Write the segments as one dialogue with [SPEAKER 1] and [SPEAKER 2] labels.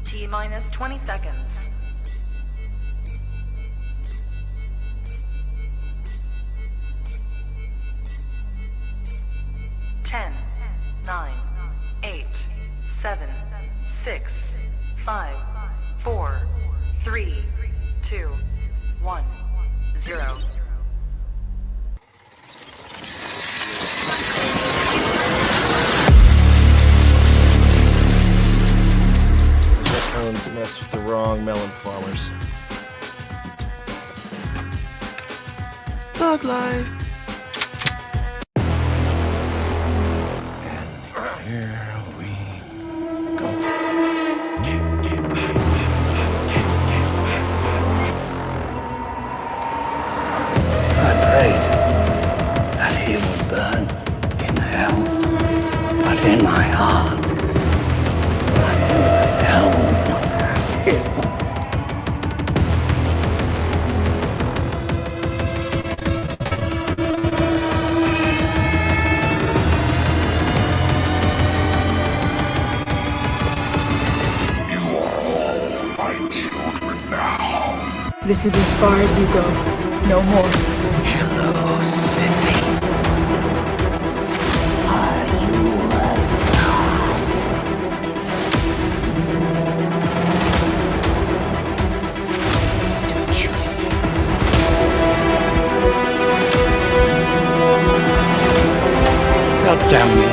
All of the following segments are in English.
[SPEAKER 1] T-minus 20 seconds. 10, 9, 8, 7, 6, 5, 4, 3, 2, 1, 0.
[SPEAKER 2] Melons mess with the wrong melon farmers. Thug life. And here we go.
[SPEAKER 3] I prayed that he would burn in hell, but in my heart, I never held him.
[SPEAKER 4] This is as far as you go. No more.
[SPEAKER 3] Hello, Sydney. Are you alive? God damn you.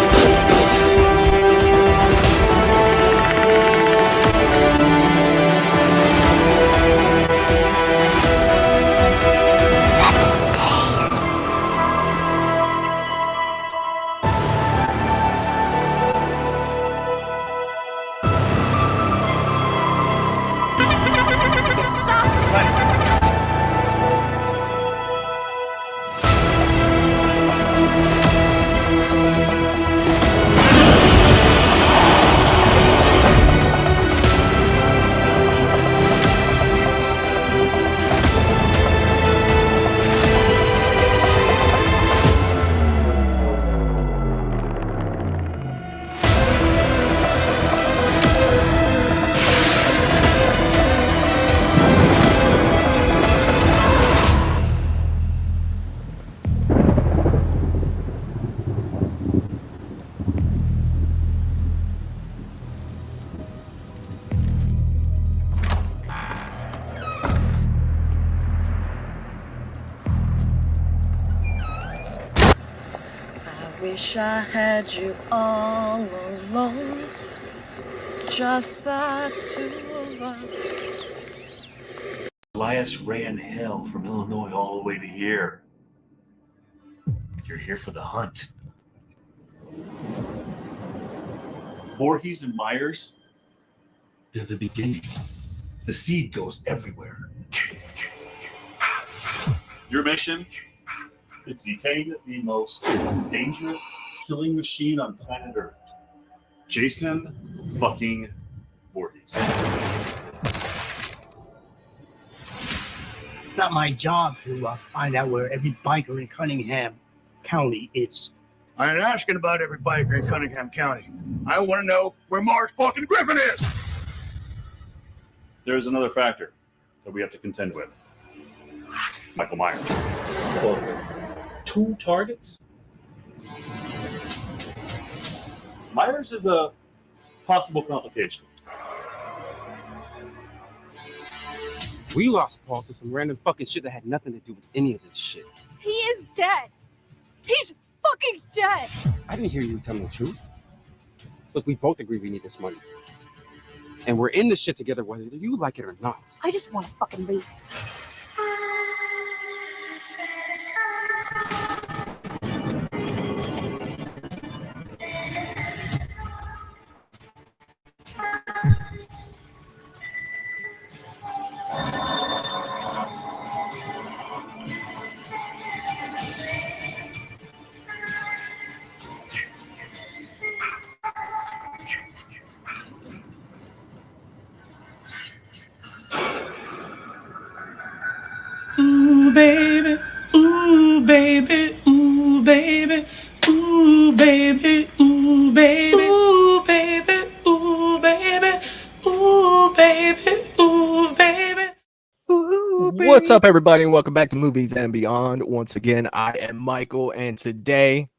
[SPEAKER 5] Wish I had you all alone, just the two of us.
[SPEAKER 6] Elias ran hell from Illinois all the way to here. You're here for the hunt. Voorhees and Myers, they're the beginning. The seed goes everywhere. Your mission is to detain the most dangerous killing machine on planet Earth. Jason fucking Voorhees.
[SPEAKER 7] It's not my job to find out where every biker in Cunningham County is.
[SPEAKER 8] I ain't asking about every biker in Cunningham County. I want to know where Mark fucking Griffin is.
[SPEAKER 6] There's another factor that we have to contend with. Michael Myers. Well, 2 targets? Myers is a possible complication.
[SPEAKER 9] We lost Paul to some random fucking shit that had nothing to do with any of this shit.
[SPEAKER 10] He is dead. He's fucking dead.
[SPEAKER 9] I didn't hear you tell me the truth. Look, we both agree we need this money. And we're in this shit together whether you like it or not.
[SPEAKER 10] I just want to fucking leave.
[SPEAKER 11] Ooh, baby, ooh, baby, ooh, baby, ooh, baby, ooh, baby, ooh, baby, ooh, baby, ooh,
[SPEAKER 12] What's up, everybody, and welcome back to Movies and Beyond. Once again, I am Michael, and today,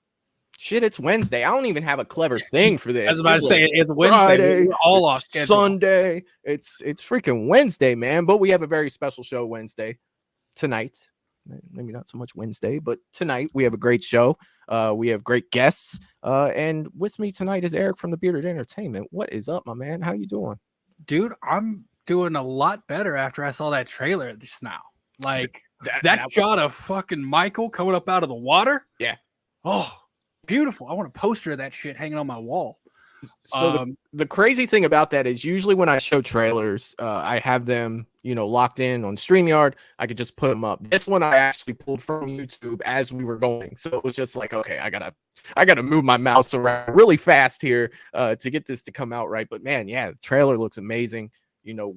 [SPEAKER 12] it's Wednesday. I don't even have a clever thing for this.
[SPEAKER 13] I was about to say it's Wednesday.
[SPEAKER 12] Friday,
[SPEAKER 13] We're all off schedule.
[SPEAKER 12] Sunday. It's freaking Wednesday, man. But we have a very special show Wednesday tonight. Maybe not so much Wednesday, but tonight we have a great show. We have great guests, and with me tonight is Eric from the Bearded Entertainment. What is up, my man? How you doing,
[SPEAKER 13] dude? I'm doing a lot better after I saw that trailer just now. Like that shot of fucking Michael coming up out of the water.
[SPEAKER 12] Yeah.
[SPEAKER 13] Oh, beautiful. I want a poster of that shit hanging on my wall.
[SPEAKER 12] So the crazy thing about that is usually when I show trailers, I have them, locked in on StreamYard. I could just put them up. This one I actually pulled from YouTube as we were going. So it was just like, okay, I gotta move my mouse around really fast here to get this to come out right. But man, yeah, the trailer looks amazing.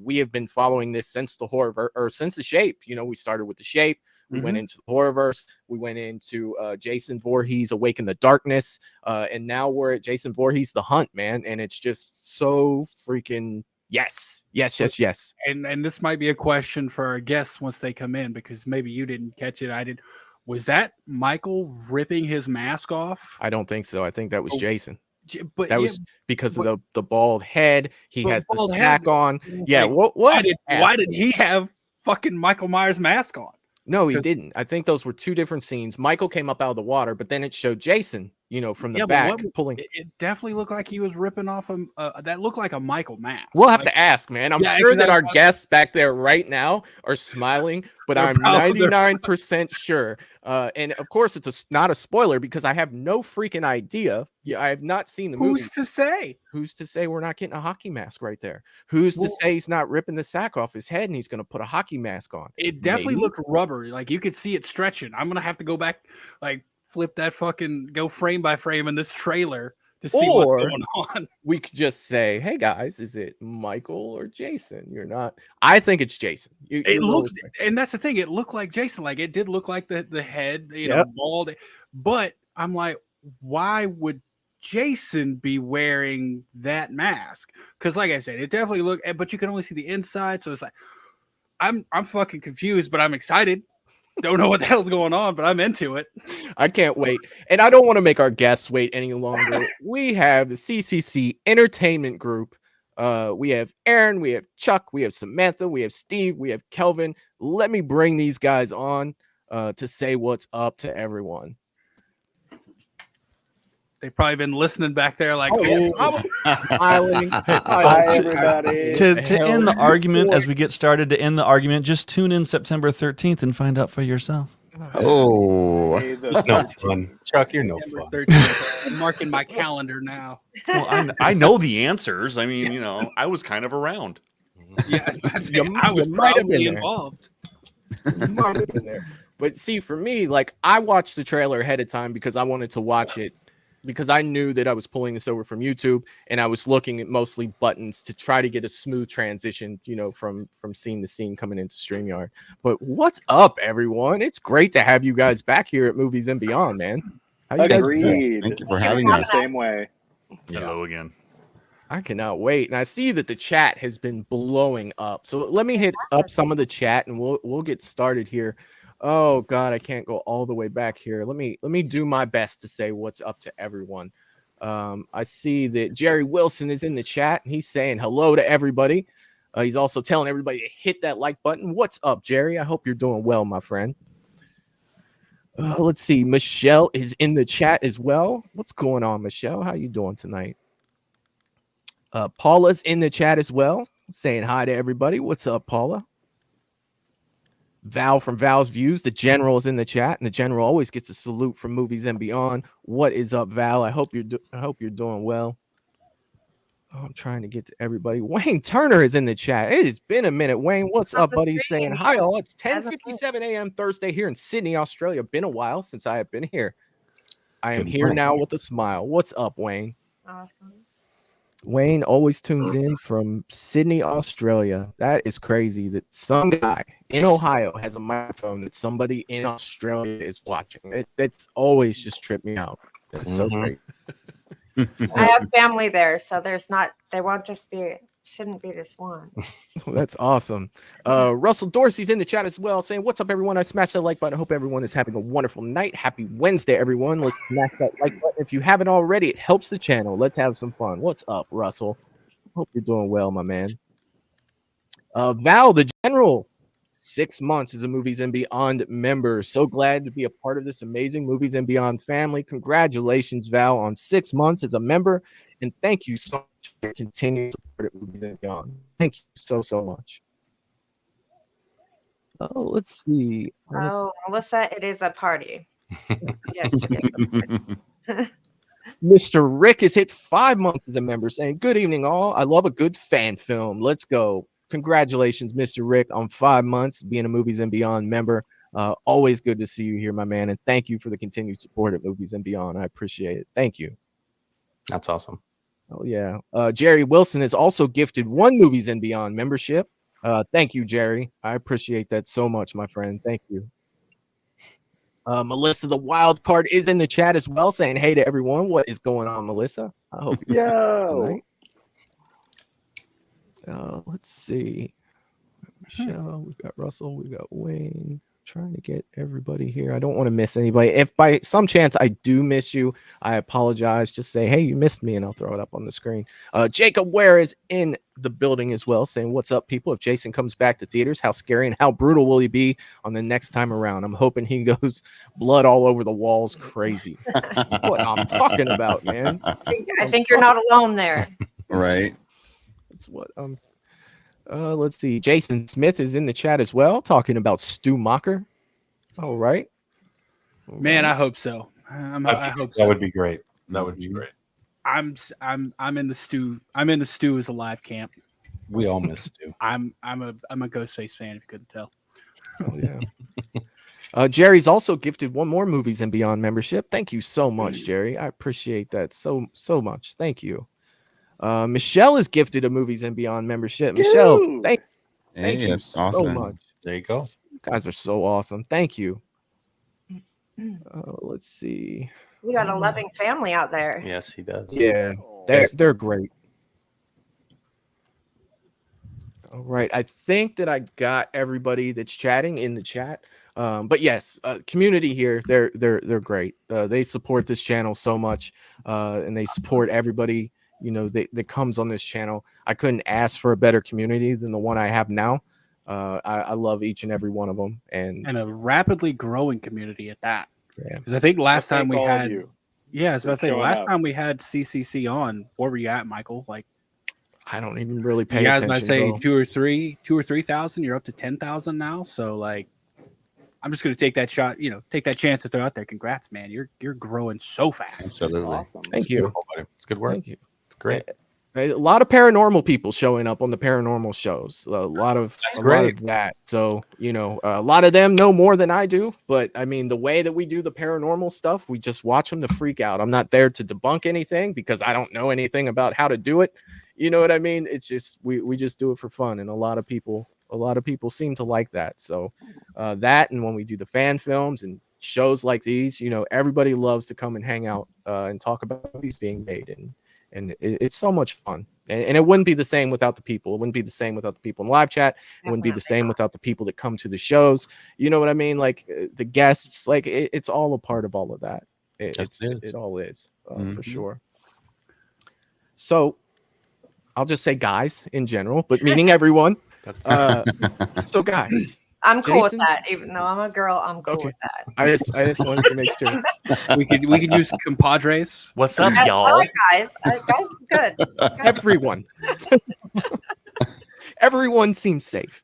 [SPEAKER 12] We have been following this since the Horrorverse, or since the Shape. We started with the Shape. We went into the Horrorverse. We went into Jason Voorhees Awaken the Darkness. And now we're at Jason Voorhees the Hunt, man. And it's just so freaking yes.
[SPEAKER 13] And this might be a question for our guests once they come in, because maybe you didn't catch it. I did. Was that Michael ripping his mask off?
[SPEAKER 12] I don't think so. I think that was Jason.
[SPEAKER 13] But
[SPEAKER 12] that was because of the bald head. He has the sack on. Yeah.
[SPEAKER 13] Like, why did he have fucking Michael Myers mask on?
[SPEAKER 12] No, he didn't. I think those were two different scenes. Michael came up out of the water, but then it showed Jason, from the back pulling.
[SPEAKER 13] It definitely looked like he was ripping off that looked like a Michael mask.
[SPEAKER 12] We'll have to ask, man. I'm sure that our guests back there right now are smiling, but I'm 99% sure. And of course, it's not a spoiler because I have no freaking idea. I have not seen the movie.
[SPEAKER 13] Who's to say?
[SPEAKER 12] Who's to say we're not getting a hockey mask right there? Who's to say he's not ripping the sack off his head and he's going to put a hockey mask on?
[SPEAKER 13] It definitely looked rubbery. Like you could see it stretching. I'm going to have to go back, flip that go frame by frame in this trailer to see what's going on.
[SPEAKER 12] We could just say, hey guys, is it Michael or Jason? You're not. I think it's Jason.
[SPEAKER 13] It looked, and that's the thing. It looked like Jason. Like it did look like the head, bald. But I'm like, why would Jason be wearing that mask? Because like I said, it definitely looked, but you can only see the inside. So it's like, I'm fucking confused, but I'm excited. Don't know what the hell's going on, but I'm into it.
[SPEAKER 12] I can't wait. And I don't want to make our guests wait any longer. We have the CCC Entertainment Group. We have Aaron, we have Chuck, we have Samantha, we have Steve, we have Kelvin. Let me bring these guys on to say what's up to everyone.
[SPEAKER 13] They've probably been listening back there like,
[SPEAKER 14] Hi, everybody. To end the argument, as we get started, to end the argument, just tune in September 13th and find out for yourself.
[SPEAKER 9] Oh, it's no fun. Chuck, you're no fun.
[SPEAKER 13] 13th. I'm marking my calendar now.
[SPEAKER 15] Well, I know the answers. I mean, I was kind of around.
[SPEAKER 13] Yeah, I was probably involved.
[SPEAKER 12] You might have been there. But see, for me, I watched the trailer ahead of time because I wanted to watch it. Because I knew that I was pulling this over from YouTube and I was looking at mostly buttons to try to get a smooth transition, from scene to scene coming into StreamYard. But what's up, everyone? It's great to have you guys back here at Movies and Beyond, man. How you guys doing?
[SPEAKER 14] Thank you for having us.
[SPEAKER 15] Same way. Hello again.
[SPEAKER 12] I cannot wait. And I see that the chat has been blowing up. So let me hit up some of the chat and we'll get started here. Oh God, I can't go all the way back here. Let me do my best to say what's up to everyone. I see that Jerry Wilson is in the chat and he's saying hello to everybody. He's also telling everybody to hit that like button. What's up, Jerry? I hope you're doing well, my friend. Let's see. Michelle is in the chat as well. What's going on, Michelle? How you doing tonight? Paula's in the chat as well, saying hi to everybody. What's up, Paula? Val from Val's Views, the general is in the chat, and the general always gets a salute from Movies and Beyond. What is up, Val? I hope you're doing well. Oh, I'm trying to get to everybody. Wayne Turner is in the chat. It has been a minute. Wayne, what's up, buddy? Saying hi all. It's 10:57 a.m. Thursday here in Sydney, Australia. Been a while since I have been here. I am here now with a smile. What's up, Wayne?
[SPEAKER 5] Awesome.
[SPEAKER 12] Wayne always tunes in from Sydney, Australia. That is crazy that some guy in Ohio has a microphone that somebody in Australia is watching. That's always just tripped me out. That's so great.
[SPEAKER 16] I have family there, so they won't just be shouldn't be this one.
[SPEAKER 12] That's awesome. Russell Dorsey's in the chat as well, saying, "What's up, everyone? I smashed that like button. I hope everyone is having a wonderful night. Happy Wednesday, everyone. Let's smash that like button if you haven't already. It helps the channel. Let's have some fun." What's up, Russell? Hope you're doing well, my man. Val, the General, 6 months as a Movies and Beyond member. So glad to be a part of this amazing Movies and Beyond family. Congratulations, Val, on 6 months as a member. And thank you so much for your continued support at Movies and Beyond. Thank you so much. Oh, let's see.
[SPEAKER 16] Oh, Melissa, it is a party. Yes, it is a party.
[SPEAKER 12] Mr. Rick has hit 5 months as a member, saying, "Good evening, all. I love a good fan film. Let's go." Congratulations, Mr. Rick, on 5 months being a Movies and Beyond member. Always good to see you here, my man. And thank you for the continued support at Movies and Beyond. I appreciate it. Thank you.
[SPEAKER 9] That's awesome.
[SPEAKER 12] Oh, yeah. Jerry Wilson is also gifted 1 Movies and Beyond membership. Thank you, Jerry. I appreciate that so much, my friend. Thank you. Melissa, the wild card, is in the chat as well, saying, "Hey to everyone." What is going on, Melissa? I hope you're tonight. Let's see. Michelle, we've got Russell, we've got Wayne. Trying to get everybody here. I don't want to miss anybody. If by some chance I do miss you, I apologize. Just say, "Hey, you missed me," and I'll throw it up on the screen. Jacob Ware is in the building as well, saying, "What's up, people? If Jason comes back to theaters, how scary and how brutal will he be on the next time around? I'm hoping he goes blood all over the walls crazy." What I'm talking about, man.
[SPEAKER 16] I think you're not alone there.
[SPEAKER 17] Right.
[SPEAKER 12] That's what let's see. Jason Smith is in the chat as well, talking about Stu Mocker. All right.
[SPEAKER 13] Man, I hope so. I hope so.
[SPEAKER 17] That would be great. That would be great.
[SPEAKER 13] I'm in the stew. I'm in the stew as a live camp.
[SPEAKER 17] We all miss Stu.
[SPEAKER 13] I'm a Ghostface fan, if you couldn't tell.
[SPEAKER 12] Oh, yeah. Jerry's also gifted 1 more Movies and Beyond membership. Thank you so much, Jerry. I appreciate that so much. Thank you. Michelle is gifted a Movies and Beyond membership. Michelle, thank you so
[SPEAKER 17] awesome.
[SPEAKER 12] much.
[SPEAKER 17] There you go.
[SPEAKER 12] You guys are so awesome. Thank you. Let's see.
[SPEAKER 16] We got a loving family out there.
[SPEAKER 17] Yes, he does.
[SPEAKER 12] Yeah, they're great. All right, I think that I got everybody that's chatting in the chat. But yes, community here, they're great. They support this channel so much, and they support everybody, that comes on this channel. I couldn't ask for a better community than the one I have now. I love each and every one of them, and
[SPEAKER 13] a rapidly growing community at that.
[SPEAKER 12] Yeah,
[SPEAKER 13] because I think last time we had,
[SPEAKER 18] I was about to say
[SPEAKER 13] last time we had CCC on, where were you at, Michael? Like,
[SPEAKER 12] I don't even really pay
[SPEAKER 13] you guys
[SPEAKER 12] attention.
[SPEAKER 13] might say
[SPEAKER 12] bro.
[SPEAKER 13] 2 or 3,000. You're up to 10,000 now. So like, I'm just gonna take that shot. Take that chance to throw out there. Congrats, man. You're growing so fast.
[SPEAKER 17] Absolutely.
[SPEAKER 16] Awesome.
[SPEAKER 12] Thank you.
[SPEAKER 17] It's good work.
[SPEAKER 12] Thank you.
[SPEAKER 17] It's great.
[SPEAKER 12] A lot of paranormal people showing up on the paranormal shows. A lot of that. So, a lot of them know more than I do. But I mean, the way that we do the paranormal stuff, we just watch them to freak out. I'm not there to debunk anything because I don't know anything about how to do it. You know what I mean? It's just we just do it for fun, and a lot of people seem to like that. So that, and when we do the fan films and shows like these, everybody loves to come and hang out and talk about movies being made, and it's so much fun. And it wouldn't be the same without the people. It wouldn't be the same without the people in live chat. It wouldn't be the same without the people that come to the shows. You know what I mean? Like the guests, like it's all a part of all of that. It all is for sure. So I'll just say guys in general, but meaning everyone. So guys,
[SPEAKER 16] I'm cool
[SPEAKER 12] Jason?
[SPEAKER 16] with that. Even though I'm a girl, I'm cool with that.
[SPEAKER 12] I just wanted to make sure.
[SPEAKER 13] We could use compadres.
[SPEAKER 17] What's up,
[SPEAKER 16] I
[SPEAKER 17] y'all?
[SPEAKER 16] like guys. Guys is good.
[SPEAKER 12] Everyone. Everyone seems safe.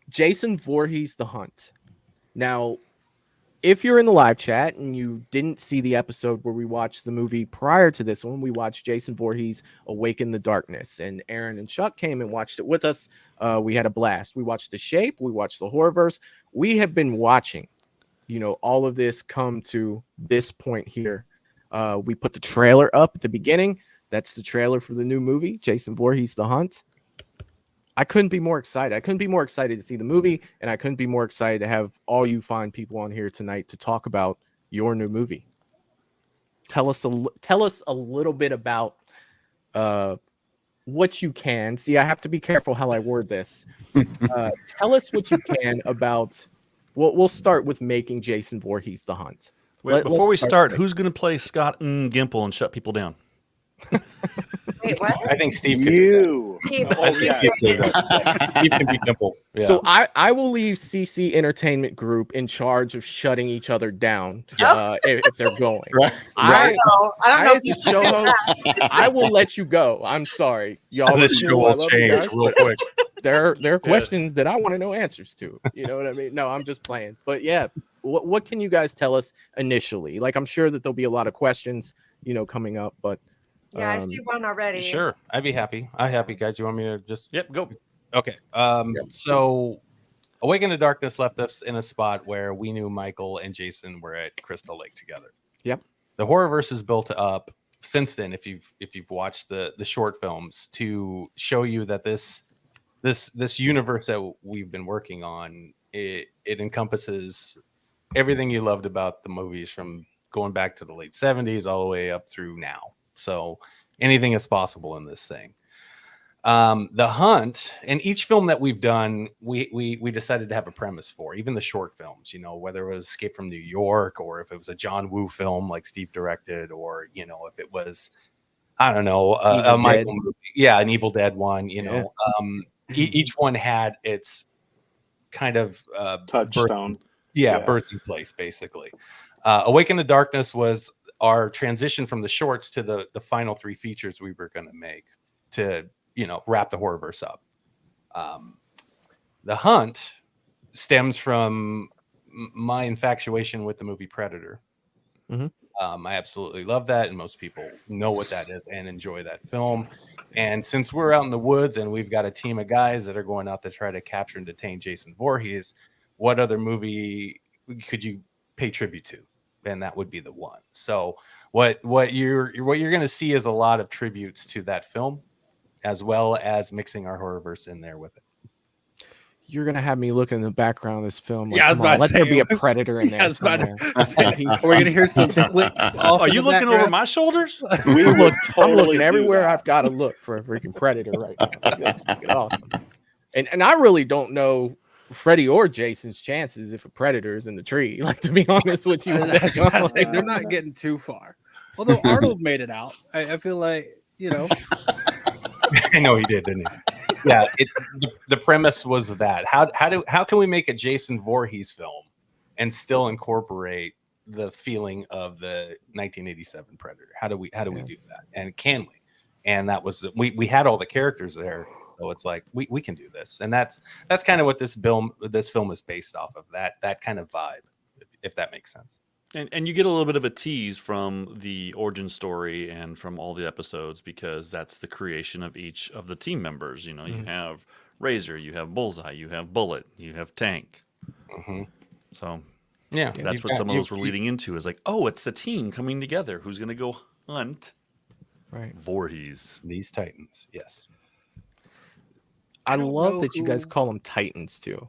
[SPEAKER 12] Jason Voorhees the Hunt. Now, if you're in the live chat and you didn't see the episode where we watched the movie prior to this one, we watched Jason Voorhees Awaken the Darkness, and Aaron and Chuck came and watched it with us. We had a blast. We watched The Shape. We watched the Horrorverse. We have been watching, all of this come to this point here. We put the trailer up at the beginning. That's the trailer for the new movie, Jason Voorhees the Hunt. I couldn't be more excited. I couldn't be more excited to see the movie, and I couldn't be more excited to have all you fine people on here tonight to talk about your new movie. Tell us a little bit about what you can. See, I have to be careful how I word this. Tell us what you can about. We'll start with making Jason Voorhees the Hunt.
[SPEAKER 14] Wait, before we start,
[SPEAKER 12] there.
[SPEAKER 14] who's going to play Scott and Gimple and shut people down?
[SPEAKER 16] Wait, what?
[SPEAKER 17] I think Steve.
[SPEAKER 16] Steve.
[SPEAKER 17] I think Steve can be Gimple. Yeah.
[SPEAKER 12] So I will leave CCC Entertainment Group in charge of shutting each other down if they're going.
[SPEAKER 17] Right.
[SPEAKER 16] I don't know
[SPEAKER 12] as the show host, I will let you go. I'm sorry, y'all.
[SPEAKER 17] This show will change real quick.
[SPEAKER 12] There are questions that I want to know answers to. You know what I mean? No, I'm just playing. But yeah, what can you guys tell us initially? Like, I'm sure that there'll be a lot of questions, coming up. But
[SPEAKER 16] yeah, I see one already.
[SPEAKER 17] Sure, I'd be happy. I'm happy, guys. You want me to just?
[SPEAKER 14] Yep, go.
[SPEAKER 17] Okay. So, Awaken to Darkness left us in a spot where we knew Michael and Jason were at Crystal Lake together.
[SPEAKER 12] Yep.
[SPEAKER 17] The Horrorverse is built up since then. If you've watched the short films to show you that this universe that we've been working on, it encompasses everything you loved about the movies from going back to the late 70s all the way up through now. So anything is possible in this thing. The Hunt, and each film that we've done, we decided to have a premise for, even the short films, whether it was Escape from New York or if it was a John Woo film like Steve directed, or if it was, I don't know, a Michael movie. Yeah, an Evil Dead one, each one had its kind of
[SPEAKER 18] touchstone.
[SPEAKER 17] Birthing place, basically. Awaken to Darkness was our transition from the shorts to the final three features we were going to make to wrap the Horrorverse up. The Hunt stems from my infatuation with the movie Predator.
[SPEAKER 12] Mm-hmm.
[SPEAKER 17] I absolutely love that, and most people know what that is and enjoy that film. And since we're out in the woods and we've got a team of guys that are going out to try to capture and detain Jason Voorhees, what other movie could you pay tribute to? And that would be the one. So what you're going to see is a lot of tributes to that film, as well as mixing our Horrorverse in there with it.
[SPEAKER 12] You're gonna have me look in the background of this film. Like,
[SPEAKER 13] Yeah, I was about to
[SPEAKER 12] let
[SPEAKER 13] say,
[SPEAKER 12] there be a predator in there.
[SPEAKER 13] I was about to
[SPEAKER 12] somewhere.
[SPEAKER 13] say, we're gonna hear some clicks off
[SPEAKER 14] Are
[SPEAKER 13] in
[SPEAKER 14] you
[SPEAKER 13] the
[SPEAKER 14] looking over
[SPEAKER 13] background.
[SPEAKER 14] my shoulders?
[SPEAKER 12] I'm looking everywhere I've got to look for a freaking predator right now. That's fucking awesome. And I really don't know Freddy or Jason's chances if a predator is in the tree. Like, to be honest with you,
[SPEAKER 13] That's what I was saying, they're not getting too far. Although Arnold made it out, I feel like
[SPEAKER 17] I know he did, didn't he? Yeah, the premise was that how can we make a Jason Voorhees film and still incorporate the feeling of the 1987 Predator? How do we do that? And can we? And that was we had all the characters there, so it's like we can do this, and that's kind of what this film is based off of, that kind of vibe, if that makes sense.
[SPEAKER 14] And you get a little bit of a tease from the origin story and from all the episodes, because that's the creation of each of the team members. You have Razor, you have Bullseye, you have Bullet, you have Tank.
[SPEAKER 17] Mm-hmm.
[SPEAKER 14] So
[SPEAKER 17] yeah,
[SPEAKER 14] that's what some of those were leading into, is like, oh, it's the team coming together. Who's going to go hunt Voorhees?
[SPEAKER 17] These Titans, yes.
[SPEAKER 12] I love that you guys call them Titans too.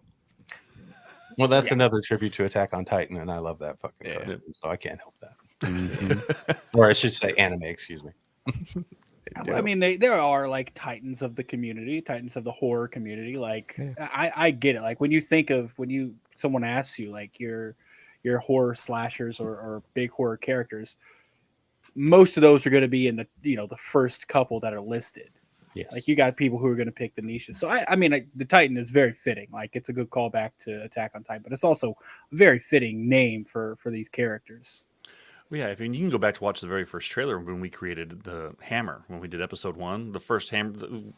[SPEAKER 17] Well, that's another tribute to Attack on Titan, and I love that fucking cartoon, so I can't help that. Mm-hmm. Or I should say anime, excuse me.
[SPEAKER 13] I mean, there are like titans of the community, titans of the horror community. Like, I get it. Like, when someone asks you like your horror slashers or big horror characters, most of those are going to be in the first couple that are listed.
[SPEAKER 17] Yes.
[SPEAKER 13] Like, you got people who are going to pick the niches. So I mean, the Titan is very fitting. Like, it's a good callback to Attack on Titan, but it's also a very fitting name for these characters.
[SPEAKER 14] Well, yeah, I mean, you can go back to watch the very first trailer when we created the Hammer, when we did episode 1. The first Hammer,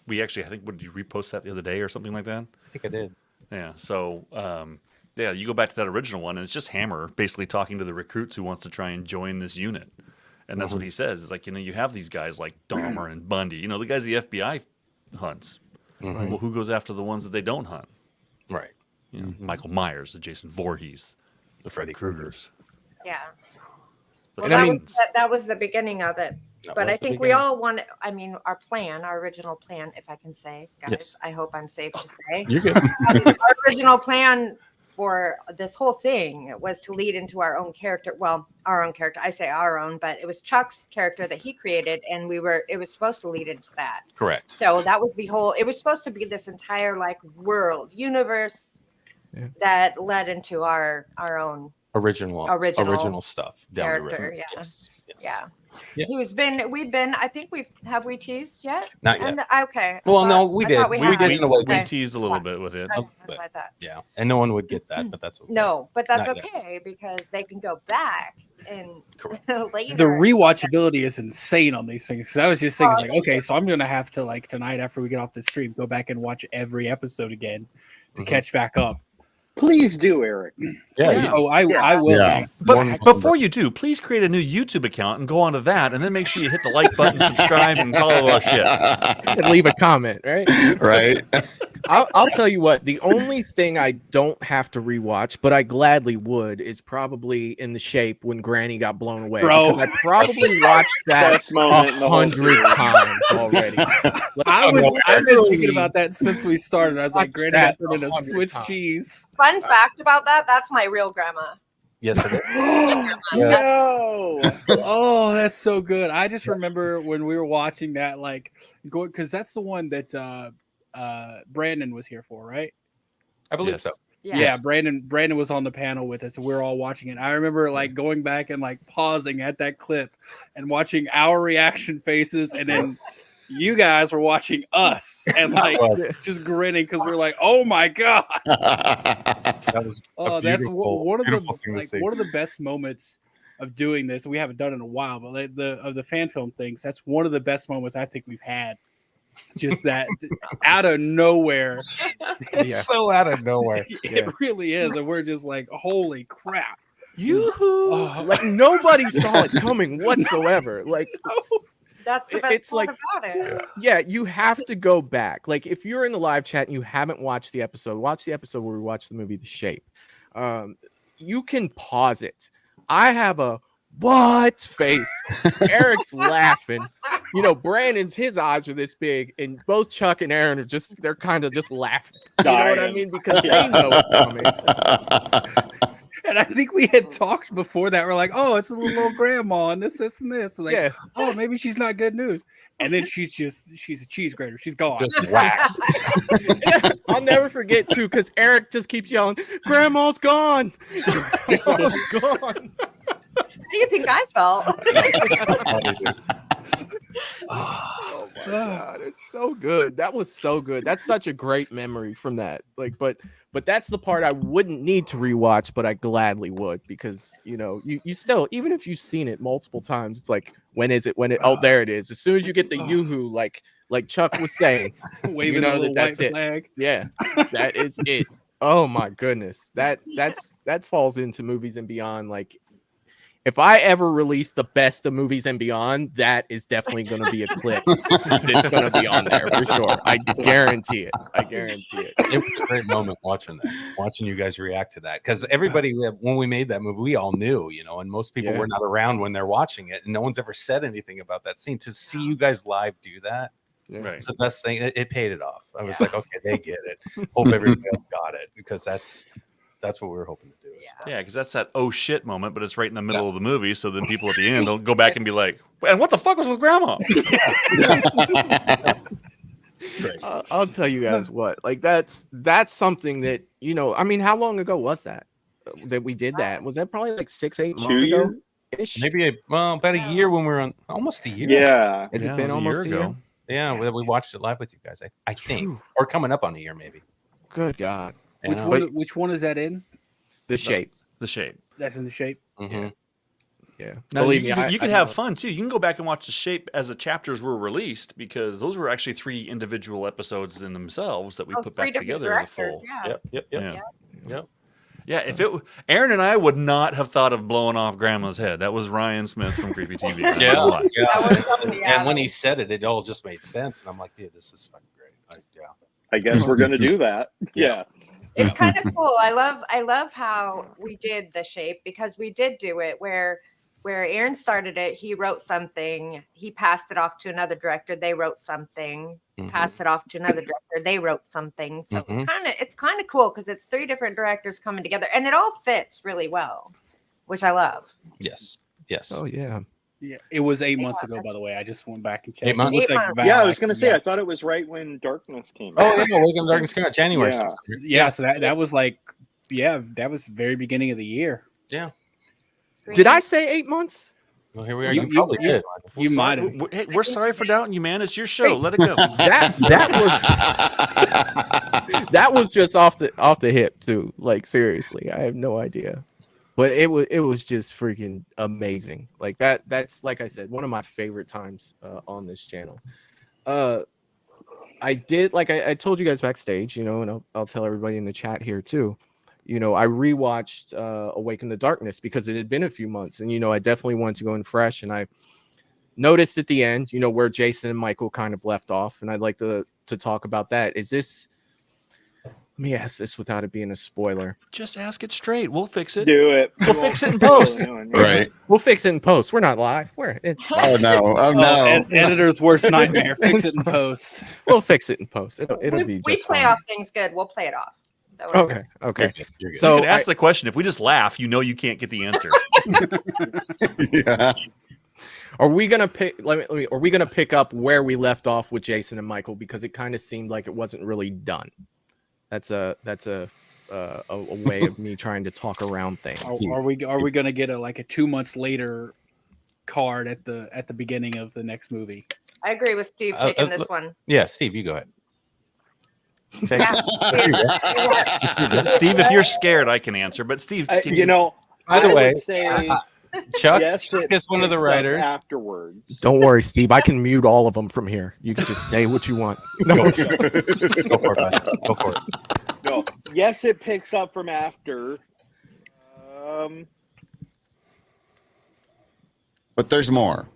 [SPEAKER 14] we actually, I think, did you repost that the other day or something like that?
[SPEAKER 17] I think I did.
[SPEAKER 14] Yeah, so, you go back to that original one, and it's just Hammer basically talking to the recruits who wants to try and join this unit. And that's what he says. It's like, you have these guys like Dahmer and Bundy, the guys the FBI hunts.
[SPEAKER 17] Mm-hmm.
[SPEAKER 14] Well, who goes after the ones that they don't hunt?
[SPEAKER 17] Right.
[SPEAKER 14] Michael Myers, the Jason Voorhees, the Freddy Kruegers.
[SPEAKER 16] Yeah.
[SPEAKER 14] But
[SPEAKER 16] Well, that was the beginning of it.
[SPEAKER 14] That
[SPEAKER 16] But
[SPEAKER 14] was
[SPEAKER 16] I
[SPEAKER 14] the
[SPEAKER 16] think we
[SPEAKER 14] beginning.
[SPEAKER 16] all want, our original plan, if I can say, guys,
[SPEAKER 14] Yes.
[SPEAKER 16] I hope I'm safe to say.
[SPEAKER 14] You're good.
[SPEAKER 16] Our original plan for this whole thing was to lead into our own character. Well, our own character. I say our own, but it was Chuck's character that he created, and it was supposed to lead into that.
[SPEAKER 17] Correct.
[SPEAKER 16] So that was it was supposed to be this entire like world, universe that led into our own
[SPEAKER 17] original stuff down the
[SPEAKER 16] character.
[SPEAKER 17] road.
[SPEAKER 16] Yeah.
[SPEAKER 17] Yes.
[SPEAKER 16] Yeah.
[SPEAKER 17] Yeah.
[SPEAKER 16] We've been, I think have we teased yet?
[SPEAKER 17] Not yet.
[SPEAKER 16] Okay.
[SPEAKER 17] Well, no, we did.
[SPEAKER 16] We
[SPEAKER 14] We teased a little bit with it.
[SPEAKER 16] That's what I thought.
[SPEAKER 17] Yeah, and no one would get that, but that's okay.
[SPEAKER 16] No, but that's
[SPEAKER 17] Not yet.
[SPEAKER 16] okay because they can go back and later.
[SPEAKER 13] The rewatchability is insane on these things. 'Cause I was just thinking,
[SPEAKER 16] Oh,
[SPEAKER 13] like, okay, so I'm gonna have to like tonight after we get off the stream, go back and watch every episode again to catch back up.
[SPEAKER 18] Please do, Eric.
[SPEAKER 13] Yeah. Oh, I will.
[SPEAKER 14] Yeah. But before you do, please create a new YouTube account and go onto that, and then make sure you hit the like button, subscribe, and follow our shit.
[SPEAKER 12] And leave a comment, right?
[SPEAKER 15] Right.
[SPEAKER 12] I'll tell you what. The only thing I don't have to rewatch, but I gladly would, is probably In the Shape when Granny got blown away.
[SPEAKER 13] Bro.
[SPEAKER 12] Because I probably watched that
[SPEAKER 18] Best moment in the whole
[SPEAKER 12] 100
[SPEAKER 18] series.
[SPEAKER 12] times already.
[SPEAKER 13] I've been thinking about that since we started. I was like, Granny got put in a
[SPEAKER 12] 100
[SPEAKER 13] Swiss
[SPEAKER 12] times.
[SPEAKER 13] cheese.
[SPEAKER 16] Fun fact about that's my real grandma.
[SPEAKER 17] Yes, it is.
[SPEAKER 18] No.
[SPEAKER 13] Oh, that's so good. I just remember when we were watching that, like, going because that's the one that Brandon was here for, right?
[SPEAKER 17] I believe so.
[SPEAKER 13] Yeah, Brandon was on the panel with us, and we were all watching it. I remember like going back and like pausing at that clip and watching our reaction faces, and then you guys were watching us and like just grinning because we're like, "Oh my god!"
[SPEAKER 17] That was
[SPEAKER 13] that's one of the best moments of doing this. We haven't done it in a while, but like the fan film things, that's one of the best moments I think we've had. Just that out of nowhere.
[SPEAKER 17] It's so out of nowhere.
[SPEAKER 13] It really is, and we're just like, "Holy crap!"
[SPEAKER 12] Yoo-hoo! Like nobody saw it coming whatsoever. Like.
[SPEAKER 16] That's the best
[SPEAKER 12] It's
[SPEAKER 16] part
[SPEAKER 12] like,
[SPEAKER 16] about it.
[SPEAKER 12] Yeah, you have to go back. Like if you're in the live chat and you haven't watched the episode, watch the episode where we watched the movie The Shape. You can pause it. I have a what face. Eric's laughing. You know, Brandon's his eyes are this big, and both Chuck and Aaron are they're kind of just laughing. You know what I mean? Because they know it's coming.
[SPEAKER 13] And I think we had talked before that. We're like, "Oh, it's a little old grandma, and this, and this." Like,
[SPEAKER 12] yeah.
[SPEAKER 13] Oh, maybe she's not good news. And then she's a cheese grater. She's gone.
[SPEAKER 17] Just wax.
[SPEAKER 12] Yeah, I'll never forget too, because Eric just keeps yelling, "Grandma's gone! Grandma's gone!"
[SPEAKER 16] How do you think I felt?
[SPEAKER 12] Oh my god, it's so good. That was so good. That's such a great memory from that. Like, but that's the part I wouldn't need to rewatch, but I gladly would, because you know, you still, even if you've seen it multiple times, it's like, when is it? Oh, there it is. As soon as you get the yoo-hoo, like Chuck was saying,
[SPEAKER 13] waving
[SPEAKER 12] you know,
[SPEAKER 13] a little
[SPEAKER 12] that's
[SPEAKER 13] white
[SPEAKER 12] it.
[SPEAKER 13] flag.
[SPEAKER 12] Yeah, that is it. Oh my goodness, that falls into Movies and Beyond. Like, if I ever release the best of Movies and Beyond, that is definitely going to be a clip. It's going to be on there for sure. I guarantee it.
[SPEAKER 17] It was a great moment watching you guys react to that, because everybody, when we made that movie, we all knew, you know, and most people were not around when they're watching it, and no one's ever said anything about that scene. To see you guys live do that,
[SPEAKER 14] Right.
[SPEAKER 17] it's the best thing. It paid it off. I was like, okay, they get it. Hope everybody else got it, because that's what we were hoping to do.
[SPEAKER 14] Yeah, because that's that oh shit moment, but it's right in the middle of the movie. So then people at the end don't go back and be like, "And what the fuck was with Grandma?"
[SPEAKER 12] I'll tell you guys what. Like that's something that, you know. I mean, how long ago was that we did that? Was that probably like 6-8 months ago?
[SPEAKER 17] Maybe about a year, when we were on, almost a year.
[SPEAKER 18] Yeah.
[SPEAKER 12] Has it been almost a year?
[SPEAKER 17] Yeah, we watched it live with you guys. I think, or coming up on a year, maybe.
[SPEAKER 12] Good God.
[SPEAKER 13] Which one is that in?
[SPEAKER 12] The Shape.
[SPEAKER 14] The Shape.
[SPEAKER 13] That's in The Shape.
[SPEAKER 17] Mm-hmm.
[SPEAKER 12] Yeah.
[SPEAKER 14] Now, you can have fun too. You can go back and watch The Shape as the chapters were released, because those were actually 3 individual episodes in themselves that we put back together as a full.
[SPEAKER 17] Yep.
[SPEAKER 14] Yeah, if Aaron and I would not have thought of blowing off Grandma's head. That was Ryan Smith from Creepy TV.
[SPEAKER 17] Yeah. And when he said it, it all just made sense, and I'm like, dude, this is fucking great.
[SPEAKER 18] I guess we're gonna do that. Yeah.
[SPEAKER 16] It's kind of cool. I love how we did The Shape, because we did do it where where Aaron started it, he wrote something, he passed it off to another director, they wrote something, passed it off to another director, they wrote something. So it's kind of cool because it's 3 different directors coming together, and it all fits really well, which I love.
[SPEAKER 17] Yes.
[SPEAKER 12] Oh yeah.
[SPEAKER 13] Yeah, it was 8 months ago, by the way. I just went back and checked.
[SPEAKER 17] 8 months?
[SPEAKER 13] It looks like
[SPEAKER 18] Yeah, I was going to say, I thought it was right when Darkness came
[SPEAKER 17] Oh,
[SPEAKER 18] out.
[SPEAKER 17] yeah, Awaken the Darkness came out January.
[SPEAKER 13] Yeah, so that was like, that was very beginning of the year.
[SPEAKER 17] Yeah.
[SPEAKER 12] Did I say 8 months?
[SPEAKER 17] Well, here we are. You probably did.
[SPEAKER 13] You might have.
[SPEAKER 14] Hey, we're sorry for doubting you, man. It's your show. Let it go.
[SPEAKER 12] That was just off the hip too. Like seriously, I have no idea. But it was just freaking amazing. Like that's like I said, one of my favorite times on this channel. I did, like I told you guys backstage, and I'll tell everybody in the chat here too. I rewatched Awaken the Darkness because it had been a few months, and I definitely wanted to go in fresh. And I noticed at the end, where Jason and Michael kind of left off, and I'd like to talk about that. Is this? Let me ask this without it being a spoiler.
[SPEAKER 14] Just ask it straight. We'll fix it.
[SPEAKER 18] Do it.
[SPEAKER 14] We'll fix it in post.
[SPEAKER 2] Right.
[SPEAKER 12] We'll fix it in post. We're not live. It's
[SPEAKER 2] Oh no. Oh no.
[SPEAKER 13] Editor's worst nightmare. Fix it in post.
[SPEAKER 12] We'll fix it in post. It'll be
[SPEAKER 16] We
[SPEAKER 12] just
[SPEAKER 16] play
[SPEAKER 12] fine.
[SPEAKER 16] off things good. We'll play it off. Don't worry.
[SPEAKER 12] Okay.
[SPEAKER 14] You're good.
[SPEAKER 12] So
[SPEAKER 14] you could ask the question. If we just laugh, you can't get the answer.
[SPEAKER 2] Yeah.
[SPEAKER 12] Are we gonna pick? Are we gonna pick up where we left off with Jason and Michael, because it kind of seemed like it wasn't really done. That's a way of me trying to talk around things.
[SPEAKER 13] Are we going to get a 2 months later card at the beginning of the next movie?
[SPEAKER 16] I agree with Steve taking this one.
[SPEAKER 17] Yeah, Steve, you go ahead.
[SPEAKER 14] Steve, if you're scared, I can answer. But Steve,
[SPEAKER 17] by the
[SPEAKER 18] I
[SPEAKER 17] way,
[SPEAKER 18] would say
[SPEAKER 17] Chuck
[SPEAKER 18] yes, it
[SPEAKER 17] is one of the
[SPEAKER 18] picks up
[SPEAKER 17] writers.
[SPEAKER 18] afterwards.
[SPEAKER 12] Don't worry, Steve. I can mute all of them from here. You can just say what you want. No,
[SPEAKER 17] Go for it. Go for it.
[SPEAKER 18] No, yes, it picks up from after.
[SPEAKER 2] But there's more.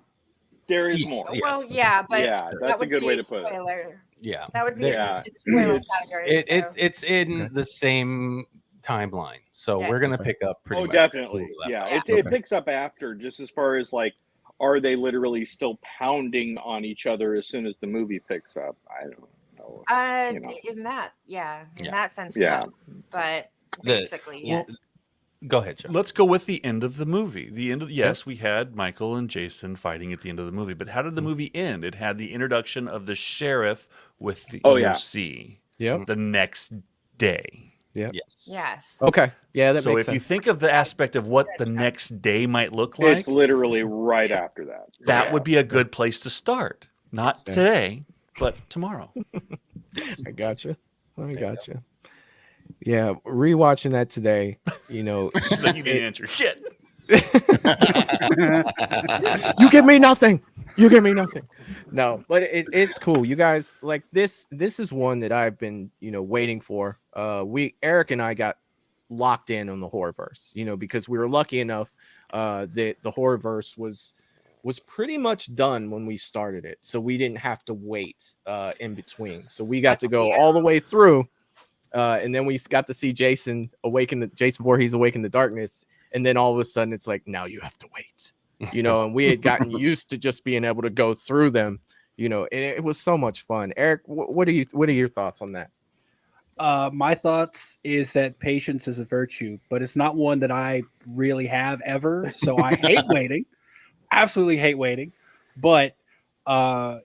[SPEAKER 18] There is more.
[SPEAKER 16] Well, yeah, but
[SPEAKER 18] Yeah,
[SPEAKER 16] that
[SPEAKER 18] that's a
[SPEAKER 16] would
[SPEAKER 18] good
[SPEAKER 16] be
[SPEAKER 18] way to put it.
[SPEAKER 16] spoiler.
[SPEAKER 17] Yeah.
[SPEAKER 16] That would be
[SPEAKER 18] Yeah.
[SPEAKER 16] a spoiler category.
[SPEAKER 17] It's in the same timeline, so
[SPEAKER 16] Yeah.
[SPEAKER 17] we're gonna pick up pretty much.
[SPEAKER 18] Definitely.
[SPEAKER 17] where we left
[SPEAKER 18] Yeah,
[SPEAKER 17] off.
[SPEAKER 18] it picks up after, just as far as like, are they literally still pounding on each other as soon as the movie picks up? I don't know.
[SPEAKER 16] In that, in
[SPEAKER 17] Yeah.
[SPEAKER 16] that sense,
[SPEAKER 18] Yeah.
[SPEAKER 16] no. But
[SPEAKER 17] The-
[SPEAKER 16] basically,
[SPEAKER 14] well,
[SPEAKER 16] yes.
[SPEAKER 17] Go ahead, Chuck.
[SPEAKER 14] Let's go with the end of the movie. Yes, we had Michael and Jason fighting at the end of the movie, but how did the movie end? It had the introduction of the sheriff with the EOC.
[SPEAKER 12] Yep.
[SPEAKER 14] The next day.
[SPEAKER 12] Yeah.
[SPEAKER 16] Yes.
[SPEAKER 12] Okay. Yeah. That
[SPEAKER 14] So
[SPEAKER 12] makes
[SPEAKER 14] if
[SPEAKER 12] sense.
[SPEAKER 14] you think of the aspect of what the next day might look like,
[SPEAKER 18] It's literally right after that.
[SPEAKER 14] that would be a good place to start. Not today, but tomorrow.
[SPEAKER 12] I gotcha. Yeah, rewatching that today,
[SPEAKER 14] He's like, you didn't answer shit.
[SPEAKER 12] You give me nothing. No, but it's cool. You guys, like this is one that I've been, waiting for. Eric and I got locked in on the Horrorverse, because we were lucky enough that the Horrorverse was pretty much done when we started it. So we didn't have to wait in between. So we got to go all the way through. And then we got to see Jason Voorhees Awaken the Darkness. And then all of a sudden it's like, now you have to wait, and we had gotten used to just being able to go through them, and it was so much fun. Eric, what are your thoughts on that?
[SPEAKER 13] My thoughts is that patience is a virtue, but it's not one that I really have ever. So I hate waiting, absolutely hate waiting. But I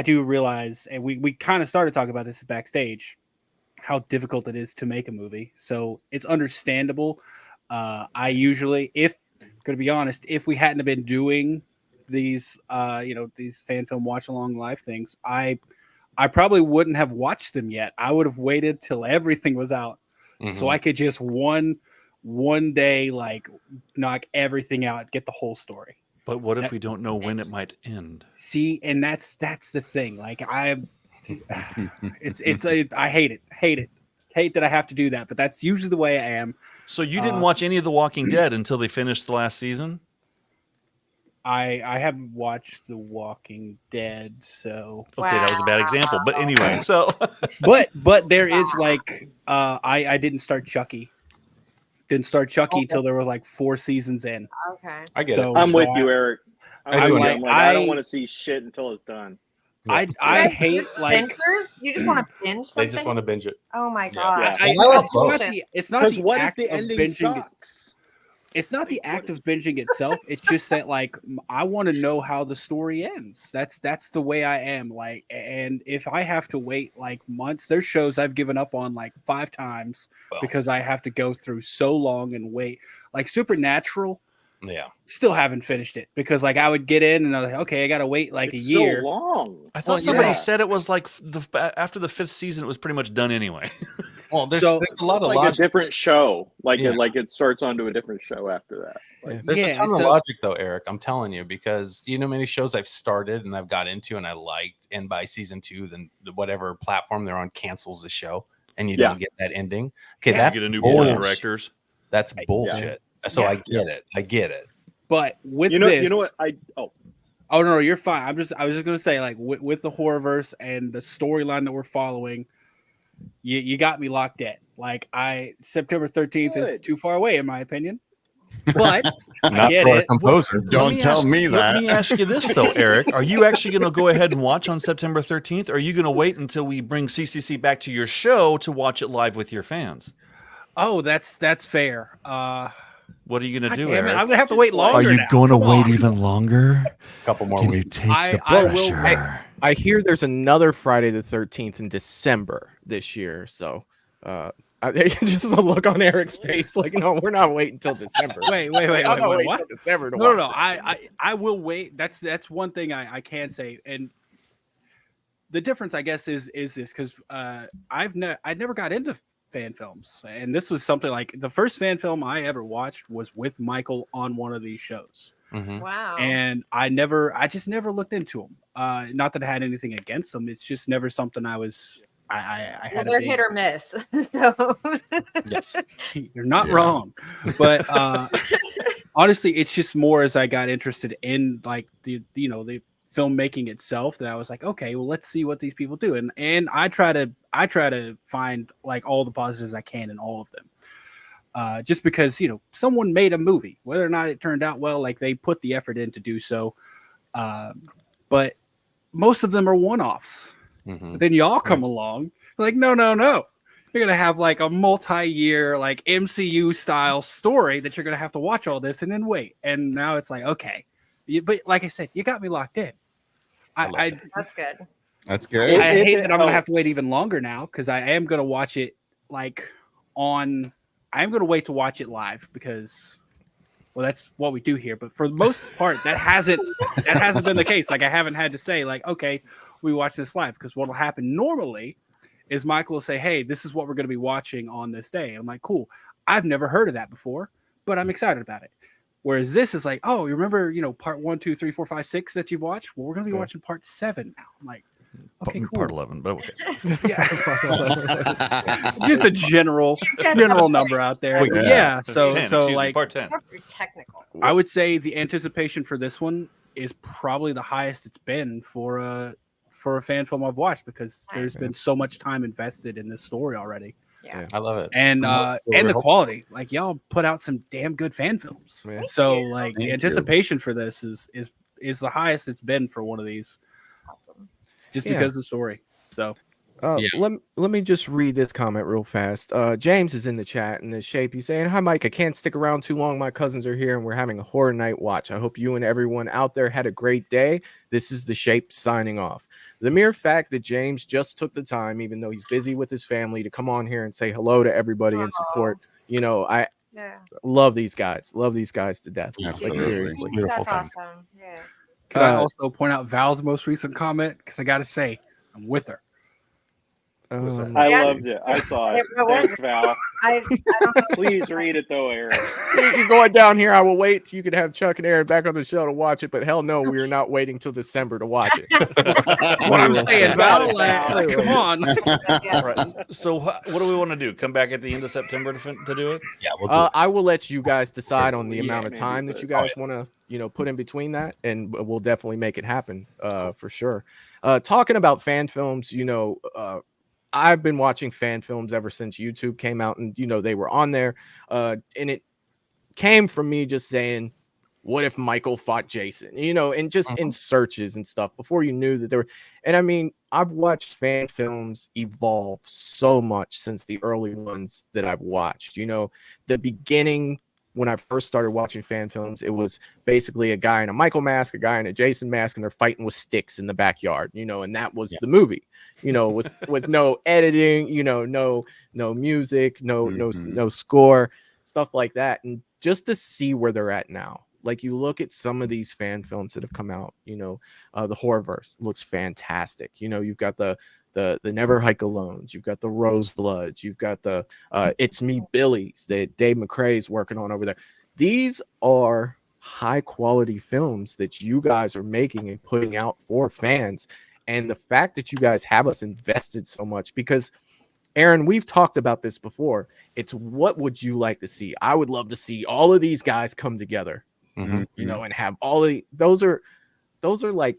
[SPEAKER 13] do realize, and we kind of started talking about this backstage, how difficult it is to make a movie. So it's understandable. I usually, going to be honest, if we hadn't been doing these, these fan film watch along live things, I probably wouldn't have watched them yet. I would have waited till everything was out, so I could just one day like knock everything out, get the whole story.
[SPEAKER 14] But what if we don't know when it might end?
[SPEAKER 13] See, and that's the thing. Like I hate it. Hate that I have to do that, but that's usually the way I am.
[SPEAKER 14] So you didn't watch any of The Walking Dead until they finished the last season?
[SPEAKER 13] I haven't watched The Walking Dead, so
[SPEAKER 14] okay, that was a bad example. But anyway, so
[SPEAKER 13] but there is like I didn't start Chucky Didn't start Chucky until there were like 4 seasons in.
[SPEAKER 16] Okay.
[SPEAKER 17] I get
[SPEAKER 13] So-
[SPEAKER 17] it.
[SPEAKER 18] I'm with you, Eric. I'm with you. I'm like, I don't
[SPEAKER 13] I-
[SPEAKER 18] want to see shit until it's done.
[SPEAKER 13] I hate like
[SPEAKER 16] bingers. You just want to binge something.
[SPEAKER 17] They just want to binge it.
[SPEAKER 16] Oh my god!
[SPEAKER 13] it's not the
[SPEAKER 18] what if
[SPEAKER 13] act
[SPEAKER 18] the
[SPEAKER 13] of
[SPEAKER 18] ending
[SPEAKER 13] binging.
[SPEAKER 18] sucks?
[SPEAKER 13] It's not the act of binging itself. It's just that like I want to know how the story ends. That's the way I am. Like, and if I have to wait like months, there's shows I've given up on like 5 times because I have to go through so long and wait. Like Supernatural.
[SPEAKER 17] Yeah.
[SPEAKER 13] Still haven't finished it because like I would get in and I was like, okay, I gotta wait like
[SPEAKER 18] It's
[SPEAKER 13] a year.
[SPEAKER 18] so long.
[SPEAKER 14] I thought somebody said it was like after the 5th season, it was pretty much done anyway.
[SPEAKER 17] Well, there's
[SPEAKER 18] So
[SPEAKER 17] a lot of
[SPEAKER 18] like
[SPEAKER 17] logic.
[SPEAKER 18] a different show. Like
[SPEAKER 17] Yeah.
[SPEAKER 18] it starts onto a different show after that. Like,
[SPEAKER 17] There's a
[SPEAKER 13] Yeah,
[SPEAKER 17] ton of
[SPEAKER 13] so-
[SPEAKER 17] logic though, Eric. I'm telling you, because you know many shows I've started and I've got into and I liked, and by season 2, then whatever platform they're on cancels the show, and you
[SPEAKER 18] Yeah.
[SPEAKER 17] don't get that ending. Okay,
[SPEAKER 14] You
[SPEAKER 17] that's
[SPEAKER 14] get a new board of
[SPEAKER 17] bullshit.
[SPEAKER 14] directors.
[SPEAKER 17] That's bullshit. So I get it. I get it.
[SPEAKER 13] But with
[SPEAKER 18] you know
[SPEAKER 13] this,
[SPEAKER 18] what
[SPEAKER 13] Oh no, you're fine. I was just gonna say, like with the Horrorverse and the storyline that we're following, you got me locked in. Like September 13th is
[SPEAKER 18] Good.
[SPEAKER 13] too far away, in my opinion. But I
[SPEAKER 17] Not
[SPEAKER 13] get
[SPEAKER 17] for a
[SPEAKER 13] it.
[SPEAKER 17] composer.
[SPEAKER 2] Don't tell me that.
[SPEAKER 14] Let me ask you this though, Eric: are you actually going to go ahead and watch on September 13th? Or are you going to wait until we bring CCC back to your show to watch it live with your fans?
[SPEAKER 13] Oh, that's fair.
[SPEAKER 14] What are you going to do,
[SPEAKER 13] damn it,
[SPEAKER 14] Eric?
[SPEAKER 13] I'm gonna have to wait longer.
[SPEAKER 14] Are you
[SPEAKER 13] now.
[SPEAKER 14] going to
[SPEAKER 13] Come
[SPEAKER 14] wait
[SPEAKER 13] on.
[SPEAKER 14] even longer?
[SPEAKER 17] A couple more
[SPEAKER 14] Can you
[SPEAKER 17] weeks.
[SPEAKER 14] take the
[SPEAKER 13] I will-
[SPEAKER 14] pressure?
[SPEAKER 12] I hear there's another Friday the 13th in December this year. So just the look on Eric's face, like, no, we're not waiting until December.
[SPEAKER 13] Wait,
[SPEAKER 12] I'm not waiting
[SPEAKER 13] what?
[SPEAKER 12] till December to
[SPEAKER 13] No,
[SPEAKER 12] watch it.
[SPEAKER 13] I will wait. That's one thing I can say. And the difference, I guess, is this because I never got into fan films, and this was something like the first fan film I ever watched was with Michael on one of these shows.
[SPEAKER 17] Mhm.
[SPEAKER 16] Wow.
[SPEAKER 13] And I just never looked into them. Not that I had anything against them. It's just never something I was. I
[SPEAKER 16] Well,
[SPEAKER 13] had.
[SPEAKER 16] they're hit or miss. So
[SPEAKER 17] Yes.
[SPEAKER 13] You're not
[SPEAKER 2] Yeah.
[SPEAKER 13] wrong, but honestly, it's just more as I got interested in like the filmmaking itself that I was like, okay, well, let's see what these people do, and I try to find like all the positives I can in all of them. Just because someone made a movie, whether or not it turned out well, like they put the effort in to do so. But most of them are one-offs.
[SPEAKER 17] Mhm.
[SPEAKER 13] But then y'all come along, like, no. You're gonna have like a multi-year, like MCU style story that you're gonna have to watch all this and then wait. And now it's like, okay. But like I said, you got me locked in. I
[SPEAKER 16] that's good.
[SPEAKER 2] That's good.
[SPEAKER 13] I
[SPEAKER 18] If
[SPEAKER 13] hate
[SPEAKER 18] it
[SPEAKER 13] that I'm gonna have to
[SPEAKER 18] helps.
[SPEAKER 13] wait even longer now because I am gonna watch it like I'm gonna wait to watch it live because that's what we do here. But for the most part, that hasn't been the case. Like I haven't had to say, like, okay, we watch this live, because what'll happen normally is Michael will say, hey, this is what we're gonna be watching on this day. And I'm like, cool. I've never heard of that before, but I'm excited about it. Whereas this is like, oh, you remember, part 1, 2, 3, 4, 5, 6 that you've watched? Well, we're gonna be watching part 7 now. I'm like, okay, cool.
[SPEAKER 14] Part 11, but okay.
[SPEAKER 13] Just a general number out there.
[SPEAKER 14] Wait,
[SPEAKER 13] Yeah.
[SPEAKER 14] 10,
[SPEAKER 13] So
[SPEAKER 14] excuse me,
[SPEAKER 13] like
[SPEAKER 14] part 10.
[SPEAKER 16] They're pretty technical.
[SPEAKER 13] I would say the anticipation for this one is probably the highest it's been for a fan film I've watched, because there's been so much time invested in this story already.
[SPEAKER 16] Yeah.
[SPEAKER 17] I love it.
[SPEAKER 13] And
[SPEAKER 17] That's what
[SPEAKER 13] and
[SPEAKER 17] we're
[SPEAKER 13] the
[SPEAKER 17] hoping.
[SPEAKER 13] quality, like y'all put out some damn good fan films.
[SPEAKER 12] Yeah.
[SPEAKER 13] So like
[SPEAKER 2] Thank
[SPEAKER 13] the
[SPEAKER 2] you.
[SPEAKER 13] anticipation for this is the highest it's been for one of these, just
[SPEAKER 12] Yeah.
[SPEAKER 13] because of the story. So
[SPEAKER 12] Let me just read this comment real fast. James is in the chat in the shape. He's saying, hi, Mike. I can't stick around too long. My cousins are here and we're having a horror night watch. I hope you and everyone out there had a great day. This is the shape signing off. The mere fact that James just took the time, even though he's busy with his family, to come on here and say hello to everybody and support, I love these guys. Love these guys to death. Like,
[SPEAKER 2] Absolutely.
[SPEAKER 12] seriously.
[SPEAKER 17] Beautiful
[SPEAKER 16] That's
[SPEAKER 17] thing.
[SPEAKER 16] awesome. Yeah.
[SPEAKER 13] can I also point out Val's most recent comment? Because I got to say, I'm with her.
[SPEAKER 18] I
[SPEAKER 16] Yeah.
[SPEAKER 18] loved it. I saw it.
[SPEAKER 16] It was-
[SPEAKER 18] Thanks, Val.
[SPEAKER 16] I don't know.
[SPEAKER 18] Please read it though, Eric.
[SPEAKER 12] You're going down here. I will wait. You could have Chuck and Aaron back on the show to watch it, but hell no, we are not waiting till December to watch it.
[SPEAKER 13] What I'm saying, Val, like, come on.
[SPEAKER 14] All right. So what do we want to do? Come back at the end of September to do it?
[SPEAKER 17] Yeah, we'll do it.
[SPEAKER 12] I will let you guys decide on the
[SPEAKER 18] Yeah,
[SPEAKER 12] amount of
[SPEAKER 18] maybe
[SPEAKER 12] time
[SPEAKER 18] put
[SPEAKER 12] that
[SPEAKER 18] it-
[SPEAKER 12] you guys want to, put in between that, and we'll definitely make it happen for sure. Talking about fan films, I've been watching fan films ever since YouTube came out, and they were on there, and it came from me just saying, what if Michael fought Jason, and just in searches and stuff before you knew that there were. And I mean, I've watched fan films evolve so much since the early ones that I've watched. The beginning, when I first started watching fan films, it was basically a guy in a Michael mask, a guy in a Jason mask, and they're fighting with sticks in the backyard, and that was the movie, with no editing, no music, no score, stuff like that. And just to see where they're at now. Like, you look at some of these fan films that have come out, the Horrorverse looks fantastic. You've got the Never Hike Alones, you've got the Rosebloods, you've got the It's Me Billies that Dave McCrae's working on over there. These are high quality films that you guys are making and putting out for fans. And the fact that you guys have us invested so much, because Aaron, we've talked about this before. It's what would you like to see? I would love to see all of these guys come together. And have all of those are like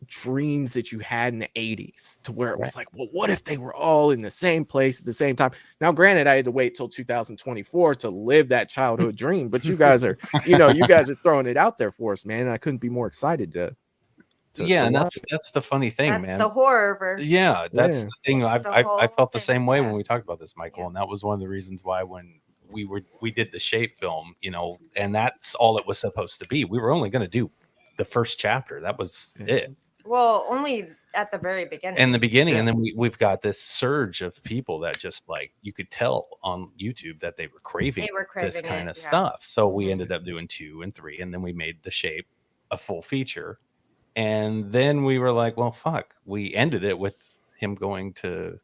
[SPEAKER 12] dreams that you had in the 80s, to where it was like, well, what if they were all in the same place at the same time? Now, granted, I had to wait till 2024 to live that childhood dream, but you guys are, you guys are throwing it out there for us, man. And I couldn't be more excited to
[SPEAKER 17] and that's the funny thing, man.
[SPEAKER 16] The Horrorverse.
[SPEAKER 17] Yeah, that's the thing. I felt the same way when we talked about this, Michael, and that was one of the reasons why when we did the Shape film, and that's all it was supposed to be. We were only going to do the first chapter. That was it.
[SPEAKER 16] Well, only at the very beginning.
[SPEAKER 17] In the beginning, and then we've got this surge of people that just, like, you could tell on YouTube that they were craving this kind of stuff. So we ended up doing 2 and 3, and then we made the Shape a full feature. And then we were like, well, fuck. We ended it with him going to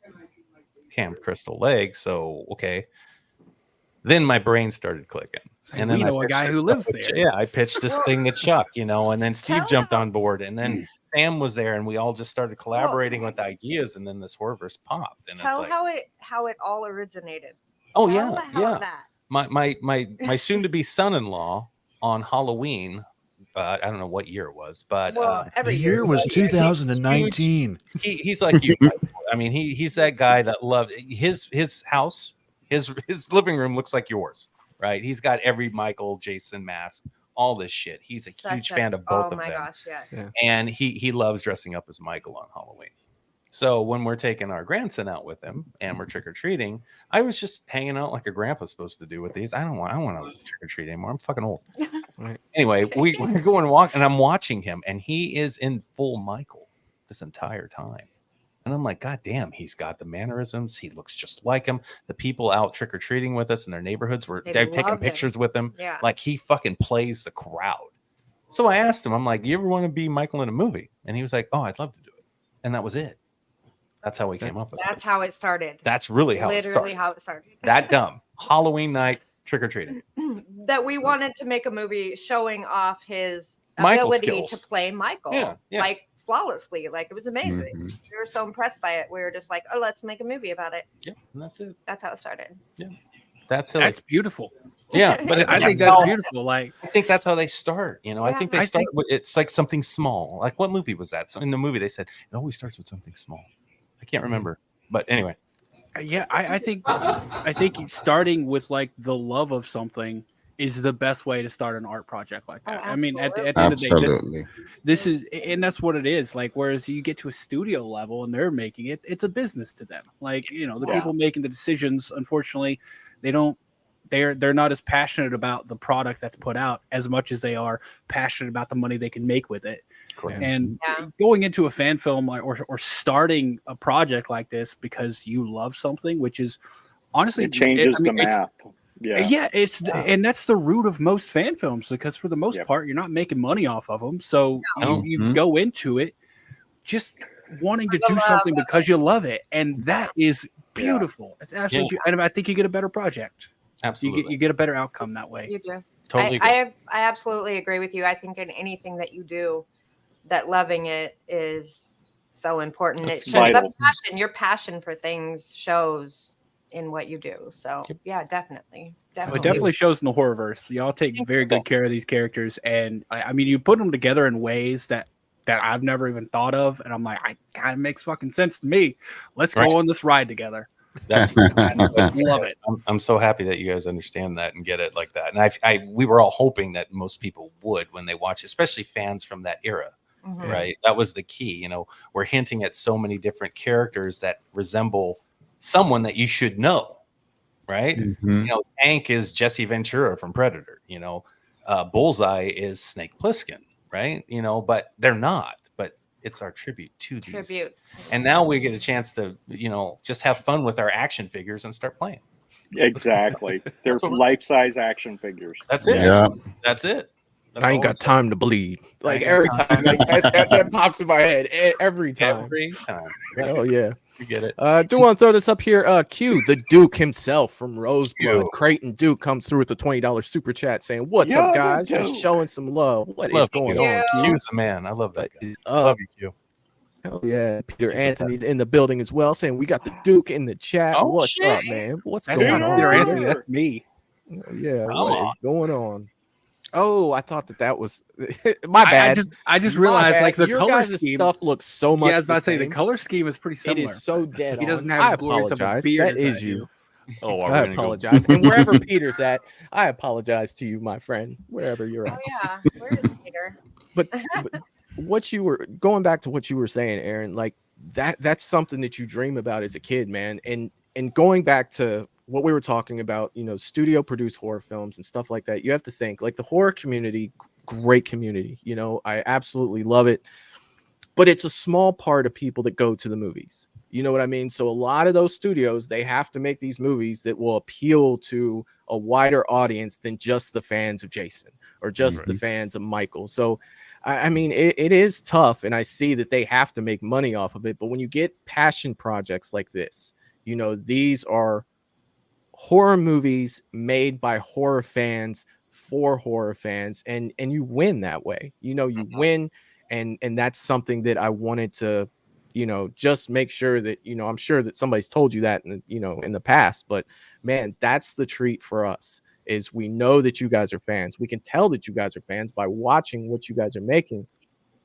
[SPEAKER 17] Camp Crystal Lake. So, okay. Then my brain started clicking.
[SPEAKER 13] And then a guy who lives there.
[SPEAKER 17] Yeah, I pitched this thing to Chuck, and then Steve jumped on board, and then Sam was there, and we all just started collaborating with ideas, and then this Horrorverse popped. And
[SPEAKER 16] tell
[SPEAKER 17] it's like,
[SPEAKER 16] how it all originated.
[SPEAKER 17] Oh,
[SPEAKER 16] tell
[SPEAKER 17] yeah.
[SPEAKER 16] That.
[SPEAKER 17] My soon-to-be son-in-law on Halloween, I don't know what year it was, but
[SPEAKER 19] the year was 2019.
[SPEAKER 17] He's like you. I mean, he's that guy that loved his house. His living room looks like yours, right? He's got every Michael, Jason mask, all this shit. He's a huge fan of both of them. Oh my
[SPEAKER 16] gosh, yes. Yeah.
[SPEAKER 17] And he loves dressing up as Michael on Halloween. So when we're taking our grandson out with him and we're trick or treating, I was just hanging out like a grandpa's supposed to do with these. I don't want to trick or treat anymore. I'm fucking old. Right. Anyway, we're going to walk, and I'm watching him, and he is in full Michael this entire time. And I'm like, God damn, he's got the mannerisms. He looks just like him. The people out trick-or-treating with us in their neighborhoods were taking pictures with him.
[SPEAKER 16] Yeah.
[SPEAKER 17] Like, he fucking plays the crowd. So I asked him, I'm like, you ever want to be Michael in a movie? And he was like, oh, I'd love to do it. And that was it. That's how we came up with it.
[SPEAKER 16] That's how it started.
[SPEAKER 17] That's really how
[SPEAKER 16] Literally
[SPEAKER 17] it started.
[SPEAKER 16] how it started.
[SPEAKER 17] That dumb. Halloween night, trick-or-treating.
[SPEAKER 16] That we wanted to make a movie showing off his
[SPEAKER 17] Michael
[SPEAKER 16] ability
[SPEAKER 17] skills.
[SPEAKER 16] to play Michael.
[SPEAKER 17] Yeah.
[SPEAKER 16] Like, flawlessly. Like, it was amazing. We were so impressed by it. We were just like, oh, let's make a movie about it.
[SPEAKER 17] Yeah, and that's it.
[SPEAKER 16] That's how it started.
[SPEAKER 17] Yeah, that's
[SPEAKER 13] beautiful.
[SPEAKER 17] Yeah, but
[SPEAKER 13] I think that's beautiful. Like,
[SPEAKER 17] I think that's how they start. I think they start with it's like something small. Like, what movie was that? So in the movie they said it always starts with something small. I can't remember, but anyway.
[SPEAKER 13] Yeah, I think starting with like the love of something is the best way to start an art project like that. I mean, at the end of the day, this is, and that's what it is. Like, whereas you get to a studio level and they're making it, it's a business to them. Like, the people making the decisions, unfortunately, they're not as passionate about the product that's put out as much as they are passionate about the money they can make with it. Correct. And going into a fan film or starting a project like this because you love something, which is honestly
[SPEAKER 18] it changes the map.
[SPEAKER 13] Yeah, and that's the root of most fan films, because for the most part, you're not making money off of them. So you go into it just wanting to do something because you love it, and that is beautiful. It's absolutely, and I think you get a better project.
[SPEAKER 17] Absolutely,
[SPEAKER 13] you get a better outcome that way.
[SPEAKER 16] You do.
[SPEAKER 17] Totally.
[SPEAKER 16] I absolutely agree with you. I think in anything that you do, that loving it is so important. It shows the passion. Your passion for things shows in what you do. So yeah, definitely.
[SPEAKER 13] It definitely shows in the Horrorverse. Y'all take very good care of these characters, and I mean, you put them together in ways that that I've never even thought of, and I'm like, I kind of makes fucking sense to me. Let's go on this ride together.
[SPEAKER 17] That's
[SPEAKER 13] love it.
[SPEAKER 17] I'm so happy that you guys understand that and get it like that. And we were all hoping that most people would when they watch, especially fans from that era, right? That was the key. You know, we're hinting at so many different characters that resemble someone that you should know, right? You know, Hank is Jesse Ventura from Predator. You know, Bullseye is Snake Plissken, right? You know, but they're not. But it's our tribute to these. And now we get a chance to, you know, just have fun with our action figures and start playing.
[SPEAKER 18] Exactly. They're life-size action figures.
[SPEAKER 17] That's it.
[SPEAKER 2] Yeah.
[SPEAKER 17] That's it. That's
[SPEAKER 12] I ain't got time to bleed. Like every time, like that pops in my head every time.
[SPEAKER 17] Every time.
[SPEAKER 12] Oh yeah,
[SPEAKER 17] you get it.
[SPEAKER 12] Do want to throw this up here? Q, the Duke himself from Roseblood, Creighton Duke comes through with a $20 super chat saying, "What's up, guys? Just showing some love. What is going on?"
[SPEAKER 17] Q's a man. I love that guy.
[SPEAKER 12] Love
[SPEAKER 17] you, Q.
[SPEAKER 12] Oh yeah, Peter Anthony's in the building as well, saying we got the Duke in the chat.
[SPEAKER 13] Oh,
[SPEAKER 12] What's
[SPEAKER 13] shit.
[SPEAKER 12] up, man? What's
[SPEAKER 13] That's
[SPEAKER 12] going
[SPEAKER 13] not
[SPEAKER 12] on?
[SPEAKER 13] Peter Anthony. That's me.
[SPEAKER 12] Oh, yeah, what is going on? Oh, I thought that was my bad.
[SPEAKER 13] I just
[SPEAKER 12] My
[SPEAKER 13] realized
[SPEAKER 12] bad.
[SPEAKER 13] like the
[SPEAKER 12] Your
[SPEAKER 13] color
[SPEAKER 12] guys'
[SPEAKER 13] scheme
[SPEAKER 12] stuff looks so much.
[SPEAKER 13] Yeah, I was about
[SPEAKER 12] the
[SPEAKER 13] to say the
[SPEAKER 12] same.
[SPEAKER 13] color scheme is pretty similar.
[SPEAKER 12] It is so dead.
[SPEAKER 13] He doesn't
[SPEAKER 12] on.
[SPEAKER 13] have
[SPEAKER 12] I
[SPEAKER 13] as glorious of a
[SPEAKER 12] apologize.
[SPEAKER 13] beard
[SPEAKER 12] That
[SPEAKER 13] as
[SPEAKER 12] is
[SPEAKER 13] I
[SPEAKER 12] you.
[SPEAKER 13] do.
[SPEAKER 14] Oh, are we
[SPEAKER 12] I
[SPEAKER 14] gonna
[SPEAKER 12] apologize. And wherever Peter's at, I apologize to you, my friend. Wherever you're at.
[SPEAKER 16] Oh yeah, where is Peter?
[SPEAKER 12] But what you were going back to what you were saying, Aaron, like that's something that you dream about as a kid, man. And going back to what we were talking about, you know, studio produced horror films and stuff like that, you have to think like the horror community, great community, you know, I absolutely love it, but it's a small part of people that go to the movies, you know what I mean? So a lot of those studios, they have to make these movies that will appeal to a wider audience than just the fans of Jason or just the fans of Michael. So I mean, it is tough, and I see that they have to make money off of it, but when you get passion projects like this, you know, these are horror movies made by horror fans for horror fans, and you win that way. You know, you win, and that's something that I wanted to, you know, just make sure that, you know, I'm sure that somebody's told you that in, you know, in the past, but man, that's the treat for us. Is we know that you guys are fans. We can tell that you guys are fans by watching what you guys are making,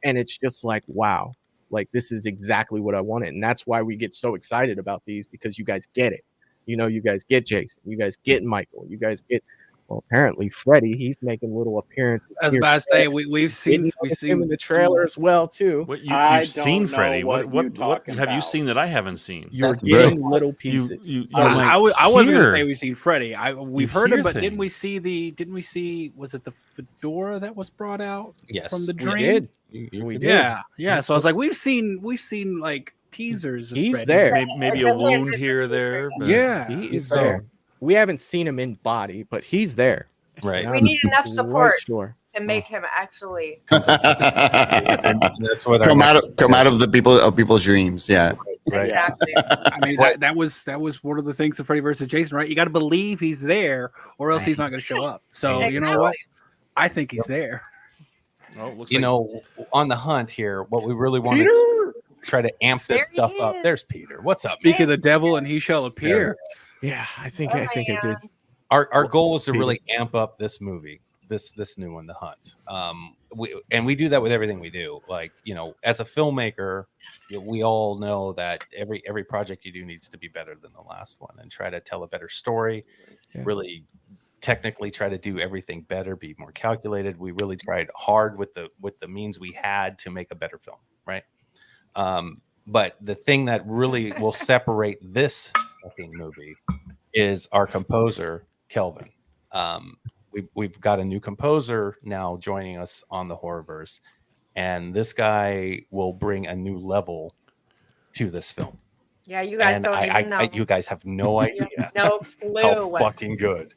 [SPEAKER 12] and it's just like, wow, like this is exactly what I wanted, and that's why we get so excited about these, because you guys get it. You know, you guys get Jason, you guys get Michael, you guys get, well, apparently Freddie. He's making little appearances.
[SPEAKER 13] I was about to say we've seen
[SPEAKER 12] him in the trailer as well too.
[SPEAKER 14] What you've seen Freddie? What have you seen that I haven't seen?
[SPEAKER 12] You're getting little pieces.
[SPEAKER 13] I wasn't gonna say we've seen Freddie. We've heard him, but didn't we see? Was it the fedora that was brought out?
[SPEAKER 17] Yes,
[SPEAKER 13] from the
[SPEAKER 12] We
[SPEAKER 13] dream.
[SPEAKER 12] did. We did.
[SPEAKER 13] Yeah. So I was like, we've seen like teasers. Of
[SPEAKER 12] He's
[SPEAKER 13] Freddie.
[SPEAKER 12] there.
[SPEAKER 14] Maybe a wound here or there. But...
[SPEAKER 13] Yeah,
[SPEAKER 12] he is there. We haven't seen him in body, but he's there.
[SPEAKER 17] Right.
[SPEAKER 16] We need enough support
[SPEAKER 12] Sure.
[SPEAKER 16] to make him actually.
[SPEAKER 17] That's what
[SPEAKER 2] come out of the people's dreams. Yeah.
[SPEAKER 17] Right.
[SPEAKER 16] Exactly.
[SPEAKER 13] I mean, that was one of the things of Freddy versus Jason, right? You got to believe he's there, or else he's not going to show up. So you know what? I think he's there.
[SPEAKER 14] Oh, looks
[SPEAKER 17] you
[SPEAKER 14] like...
[SPEAKER 17] know, on the hunt here, what we really wanted to try to amp this stuff up. There's Peter. What's up?
[SPEAKER 13] Speak of the devil, and he shall appear.
[SPEAKER 12] Yeah, I think I did.
[SPEAKER 17] Our goal was to really amp up this movie, this new one, The Hunt. We do that with everything we do. Like, you know, as a filmmaker, we all know that every project you do needs to be better than the last one, and try to tell a better story.
[SPEAKER 12] Yeah.
[SPEAKER 17] Really technically try to do everything better, be more calculated. We really tried hard with the means we had to make a better film, right? But the thing that really will separate this fucking movie is our composer, Kelvin. We've got a new composer now joining us on the Horrorverse, and this guy will bring a new level to this film.
[SPEAKER 16] Yeah, you guys don't even know.
[SPEAKER 17] You guys have no idea
[SPEAKER 16] no clue
[SPEAKER 17] how fucking good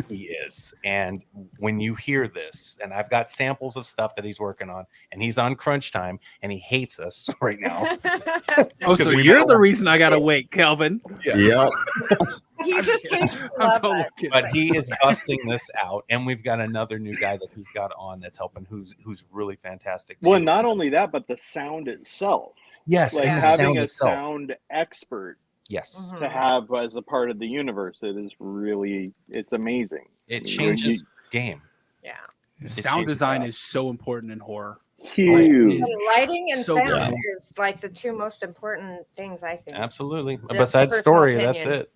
[SPEAKER 17] he is. And when you hear this, and I've got samples of stuff that he's working on, and he's on crunch time, and he hates us right now.
[SPEAKER 13] So you're the reason I gotta wait, Kelvin.
[SPEAKER 2] Yeah.
[SPEAKER 16] He just hates
[SPEAKER 13] I'm totally kidding.
[SPEAKER 17] But he is busting this out, and we've got another new guy that he's got on that's helping, who's really fantastic too.
[SPEAKER 18] Well, not only that, but the sound itself.
[SPEAKER 17] Yes,
[SPEAKER 18] like
[SPEAKER 17] and the
[SPEAKER 18] having
[SPEAKER 17] sound
[SPEAKER 18] a
[SPEAKER 17] itself.
[SPEAKER 18] sound expert.
[SPEAKER 17] Yes,
[SPEAKER 18] to have as a part of the universe, it's amazing.
[SPEAKER 17] It changes game.
[SPEAKER 16] Yeah,
[SPEAKER 13] sound design is so important in horror.
[SPEAKER 18] Huge.
[SPEAKER 16] Lighting and
[SPEAKER 13] So
[SPEAKER 16] sound
[SPEAKER 13] good.
[SPEAKER 16] is like the two most important things, I think.
[SPEAKER 17] Absolutely.
[SPEAKER 16] Just
[SPEAKER 17] Besides
[SPEAKER 16] personal
[SPEAKER 17] story,
[SPEAKER 16] opinion.
[SPEAKER 17] that's it.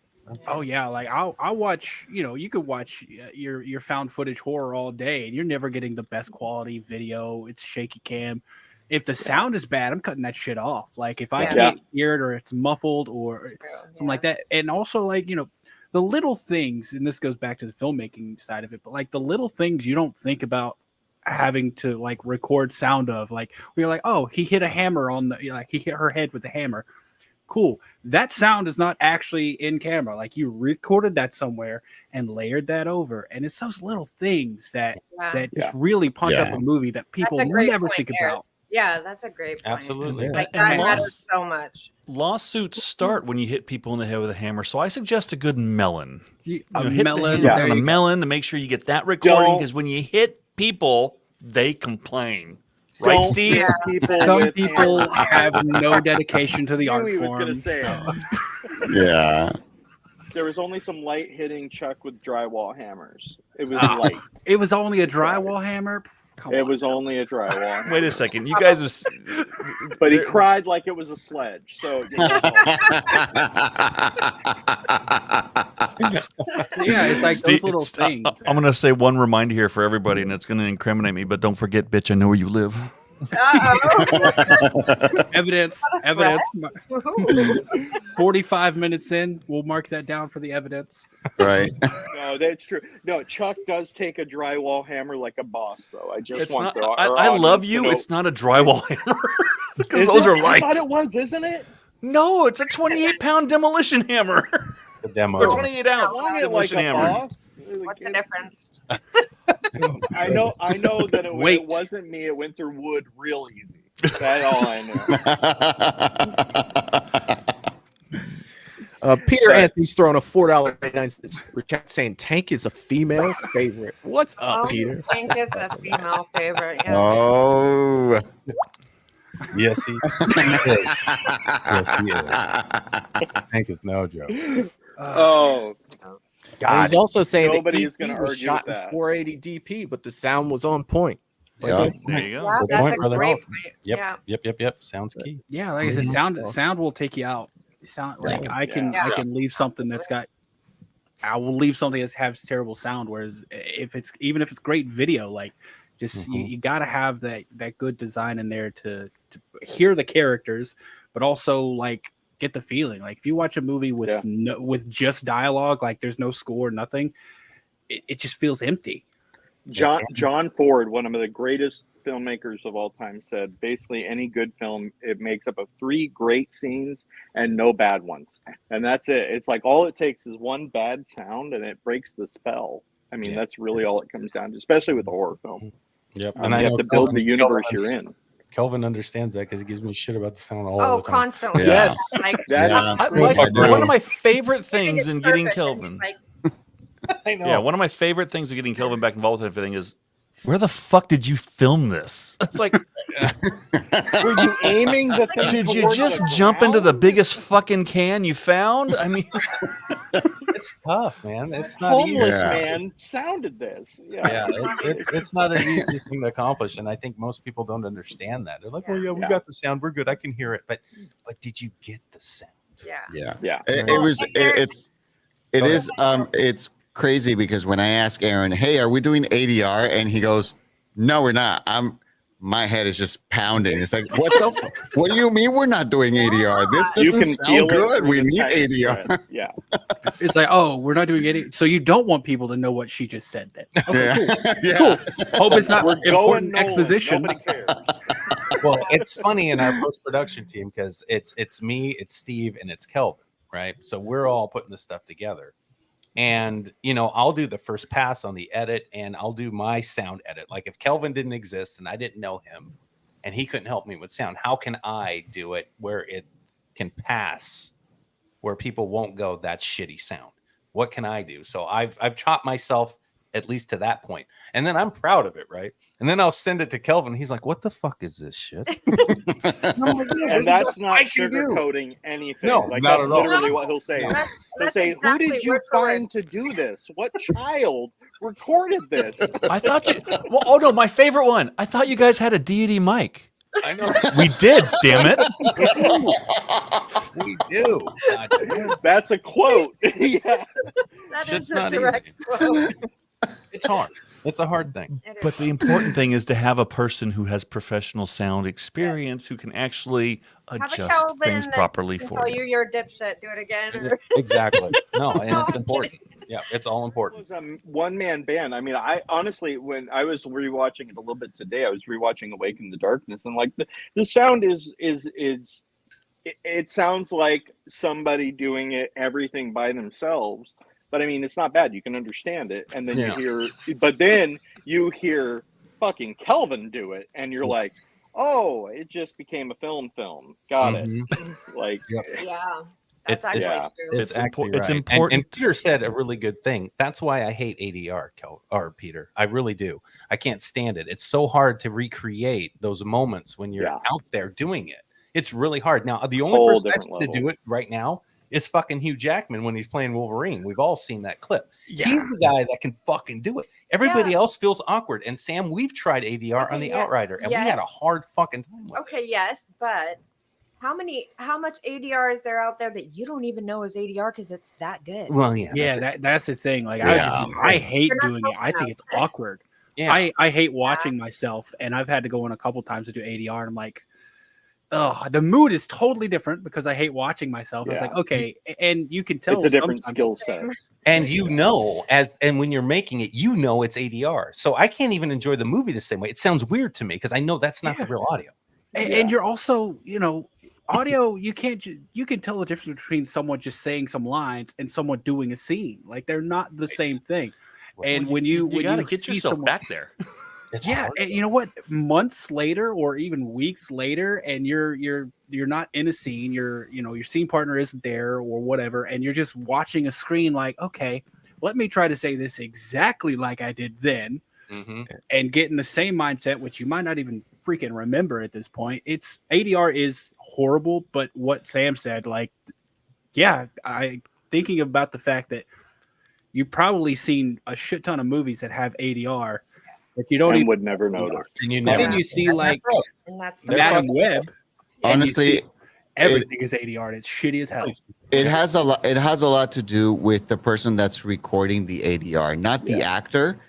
[SPEAKER 13] Oh yeah, like I'll watch. You could watch your found footage horror all day, and you're never getting the best quality video. It's shaky cam. If the sound is bad, I'm cutting that shit off. Like if I can't hear it or it's muffled or something like that, and also like the little things, and this goes back to the filmmaking side of it, but like the little things you don't think about having to like record sound of, like we're like, oh, he hit a hammer on the, like he hit her head with the hammer. Cool. That sound is not actually in camera. Like you recorded that somewhere and layered that over. And it's those little things that just really punch up a movie that people never think about.
[SPEAKER 16] Yeah, that's a great point.
[SPEAKER 17] Absolutely.
[SPEAKER 16] Like that matters so much.
[SPEAKER 14] Lawsuits start when you hit people in the head with a hammer, so I suggest a good melon.
[SPEAKER 13] A
[SPEAKER 14] hit
[SPEAKER 13] melon,
[SPEAKER 14] the hammer on a melon to make sure you get that recording, because when you hit people, they complain. Right, Steve?
[SPEAKER 13] Some people have no dedication to the
[SPEAKER 18] I knew
[SPEAKER 13] art
[SPEAKER 18] he was
[SPEAKER 13] form.
[SPEAKER 18] gonna say
[SPEAKER 13] so-
[SPEAKER 2] Yeah.
[SPEAKER 18] There was only some light hitting Chuck with drywall hammers. It was
[SPEAKER 13] Ah,
[SPEAKER 18] light.
[SPEAKER 13] It was only a drywall hammer.
[SPEAKER 18] It was only a drywall.
[SPEAKER 14] Wait a second, you guys was.
[SPEAKER 18] But he cried like it was a sledge. So.
[SPEAKER 13] Yeah, it's like those little things.
[SPEAKER 14] I'm going to say one reminder here for everybody, and it's going to incriminate me, but don't forget, bitch, I know where you live.
[SPEAKER 13] Evidence. 45 minutes in, we'll mark that down for the evidence.
[SPEAKER 2] Right.
[SPEAKER 18] No, that's true. No, Chuck does take a drywall hammer like a boss, though. I just
[SPEAKER 14] It's
[SPEAKER 18] want
[SPEAKER 14] not,
[SPEAKER 18] our
[SPEAKER 14] I love
[SPEAKER 18] audience to
[SPEAKER 14] you.
[SPEAKER 18] know.
[SPEAKER 14] It's not a drywall hammer. Because
[SPEAKER 18] Is
[SPEAKER 14] those
[SPEAKER 18] it?
[SPEAKER 14] are light.
[SPEAKER 18] I thought it was, isn't it?
[SPEAKER 14] No, it's a 28-pound demolition hammer.
[SPEAKER 17] The demo.
[SPEAKER 14] Or 28-ounce
[SPEAKER 18] Wasn't it
[SPEAKER 14] demolition
[SPEAKER 18] like a
[SPEAKER 14] hammer.
[SPEAKER 18] boss?
[SPEAKER 16] What's the difference?
[SPEAKER 18] I know that it
[SPEAKER 13] Wait.
[SPEAKER 18] wasn't me. It went through wood real easy. That's all I know.
[SPEAKER 12] Peter Anthony's throwing a $4.99 super chat saying Tank is a female favorite. What's up, Peter?
[SPEAKER 16] Tank is a female favorite. Yeah.
[SPEAKER 2] Oh.
[SPEAKER 17] Yes, he is. Yes, he is. Tank is no joke.
[SPEAKER 18] Oh,
[SPEAKER 12] And he's also saying
[SPEAKER 18] Nobody
[SPEAKER 12] that
[SPEAKER 18] is gonna
[SPEAKER 12] EP was
[SPEAKER 18] argue
[SPEAKER 12] shot
[SPEAKER 18] with
[SPEAKER 12] in
[SPEAKER 18] that.
[SPEAKER 12] 480 DP, but the sound was on point.
[SPEAKER 2] Yeah.
[SPEAKER 14] There you go.
[SPEAKER 16] Yeah,
[SPEAKER 17] Good
[SPEAKER 16] that's
[SPEAKER 17] point,
[SPEAKER 16] a
[SPEAKER 17] brother.
[SPEAKER 16] great
[SPEAKER 17] Awesome.
[SPEAKER 16] point.
[SPEAKER 17] Yep.
[SPEAKER 16] Yeah.
[SPEAKER 17] Yep. Sounds key.
[SPEAKER 13] Yeah, like I said, sound will take you out. Sound like I can leave something that's got. I will leave something that has terrible sound. Whereas if it's great video, like just you got to have that good design in there to hear the characters, but also like get the feeling. Like if you watch a movie with with just dialogue, like there's no score, nothing, it just feels empty.
[SPEAKER 18] John Ford, one of the greatest filmmakers of all time, said basically any good film, it makes up of 3 great scenes and no bad ones, and that's it. It's like all it takes is one bad sound and it breaks the spell. I mean, that's really all it comes down to, especially with a horror film.
[SPEAKER 17] Yep.
[SPEAKER 18] And I have to build the universe you're in.
[SPEAKER 17] Kelvin understands that because he gives me shit about the sound all the time.
[SPEAKER 16] Constantly.
[SPEAKER 2] Yeah.
[SPEAKER 16] Like,
[SPEAKER 14] One of my favorite things in getting Kelvin.
[SPEAKER 17] I know.
[SPEAKER 14] Yeah, one of my favorite things of getting Kelvin back involved with everything is, where the fuck did you film this? It's like,
[SPEAKER 18] were you aiming the thing?
[SPEAKER 14] Did you
[SPEAKER 18] towards
[SPEAKER 14] just
[SPEAKER 18] the
[SPEAKER 14] jump into the
[SPEAKER 18] ground?
[SPEAKER 14] biggest fucking can you found? I mean,
[SPEAKER 17] It's tough, man. It's not
[SPEAKER 18] Homeless
[SPEAKER 17] easy.
[SPEAKER 18] man sounded this.
[SPEAKER 17] Yeah, it's not an easy thing to accomplish, and I think most people don't understand that. They're like, "Oh yeah, we got the sound. We're good. I can hear it." But did you get the sound?
[SPEAKER 16] Yeah.
[SPEAKER 2] It's crazy because when I ask Aaron, "Hey, are we doing ADR?" and he goes, "No, we're not." My head is just pounding. It's like, what do you mean we're not doing ADR? This doesn't sound good. We need ADR.
[SPEAKER 18] Yeah.
[SPEAKER 13] It's like, oh, we're not doing any. So you don't want people to know what she just said then. Okay, cool. Hope it's not important exposition.
[SPEAKER 17] Well, it's funny in our post-production team because it's me, it's Steve, and it's Kelvin, right? So we're all putting this stuff together. And, I'll do the first pass on the edit and I'll do my sound edit. Like if Kelvin didn't exist and I didn't know him and he couldn't help me with sound, how can I do it where it can pass, where people won't go, that shitty sound? What can I do? So I've chopped myself at least to that point. And then I'm proud of it, right? And then I'll send it to Kelvin. He's like, what the fuck is this shit?
[SPEAKER 18] And that's not sugarcoating anything.
[SPEAKER 17] No,
[SPEAKER 18] like
[SPEAKER 17] not
[SPEAKER 18] that's
[SPEAKER 17] at all.
[SPEAKER 18] literally what he'll say. He'll say,
[SPEAKER 16] exactly
[SPEAKER 18] who did you
[SPEAKER 16] word for
[SPEAKER 18] find to do this? What child recorded this.
[SPEAKER 14] I thought you. Well, oh no, my favorite one. I thought you guys had a deity mic.
[SPEAKER 17] I know.
[SPEAKER 14] We did. Damn it.
[SPEAKER 17] We do.
[SPEAKER 18] That's a quote. Yeah.
[SPEAKER 16] That
[SPEAKER 17] Shit's
[SPEAKER 16] is a
[SPEAKER 17] not
[SPEAKER 16] direct quote.
[SPEAKER 17] It's hard. It's a hard thing.
[SPEAKER 14] But the important thing is to have a person who has professional sound experience who can actually
[SPEAKER 16] Have a
[SPEAKER 14] adjust
[SPEAKER 16] Calvin
[SPEAKER 14] things
[SPEAKER 16] that
[SPEAKER 14] properly
[SPEAKER 16] can
[SPEAKER 14] for
[SPEAKER 16] tell
[SPEAKER 14] you.
[SPEAKER 16] you're a dipshit. Do it again.
[SPEAKER 17] Exactly. No, and it's important. Yeah, it's all important.
[SPEAKER 18] It was a one-man band. I mean, I honestly, when I was rewatching it a little bit today, I was rewatching Awake in the Darkness, and like the sound it sounds like somebody doing it everything by themselves. But I mean, it's not bad. You can understand it, and then you hear fucking Kelvin do it, and you're like, oh, it just became a film. Got it. Like,
[SPEAKER 16] Yeah. That's actually true.
[SPEAKER 17] It's actually
[SPEAKER 14] it's
[SPEAKER 17] right.
[SPEAKER 14] important.
[SPEAKER 17] And Peter said a really good thing. That's why I hate ADR, Peter. I really do. I can't stand it. It's so hard to recreate those moments when you're out there doing it. It's really hard. Now, the only person that's to do it right now is fucking Hugh Jackman when he's playing Wolverine. We've all seen that clip. Yeah. He's the guy that can fucking do it. Everybody else feels awkward. And Sam, we've tried ADR on the Outrider, and we had a hard fucking time with it.
[SPEAKER 16] Okay, yes, but how much ADR is there out there that you don't even know is ADR because it's that good?
[SPEAKER 17] Well, yeah.
[SPEAKER 13] Yeah, that's the thing. Like I hate doing it. I think it's awkward.
[SPEAKER 16] Yeah.
[SPEAKER 13] I hate watching myself, and I've had to go in a couple times to do ADR, and I'm like, oh, the mood is totally different because I hate watching myself. It's like, okay, and you can tell
[SPEAKER 18] it's a different
[SPEAKER 13] sometimes-
[SPEAKER 18] skill set.
[SPEAKER 17] And and when you're making it, it's ADR. So I can't even enjoy the movie the same way. It sounds weird to me because I know that's not the real audio.
[SPEAKER 13] And you're also, audio, you can tell the difference between someone just saying some lines and someone doing a scene. Like they're not the same thing. And when you
[SPEAKER 14] gotta get
[SPEAKER 13] see
[SPEAKER 14] yourself
[SPEAKER 13] someone,
[SPEAKER 14] back there.
[SPEAKER 13] and you know what? Months later or even weeks later, and you're not in a scene, your scene partner isn't there or whatever, and you're just watching a screen like, okay, let me try to say this exactly like I did then. And get in the same mindset, which you might not even freaking remember at this point. It's ADR is horrible, but what Sam said, like, yeah, I thinking about the fact that you've probably seen a shit ton of movies that have ADR, but you don't
[SPEAKER 18] And
[SPEAKER 13] even
[SPEAKER 18] would never notice.
[SPEAKER 13] And then you see like
[SPEAKER 16] And that's
[SPEAKER 13] Madam Web. and you
[SPEAKER 2] Honestly,
[SPEAKER 13] see everything is ADR. And it's shitty as hell.
[SPEAKER 2] It has a lot. It has a lot to do with the person that's recording the ADR, not the actor,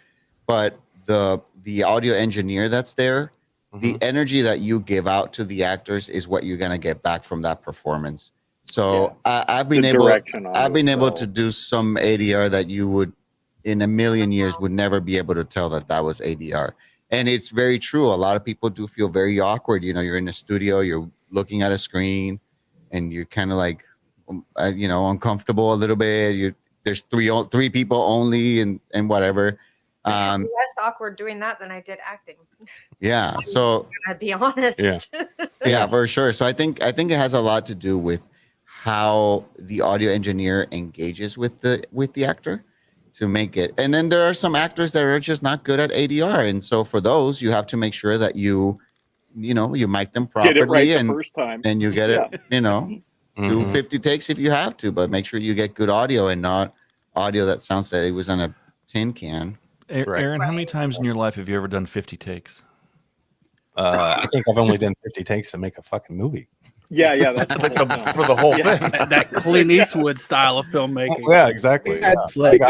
[SPEAKER 2] but the audio engineer that's there. The energy that you give out to the actors is what you're gonna get back from that performance. So I've been able to do some ADR that you would, in a million years, would never be able to tell that was ADR. And it's very true. A lot of people do feel very awkward. You're in a studio, you're looking at a screen, and you're kind of like, uncomfortable a little bit. There's three people only, and whatever.
[SPEAKER 16] Less awkward doing that than I did acting.
[SPEAKER 2] Yeah. So
[SPEAKER 16] I'd be honest.
[SPEAKER 2] Yeah, for sure. So I think it has a lot to do with how the audio engineer engages with the actor to make it. And then there are some actors that are just not good at ADR, and so for those, you have to make sure that you mic them properly,
[SPEAKER 18] Get it right the first time.
[SPEAKER 2] and you get it. Do 50 takes if you have to, but make sure you get good audio and not audio that sounds like it was on a tin can.
[SPEAKER 14] Aaron, how many times in your life have you ever done 50 takes?
[SPEAKER 17] I think I've only done 50 takes to make a fucking movie.
[SPEAKER 18] Yeah, that's
[SPEAKER 14] for the whole thing.
[SPEAKER 13] That Clint Eastwood style of filmmaking.
[SPEAKER 17] Yeah, exactly.
[SPEAKER 13] That's like,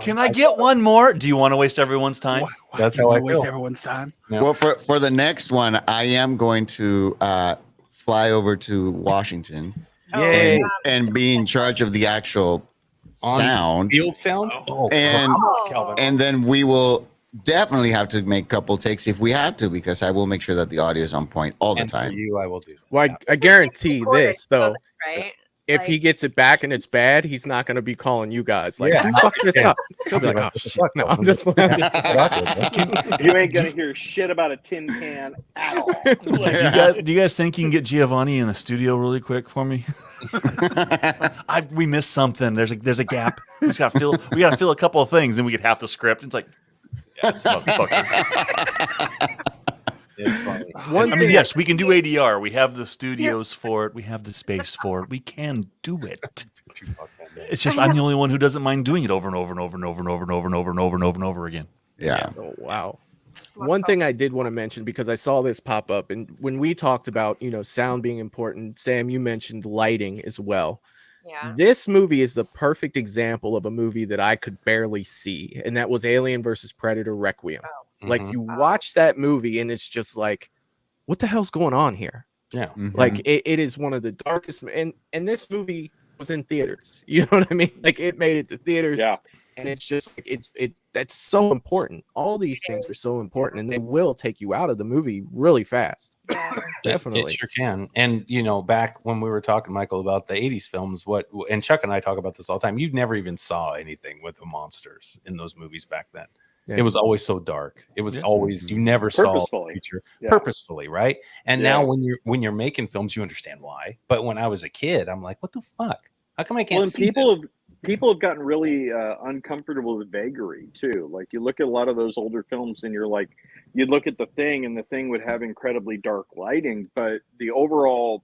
[SPEAKER 14] Can I get one more? Do you want to waste everyone's time?
[SPEAKER 17] That's how I
[SPEAKER 13] waste
[SPEAKER 17] feel.
[SPEAKER 13] everyone's time.
[SPEAKER 17] Yeah.
[SPEAKER 2] Well, for the next one, I am going to fly over to Washington and be in charge of the actual sound.
[SPEAKER 17] Field sound?
[SPEAKER 2] And then we will definitely have to make a couple takes if we have to, because I will make sure that the audio is on point all the time.
[SPEAKER 17] For you, I will do.
[SPEAKER 12] Well, I guarantee this though.
[SPEAKER 16] Right?
[SPEAKER 12] If he gets it back and it's bad, he's not going to be calling you guys like, "You fucked this up." He'll be like, "Oh shit, no, I'm just."
[SPEAKER 18] You ain't gonna hear shit about a tin can at all.
[SPEAKER 14] Do you guys think you can get Giovanni in the studio really quick for me? We missed something. There's a gap. We gotta fill a couple of things, and we get half the script. It's like, it's motherfucker.
[SPEAKER 17] It's funny.
[SPEAKER 14] I mean, yes, we can do ADR. We have the studios for it. We have the space for it. We can do it. It's just I'm the only one who doesn't mind doing it over and over and over and over and over and over and over and over and over and over again.
[SPEAKER 2] Yeah.
[SPEAKER 12] Oh, wow. One thing I did want to mention, because I saw this pop up, and when we talked about, sound being important, Sam, you mentioned lighting as well.
[SPEAKER 16] Yeah.
[SPEAKER 12] This movie is the perfect example of a movie that I could barely see, and that was Alien versus Predator Requiem. Like, you watch that movie, and it's just like, what the hell's going on here?
[SPEAKER 17] Yeah.
[SPEAKER 12] Like, it is one of the darkest, and this movie was in theaters. You know what I mean? Like, it made it to theaters.
[SPEAKER 18] Yeah.
[SPEAKER 12] And it's just that's so important. All these things are so important, and they will take you out of the movie really fast. Definitely.
[SPEAKER 17] It sure can. And back when we were talking, Michael, about the 80s films, and Chuck and I talk about this all the time, you never even saw anything with the monsters in those movies back then.
[SPEAKER 12] Yeah.
[SPEAKER 17] It was always so dark. It was always, you never saw a creature purposefully, right? And now when you're making films, you understand why. But when I was a kid, I'm like, what the fuck? How come I can't see
[SPEAKER 18] people have gotten really uncomfortable with vagary too. Like, you look at a lot of those older films and you're like, you'd look at The Thing, and The Thing would have incredibly dark lighting, but the overall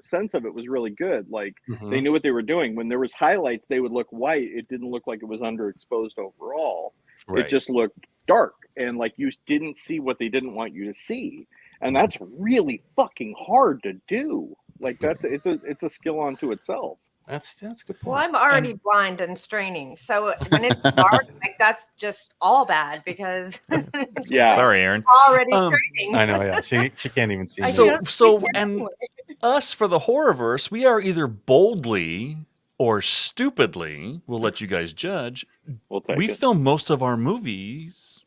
[SPEAKER 18] sense of it was really good. Like, they knew what they were doing. When there was highlights, they would look white. It didn't look like it was underexposed overall.
[SPEAKER 17] Right.
[SPEAKER 18] It just looked dark, and like you didn't see what they didn't want you to see. And that's really fucking hard to do. Like, it's a skill unto itself.
[SPEAKER 17] That's a good point.
[SPEAKER 16] Well, I'm already blind and straining, so when it's dark, like, that's just all bad because
[SPEAKER 14] Sorry, Aaron.
[SPEAKER 16] already straining.
[SPEAKER 17] I know, yeah. She can't even see.
[SPEAKER 14] And us for the Horrorverse, we are either boldly or stupidly, we'll let you guys judge. We film most of our movies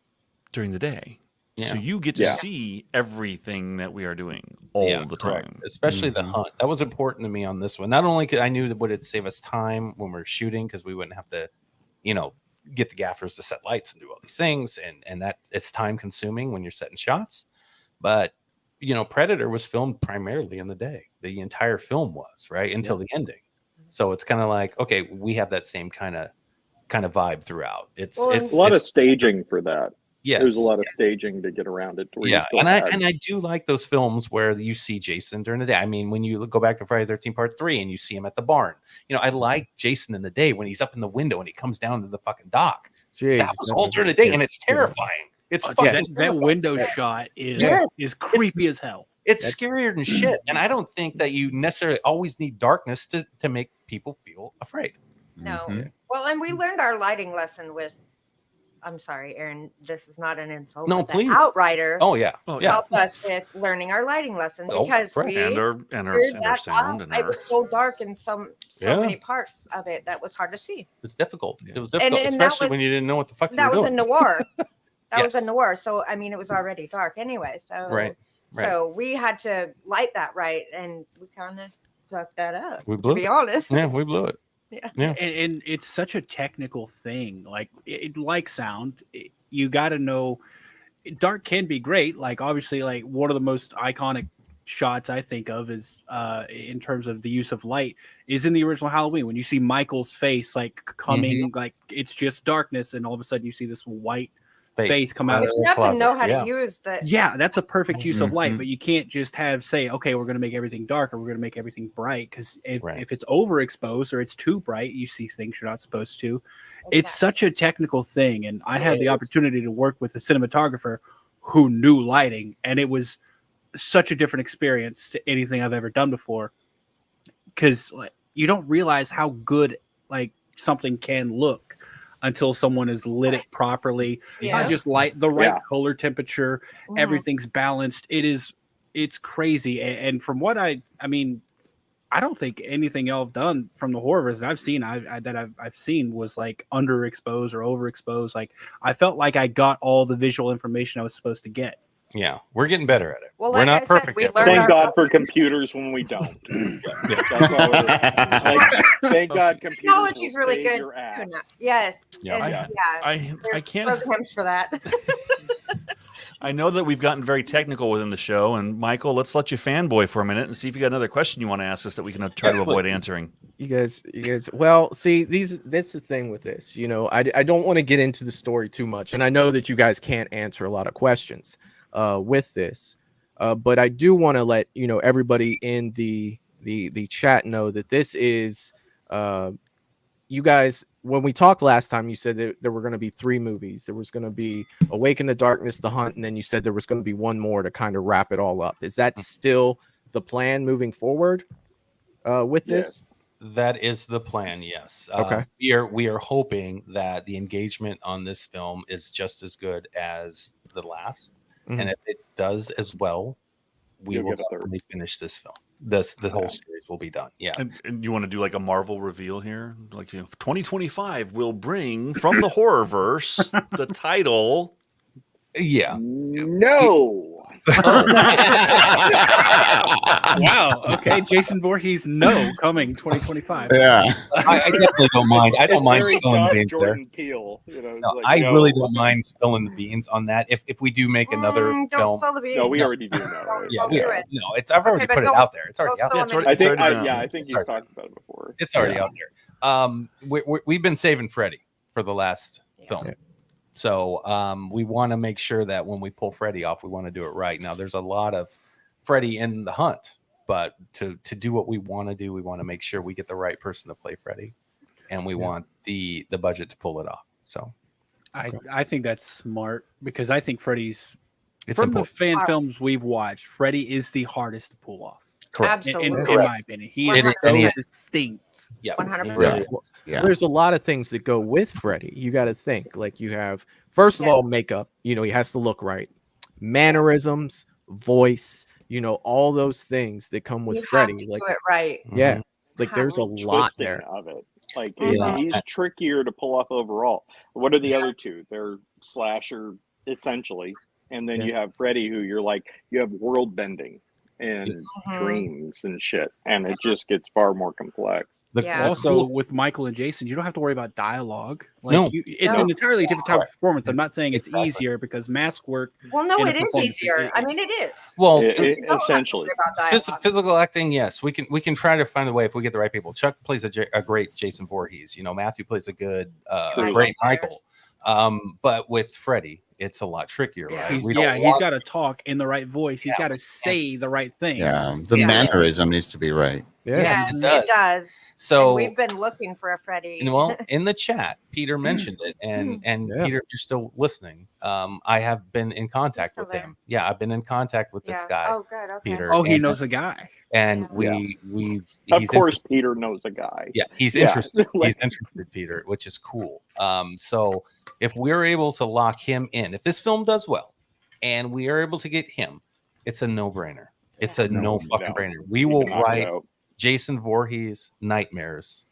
[SPEAKER 14] during the day. So you get to see everything that we are doing all the time.
[SPEAKER 17] Especially the hunt. That was important to me on this one. Not only could I knew that would it save us time when we're shooting, because we wouldn't have to, get the gaffers to set lights and do all these things, and that it's time consuming when you're setting shots. But Predator was filmed primarily in the day. The entire film was, right, until the ending. So it's kind of like, okay, we have that same kind of vibe throughout. It's a
[SPEAKER 18] lot of staging for that.
[SPEAKER 17] Yes.
[SPEAKER 18] There's a lot of staging to get around it.
[SPEAKER 17] And I do like those films where you see Jason during the day. I mean, when you go back to Friday the 13th Part 3 and you see him at the barn, I like Jason in the day when he's up in the window and he comes down to the fucking dock.
[SPEAKER 12] Jeez,
[SPEAKER 17] that was all during the day, and it's terrifying. It's fucking
[SPEAKER 13] that window shot is creepy as hell.
[SPEAKER 17] It's scarier than shit. And I don't think that you necessarily always need darkness to make people feel afraid.
[SPEAKER 16] No. Well, and we learned our lighting lesson with, I'm sorry, Aaron, this is not an insult.
[SPEAKER 17] No,
[SPEAKER 16] but
[SPEAKER 17] please.
[SPEAKER 16] The Outrider
[SPEAKER 17] Oh,
[SPEAKER 16] helped us with learning our lighting lesson because we
[SPEAKER 14] and our sound. And
[SPEAKER 16] it was so dark in so many parts of it that was hard to see.
[SPEAKER 17] It's difficult. It was difficult, especially when you didn't know what the fuck you were doing.
[SPEAKER 16] That was a noir. That was a noir. So, I mean, it was already dark anyway. So,
[SPEAKER 17] right.
[SPEAKER 16] So we had to light that right, and we kind of fucked that up.
[SPEAKER 17] We blew
[SPEAKER 16] to be honest.
[SPEAKER 17] Yeah, we blew it.
[SPEAKER 16] Yeah.
[SPEAKER 13] And it's such a technical thing. Like sound, you got to know. Dark can be great. Like, obviously, like one of the most iconic shots I think of is in terms of the use of light is in the original Halloween when you see Michael's face like coming, like it's just darkness, and all of a sudden you see this white face come out of
[SPEAKER 16] you have to know how to use that.
[SPEAKER 13] Yeah, that's a perfect use of light, but you can't just say, okay, we're going to make everything dark or we're going to make everything bright, because if it's overexposed or it's too bright, you see things you're not supposed to. Okay. It's such a technical thing, and I had the opportunity to work with a cinematographer who knew lighting, and it was such a different experience to anything I've ever done before, because you don't realize how good something can look until someone has lit it properly. Not just light, the right color temperature, everything's balanced. It's crazy. And from what I mean, I don't think anything y'all have done from the Horrorverse I've seen I've seen was like underexposed or overexposed. Like, I felt like I got all the visual information I was supposed to get.
[SPEAKER 17] Yeah, we're getting better at it.
[SPEAKER 16] Well,
[SPEAKER 17] we're not perfect.
[SPEAKER 18] Thank God for computers when we don't. That's all it is. Thank God computers.
[SPEAKER 16] Technology's really good. Yes.
[SPEAKER 14] Yeah. I can't
[SPEAKER 16] programs for that.
[SPEAKER 14] I know that we've gotten very technical within the show, and Michael, let's let you fanboy for a minute and see if you got another question you want to ask us that we can try to avoid answering.
[SPEAKER 12] You guys. Well, see, that's the thing with this. I don't want to get into the story too much, and I know that you guys can't answer a lot of questions with this, but I do want to let everybody in the chat know that this is you guys, when we talked last time, you said that there were going to be 3 movies. There was going to be Awake in the Darkness, The Hunt, and then you said there was going to be one more to kind of wrap it all up. Is that still the plan moving forward with this?
[SPEAKER 17] That is the plan. Yes.
[SPEAKER 12] Okay.
[SPEAKER 17] We are hoping that the engagement on this film is just as good as the last, and if it does as well, we will definitely finish this film. The whole series will be done. Yeah.
[SPEAKER 14] And you want to do like a Marvel reveal here? Like 2025 will bring from the Horrorverse the title.
[SPEAKER 17] Yeah.
[SPEAKER 18] No.
[SPEAKER 13] Wow. Okay. Jason Voorhees, no, coming 2025.
[SPEAKER 2] Yeah.
[SPEAKER 17] I definitely don't mind. I don't
[SPEAKER 18] It's
[SPEAKER 17] mind
[SPEAKER 18] very
[SPEAKER 17] spilling the
[SPEAKER 18] Josh
[SPEAKER 17] beans there.
[SPEAKER 18] Jordan Peele,
[SPEAKER 17] No, I really don't mind spilling the beans on that. If we do make another
[SPEAKER 16] Don't
[SPEAKER 17] film,
[SPEAKER 16] spill the beans.
[SPEAKER 18] No, we already do know. Right?
[SPEAKER 17] yeah,
[SPEAKER 16] Don't do it.
[SPEAKER 17] no, it's I've already
[SPEAKER 16] Okay, but
[SPEAKER 17] put it
[SPEAKER 16] don't-
[SPEAKER 17] out there. It's already
[SPEAKER 16] don't
[SPEAKER 17] out there.
[SPEAKER 16] spill
[SPEAKER 14] Yeah, it's
[SPEAKER 16] them
[SPEAKER 14] already-
[SPEAKER 18] I
[SPEAKER 14] already done.
[SPEAKER 18] think he's talked about it before.
[SPEAKER 17] It's already out there. We've been saving Freddy for the last film.
[SPEAKER 12] Yeah.
[SPEAKER 17] So we want to make sure that when we pull Freddy off, we want to do it right. Now, there's a lot of Freddy in The Hunt, but to do what we want to do, we want to make sure we get the right person to play Freddy, and we want the budget to pull it off. So
[SPEAKER 13] I think that's smart because I think Freddy's
[SPEAKER 17] It's
[SPEAKER 13] from
[SPEAKER 17] important.
[SPEAKER 13] the fan films we've watched, Freddy is the hardest to pull off.
[SPEAKER 17] Correct.
[SPEAKER 16] Absolutely.
[SPEAKER 13] In my opinion, he is
[SPEAKER 17] It is-
[SPEAKER 13] so
[SPEAKER 17] and he is.
[SPEAKER 13] distinct.
[SPEAKER 17] Yeah,
[SPEAKER 16] 100%.
[SPEAKER 2] Yeah.
[SPEAKER 12] There's a lot of things that go with Freddy. You got to think like you have, first of all, makeup. You know, he has to look right. Mannerisms, voice. You know, all those things that come with
[SPEAKER 16] You have
[SPEAKER 12] Freddy.
[SPEAKER 16] to
[SPEAKER 12] Like,
[SPEAKER 16] do it right.
[SPEAKER 12] yeah, like there's a lot
[SPEAKER 18] Twisting
[SPEAKER 12] there.
[SPEAKER 18] of it. Like
[SPEAKER 17] Yeah.
[SPEAKER 18] he's trickier to pull off overall. What are the other two? They're slasher essentially, and then you have Freddy, who you have world bending and dreams and shit, and it just gets far more complex.
[SPEAKER 16] Yeah.
[SPEAKER 13] Also, with Michael and Jason, you don't have to worry about dialogue. Like,
[SPEAKER 17] No.
[SPEAKER 13] it's
[SPEAKER 16] No.
[SPEAKER 13] an entirely different type of performance. I'm not saying it's
[SPEAKER 17] Exactly.
[SPEAKER 13] easier because mask work.
[SPEAKER 16] Well, no,
[SPEAKER 13] in a
[SPEAKER 16] it is
[SPEAKER 13] performance
[SPEAKER 16] easier. I mean, it is.
[SPEAKER 17] Well,
[SPEAKER 18] It-
[SPEAKER 16] You don't have to
[SPEAKER 18] essentially.
[SPEAKER 16] worry about dialogue.
[SPEAKER 17] physical acting, yes, we can try to find a way if we get the right people. Chuck plays a great Jason Voorhees. You know, Matthew plays a good,
[SPEAKER 16] True.
[SPEAKER 17] great Michael. But with Freddy, it's a lot trickier. Right?
[SPEAKER 13] He's,
[SPEAKER 17] We don't
[SPEAKER 13] he's
[SPEAKER 17] want
[SPEAKER 13] got to talk in the right voice. He's got to say the right thing.
[SPEAKER 2] Yeah. The mannerism needs to be right.
[SPEAKER 16] Yes,
[SPEAKER 17] it
[SPEAKER 16] it
[SPEAKER 17] does.
[SPEAKER 16] does.
[SPEAKER 17] So-
[SPEAKER 16] And we've been looking for a Freddy.
[SPEAKER 17] Well, in the chat, Peter mentioned it, and
[SPEAKER 12] Yeah.
[SPEAKER 17] Peter, if you're still listening, I have been in contact
[SPEAKER 16] still
[SPEAKER 17] with
[SPEAKER 16] there.
[SPEAKER 17] him. Yeah, I've been in contact with this
[SPEAKER 16] Yeah.
[SPEAKER 17] guy,
[SPEAKER 16] Oh, good. Okay.
[SPEAKER 17] Peter.
[SPEAKER 13] Oh, he
[SPEAKER 17] and-
[SPEAKER 13] knows a guy.
[SPEAKER 17] and
[SPEAKER 18] Yeah.
[SPEAKER 17] we've
[SPEAKER 18] Of
[SPEAKER 17] he's
[SPEAKER 18] course,
[SPEAKER 17] interested.
[SPEAKER 18] Peter knows a guy.
[SPEAKER 17] Yeah, he's
[SPEAKER 18] Yeah.
[SPEAKER 17] interested.
[SPEAKER 18] Like-
[SPEAKER 17] He's interested, Peter, which is cool. So if we're able to lock him in, if this film does well, and we are able to get him, it's a no-brainer. It's a no fucking brainer. We will
[SPEAKER 18] can knock it
[SPEAKER 17] write
[SPEAKER 18] out.
[SPEAKER 17] Jason Voorhees Nightmares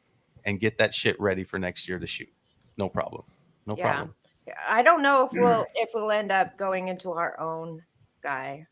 [SPEAKER 17] and get that shit ready for next year to shoot. No problem. No
[SPEAKER 16] Yeah.
[SPEAKER 17] problem.
[SPEAKER 16] Yeah, I don't know if we'll end up going into our own guy,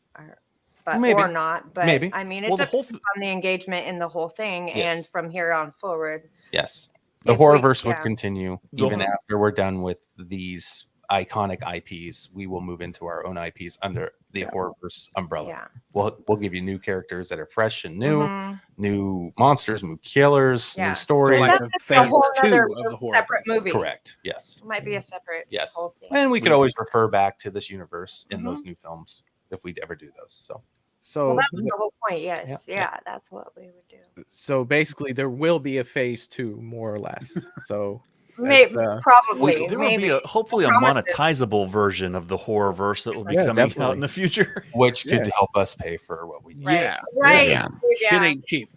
[SPEAKER 16] but
[SPEAKER 17] Maybe.
[SPEAKER 16] or not. But
[SPEAKER 17] Maybe.
[SPEAKER 16] I mean, it
[SPEAKER 14] Well, the whole
[SPEAKER 16] depends on the engagement in the whole thing,
[SPEAKER 17] Yes.
[SPEAKER 16] and from here on forward.
[SPEAKER 17] Yes. The
[SPEAKER 16] If we-
[SPEAKER 17] Horrorverse would
[SPEAKER 16] yeah.
[SPEAKER 17] continue
[SPEAKER 14] The
[SPEAKER 17] even
[SPEAKER 14] whole-
[SPEAKER 17] after we're done with these iconic IPs. We will move into our own IPs under the Horrorverse umbrella.
[SPEAKER 16] Yeah.
[SPEAKER 17] We'll give you new characters that are fresh and new,
[SPEAKER 16] Mhm.
[SPEAKER 17] new monsters, new killers,
[SPEAKER 16] Yeah.
[SPEAKER 17] new stories.
[SPEAKER 13] So like
[SPEAKER 16] That's
[SPEAKER 13] a
[SPEAKER 16] just a
[SPEAKER 13] phase
[SPEAKER 16] whole
[SPEAKER 13] 2
[SPEAKER 16] other
[SPEAKER 13] of the horror.
[SPEAKER 16] separate movie.
[SPEAKER 17] Correct. Yes.
[SPEAKER 16] It might be a separate
[SPEAKER 17] Yes.
[SPEAKER 16] whole thing.
[SPEAKER 17] And we could always refer back to this universe in those
[SPEAKER 16] Mm-hmm.
[SPEAKER 17] new films if we'd ever do those. So
[SPEAKER 12] So,
[SPEAKER 16] Well, that was the whole point. Yes.
[SPEAKER 17] Yeah.
[SPEAKER 16] Yeah, that's what we would do.
[SPEAKER 12] so basically, there will be a phase 2, more or less. So,
[SPEAKER 16] Maybe,
[SPEAKER 12] that's,
[SPEAKER 16] probably.
[SPEAKER 14] There will
[SPEAKER 16] maybe.
[SPEAKER 14] be hopefully a
[SPEAKER 16] Promises.
[SPEAKER 14] monetizable version of the Horrorverse that will be
[SPEAKER 12] Yeah,
[SPEAKER 14] coming
[SPEAKER 12] definitely.
[SPEAKER 14] out in the future.
[SPEAKER 17] which could
[SPEAKER 12] Yeah.
[SPEAKER 17] help us pay for what we do.
[SPEAKER 16] Right.
[SPEAKER 13] Yeah.
[SPEAKER 16] Right.
[SPEAKER 2] Yeah.
[SPEAKER 16] Yeah.
[SPEAKER 13] Shit ain't cheap.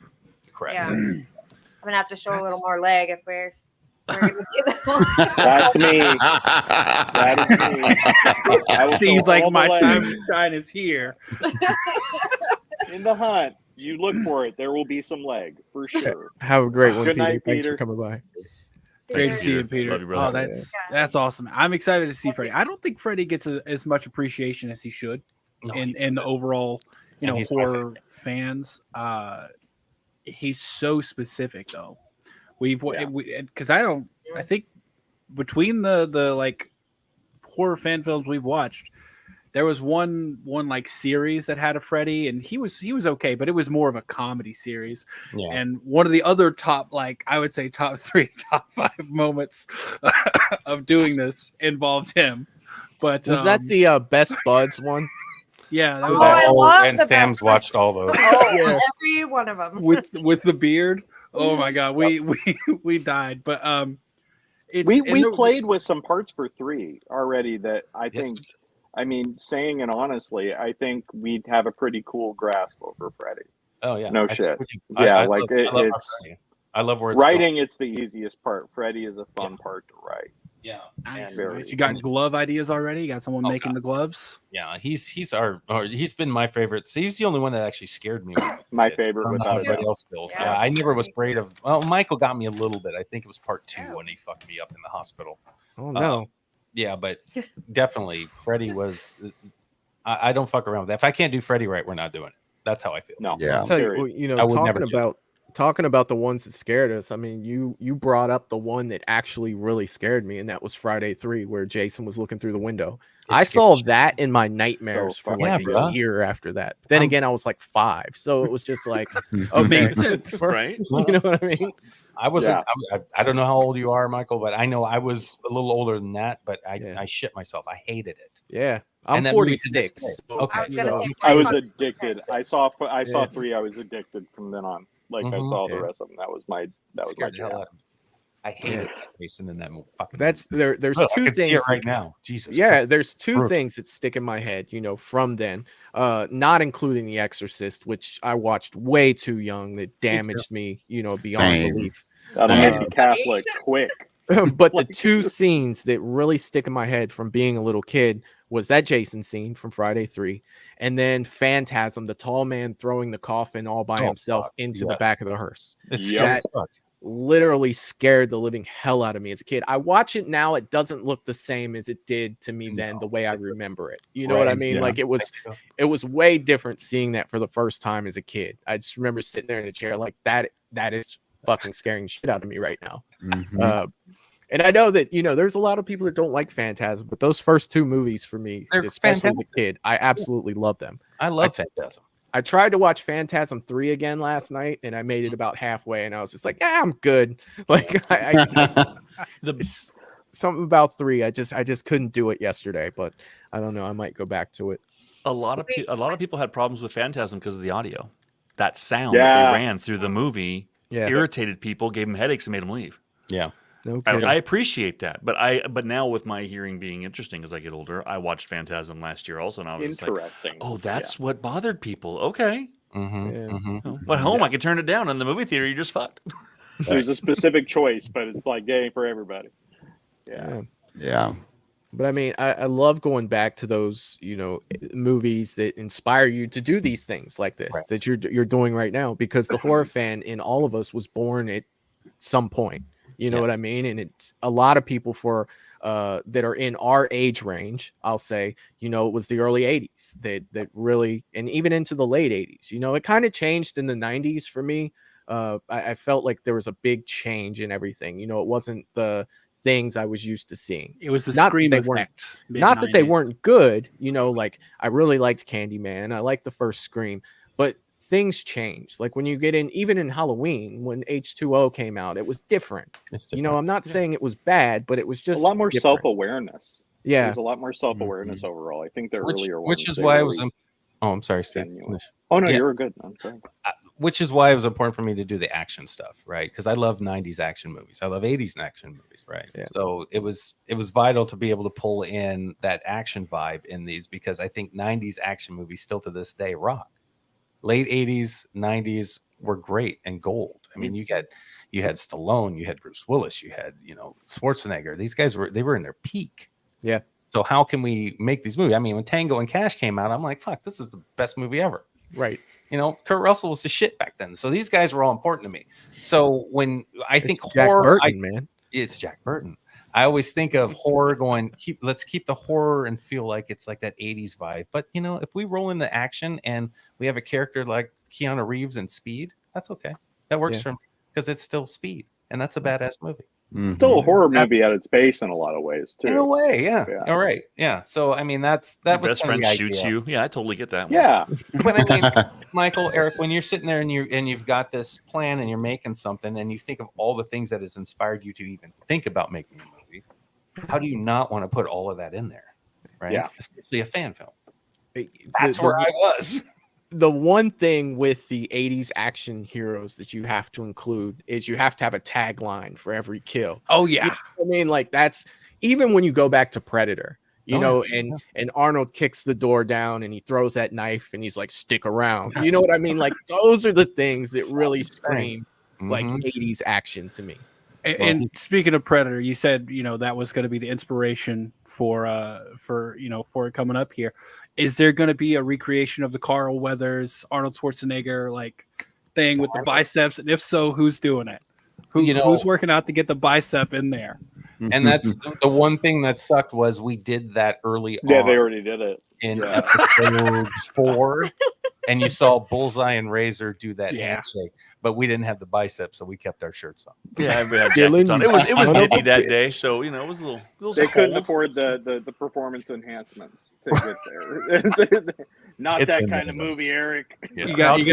[SPEAKER 17] Correct.
[SPEAKER 16] Yeah. I'm gonna have to show a little more leg if we're gonna do that.
[SPEAKER 18] That's me. That is me. I will
[SPEAKER 13] Seems
[SPEAKER 18] show
[SPEAKER 13] like
[SPEAKER 18] all the
[SPEAKER 13] my
[SPEAKER 18] legs.
[SPEAKER 13] time to shine is here.
[SPEAKER 18] In The Hunt, you look for it. There will be some leg for sure.
[SPEAKER 12] have a great one,
[SPEAKER 18] Good
[SPEAKER 12] Peter.
[SPEAKER 18] night,
[SPEAKER 12] Thanks
[SPEAKER 18] Peter.
[SPEAKER 12] for coming by.
[SPEAKER 13] Great to see you, Peter.
[SPEAKER 14] Love you, brother.
[SPEAKER 13] Oh, that's awesome. I'm excited to see Freddy. I don't think Freddy gets as much appreciation as he should
[SPEAKER 17] No,
[SPEAKER 13] in
[SPEAKER 17] he
[SPEAKER 13] the
[SPEAKER 17] doesn't.
[SPEAKER 13] overall,
[SPEAKER 17] And he's my
[SPEAKER 13] horror fans. He's so specific though. Because I think between the like horror fan films we've watched, there was one like series that had a Freddy, and he was okay, but it was more of a comedy series.
[SPEAKER 17] Yeah.
[SPEAKER 13] And one of the other top, like I would say, top 3, top 5 moments of doing this involved him. But
[SPEAKER 12] Was that the Best Buds one?
[SPEAKER 13] yeah, that was
[SPEAKER 16] Oh, I love
[SPEAKER 17] and
[SPEAKER 16] the
[SPEAKER 17] Sam's
[SPEAKER 16] best-
[SPEAKER 17] watched all those.
[SPEAKER 16] Oh,
[SPEAKER 12] Yeah.
[SPEAKER 16] every one of them.
[SPEAKER 13] with the beard. Oh my god, we died, but it's
[SPEAKER 18] we played with some parts for 3 already that I
[SPEAKER 17] Yes,
[SPEAKER 18] think. I mean, saying it honestly, I think we'd have a pretty cool grasp over Freddy.
[SPEAKER 17] Oh yeah,
[SPEAKER 18] No
[SPEAKER 17] I
[SPEAKER 18] shit.
[SPEAKER 17] think we can-
[SPEAKER 18] Yeah,
[SPEAKER 17] I
[SPEAKER 18] like
[SPEAKER 17] love, I love
[SPEAKER 18] it's
[SPEAKER 17] Freddy. I love where it's
[SPEAKER 18] writing.
[SPEAKER 17] going.
[SPEAKER 18] It's the easiest part. Freddy is a fun part to write.
[SPEAKER 17] Yeah,
[SPEAKER 13] nice,
[SPEAKER 18] very
[SPEAKER 13] nice. You got glove ideas already? You got someone making the gloves?
[SPEAKER 17] Yeah, he's been my favorite. So he's the only one that actually scared me.
[SPEAKER 18] My favorite
[SPEAKER 17] I don't know
[SPEAKER 18] without
[SPEAKER 17] how everybody
[SPEAKER 18] doubt.
[SPEAKER 17] else feels. Yeah, I never was afraid of. Well, Michael got me a little bit. I think it was part 2 when he fucked me up in the hospital.
[SPEAKER 12] Oh no.
[SPEAKER 17] Yeah, but definitely Freddy was. I don't fuck around with that. If I can't do Freddy right, we're not doing it. That's how I feel.
[SPEAKER 18] No,
[SPEAKER 2] Yeah.
[SPEAKER 12] I'll tell you, you know,
[SPEAKER 17] I would never
[SPEAKER 12] talking about the ones that scared us. I mean, you brought up the one that actually really scared me, and that was Friday 3, where Jason was looking through the window. I saw that in my nightmares for like a year after that. Then again, I was like 5, so it was just like, okay,
[SPEAKER 14] Makes sense, right?
[SPEAKER 12] You know what I mean?
[SPEAKER 17] I wasn't. I don't know how old you are, Michael, but I know I was a little older than that. But I shit myself. I hated it.
[SPEAKER 12] Yeah, I'm
[SPEAKER 17] And that movie did
[SPEAKER 12] 46.
[SPEAKER 17] the same. Okay,
[SPEAKER 18] I was addicted. I saw 3. I was addicted from then on. Like I saw the rest of them. That was my
[SPEAKER 17] Scared the hell
[SPEAKER 18] jam.
[SPEAKER 17] out of me. I hated Jason in that movie.
[SPEAKER 12] There's
[SPEAKER 17] I
[SPEAKER 12] two
[SPEAKER 17] can
[SPEAKER 12] things
[SPEAKER 17] see it right now. Jesus.
[SPEAKER 12] Yeah,
[SPEAKER 17] Christ.
[SPEAKER 12] there's two
[SPEAKER 17] Brutal.
[SPEAKER 12] things that stick in my head, you know, from then. Not including The Exorcist, which I watched way too young, that damaged me, you know, beyond
[SPEAKER 2] Same.
[SPEAKER 12] belief.
[SPEAKER 18] That'll make you Catholic quick.
[SPEAKER 12] But the two scenes that really stick in my head from being a little kid was that Jason scene from Friday 3, and then Phantasm, the tall man throwing the coffin all by himself into the back of the hearse. That literally scared the living hell out of me as a kid. I watch it now, it doesn't look the same as it did to me then, the way I remember it. You know what I mean? Like it was way different seeing that for the first time as a kid. I just remember sitting there in a chair like that is fucking scaring shit out of me right now. And I know that, you know, there's a lot of people that don't like Phantasm, but those first 2 movies for me, especially as a kid, I absolutely love them.
[SPEAKER 17] I love Phantasm.
[SPEAKER 12] I tried to watch Phantasm 3 again last night, and I made it about halfway, and I was just like, yeah, I'm good. Like something about 3, I just couldn't do it yesterday, but I don't know. I might go back to it.
[SPEAKER 14] A lot of people had problems with Phantasm because of the audio. That sound that they ran through the movie irritated people, gave them headaches, and made them leave.
[SPEAKER 17] Yeah.
[SPEAKER 12] No
[SPEAKER 14] I appreciate that, but now with my hearing being interesting as I get older, I watched Phantasm last year also, and I was just like, oh, that's what bothered people. Okay. But home, I could turn it down. In the movie theater, you're just fucked.
[SPEAKER 18] There's a specific choice, but it's like gay for everybody.
[SPEAKER 2] Yeah.
[SPEAKER 12] But I mean, I love going back to those, you know, movies that inspire you to do these things like this that you're doing right now, because the horror fan in all of us was born at some point. You know what I mean? And it's a lot of people that are in our age range, I'll say, you know, it was the early 80s that really, and even into the late 80s, you know, it kind of changed in the 90s for me. I felt like there was a big change in everything. You know, it wasn't the things I was used to seeing.
[SPEAKER 13] It was the
[SPEAKER 12] not
[SPEAKER 13] Scream
[SPEAKER 12] that they
[SPEAKER 13] effect.
[SPEAKER 12] not that they weren't good, you know, like I really liked Candyman. I liked the first Scream, but things changed. Like when you get in, even in Halloween, when H2O came out, it was different. You know, I'm not saying it was bad, but it was just
[SPEAKER 18] a lot more
[SPEAKER 12] different.
[SPEAKER 18] self-awareness.
[SPEAKER 12] Yeah.
[SPEAKER 18] There's a lot more self-awareness overall. I think the earlier ones.
[SPEAKER 17] Which is why I was. Oh, I'm sorry, Steve.
[SPEAKER 18] Oh no, you're good. I'm sorry.
[SPEAKER 17] Which is why it was important for me to do the action stuff, right? Because I love 90s action movies. I love 80s action movies, right? Yeah. So it was vital to be able to pull in that action vibe in these, because I think 90s action movies still to this day rock. Late 80s, 90s were great and gold. I mean, you had Stallone, you had Bruce Willis, you had, you know, Schwarzenegger. These guys were in their peak.
[SPEAKER 12] Yeah.
[SPEAKER 17] So how can we make these movies? I mean, when Tango and Cash came out, I'm like, fuck, this is the best movie ever.
[SPEAKER 12] Right.
[SPEAKER 17] You know, Kurt Russell was the shit back then. So these guys were all important to me. So when I think
[SPEAKER 12] Jack
[SPEAKER 17] horror,
[SPEAKER 12] Burton, man.
[SPEAKER 17] It's Jack Burton. I always think of horror going, let's keep the horror and feel like it's like that 80s vibe. But, you know, if we roll in the action and we have a character like Keanu Reeves in Speed, that's okay. That works for me because it's still Speed. And that's a badass movie.
[SPEAKER 18] Still a horror movie at its base in a lot of ways, too.
[SPEAKER 17] In a way, yeah. All right. Yeah. So, I mean, that
[SPEAKER 14] Your
[SPEAKER 17] was
[SPEAKER 14] best friend shoots you. Yeah, I totally get that one.
[SPEAKER 18] Yeah.
[SPEAKER 17] But I mean, Michael, Eric, when you're sitting there and you've got this plan and you're making something and you think of all the things that has inspired you to even think about making a movie, how do you not want to put all of that in there? Right.
[SPEAKER 18] Yeah.
[SPEAKER 17] Especially a fan film.
[SPEAKER 12] That's
[SPEAKER 17] where I was.
[SPEAKER 12] the one thing with the 80s action heroes that you have to include is you have to have a tagline for every kill.
[SPEAKER 13] Oh yeah.
[SPEAKER 12] You know what I mean, like that's even when you go back to Predator, you
[SPEAKER 17] Oh,
[SPEAKER 12] know,
[SPEAKER 17] yeah.
[SPEAKER 12] and Arnold kicks the door down and he throws that knife and he's like, stick around. You know what I mean? Like those are the things that really scream like 80s action to me.
[SPEAKER 13] And speaking of Predator, you said, you know, that was going to be the inspiration for it coming up here. Is there going to be a recreation of the Carl Weathers, Arnold Schwarzenegger like thing with the biceps? And if so, who's doing it? Who's working out to get the bicep in there?
[SPEAKER 17] And that's the one thing that sucked was we did that early on.
[SPEAKER 18] Yeah, they already did it
[SPEAKER 17] in episode 4, and you saw Bullseye and Razor do that handshake, but we didn't have the biceps, so we kept our shirts on.
[SPEAKER 14] Yeah, we had jackets on. It was nitty that day, so you know it was a little.
[SPEAKER 18] They couldn't
[SPEAKER 14] cold.
[SPEAKER 18] afford the performance enhancements to get there. Not
[SPEAKER 17] It's
[SPEAKER 18] that
[SPEAKER 17] in
[SPEAKER 18] kind
[SPEAKER 17] there,
[SPEAKER 18] of movie, Eric.
[SPEAKER 13] You got to be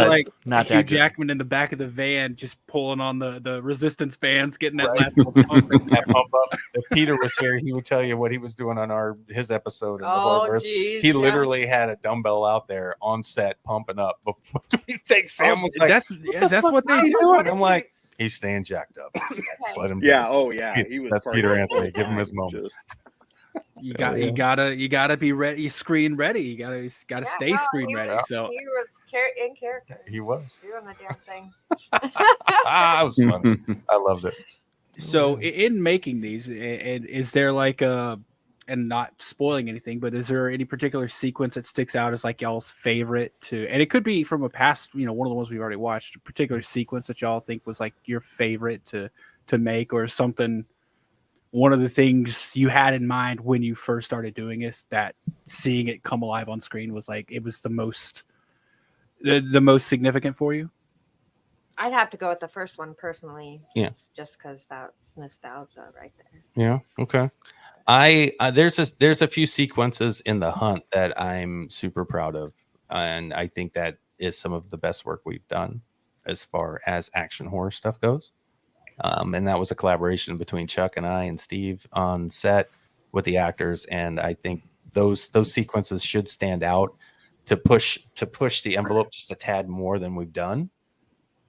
[SPEAKER 13] like
[SPEAKER 14] Not
[SPEAKER 13] Hugh
[SPEAKER 14] that good.
[SPEAKER 13] Jackman in the back of the van, just pulling on the resistance bands, getting that last little pump.
[SPEAKER 17] That pump up. If Peter was here, he would tell you what he was doing on his episode in the Horrorverse.
[SPEAKER 16] Geez,
[SPEAKER 17] He literally had a dumbbell out there on set pumping up. Before we take Sam was like,
[SPEAKER 13] that's what they do.
[SPEAKER 17] And I'm like, he's staying jacked up. Just let him do
[SPEAKER 18] Yeah,
[SPEAKER 17] this.
[SPEAKER 18] oh yeah, he was
[SPEAKER 17] That's
[SPEAKER 18] part
[SPEAKER 17] Peter
[SPEAKER 18] of
[SPEAKER 17] Anthony.
[SPEAKER 18] it.
[SPEAKER 17] Give him his moment.
[SPEAKER 13] You gotta be ready, screen ready. You gotta stay screen ready. So
[SPEAKER 16] he was in character.
[SPEAKER 17] He was
[SPEAKER 16] doing the damn thing.
[SPEAKER 17] it was fun. I loved it.
[SPEAKER 13] So in making these, and is there like and not spoiling anything, but is there any particular sequence that sticks out as like y'all's favorite to, and it could be from a past, you know, one of the ones we've already watched, a particular sequence that y'all think was like your favorite to make, or something, one of the things you had in mind when you first started doing this, that seeing it come alive on screen was like, it was the most significant for you?
[SPEAKER 16] I'd have to go with the first one personally.
[SPEAKER 17] Yeah.
[SPEAKER 16] Just because that's nostalgia right there.
[SPEAKER 17] Yeah. Okay. There's a few sequences in The Hunt that I'm super proud of, and I think that is some of the best work we've done as far as action horror stuff goes. And that was a collaboration between Chuck and I and Steve on set with the actors, and I think those sequences should stand out to push the envelope just a tad more than we've done.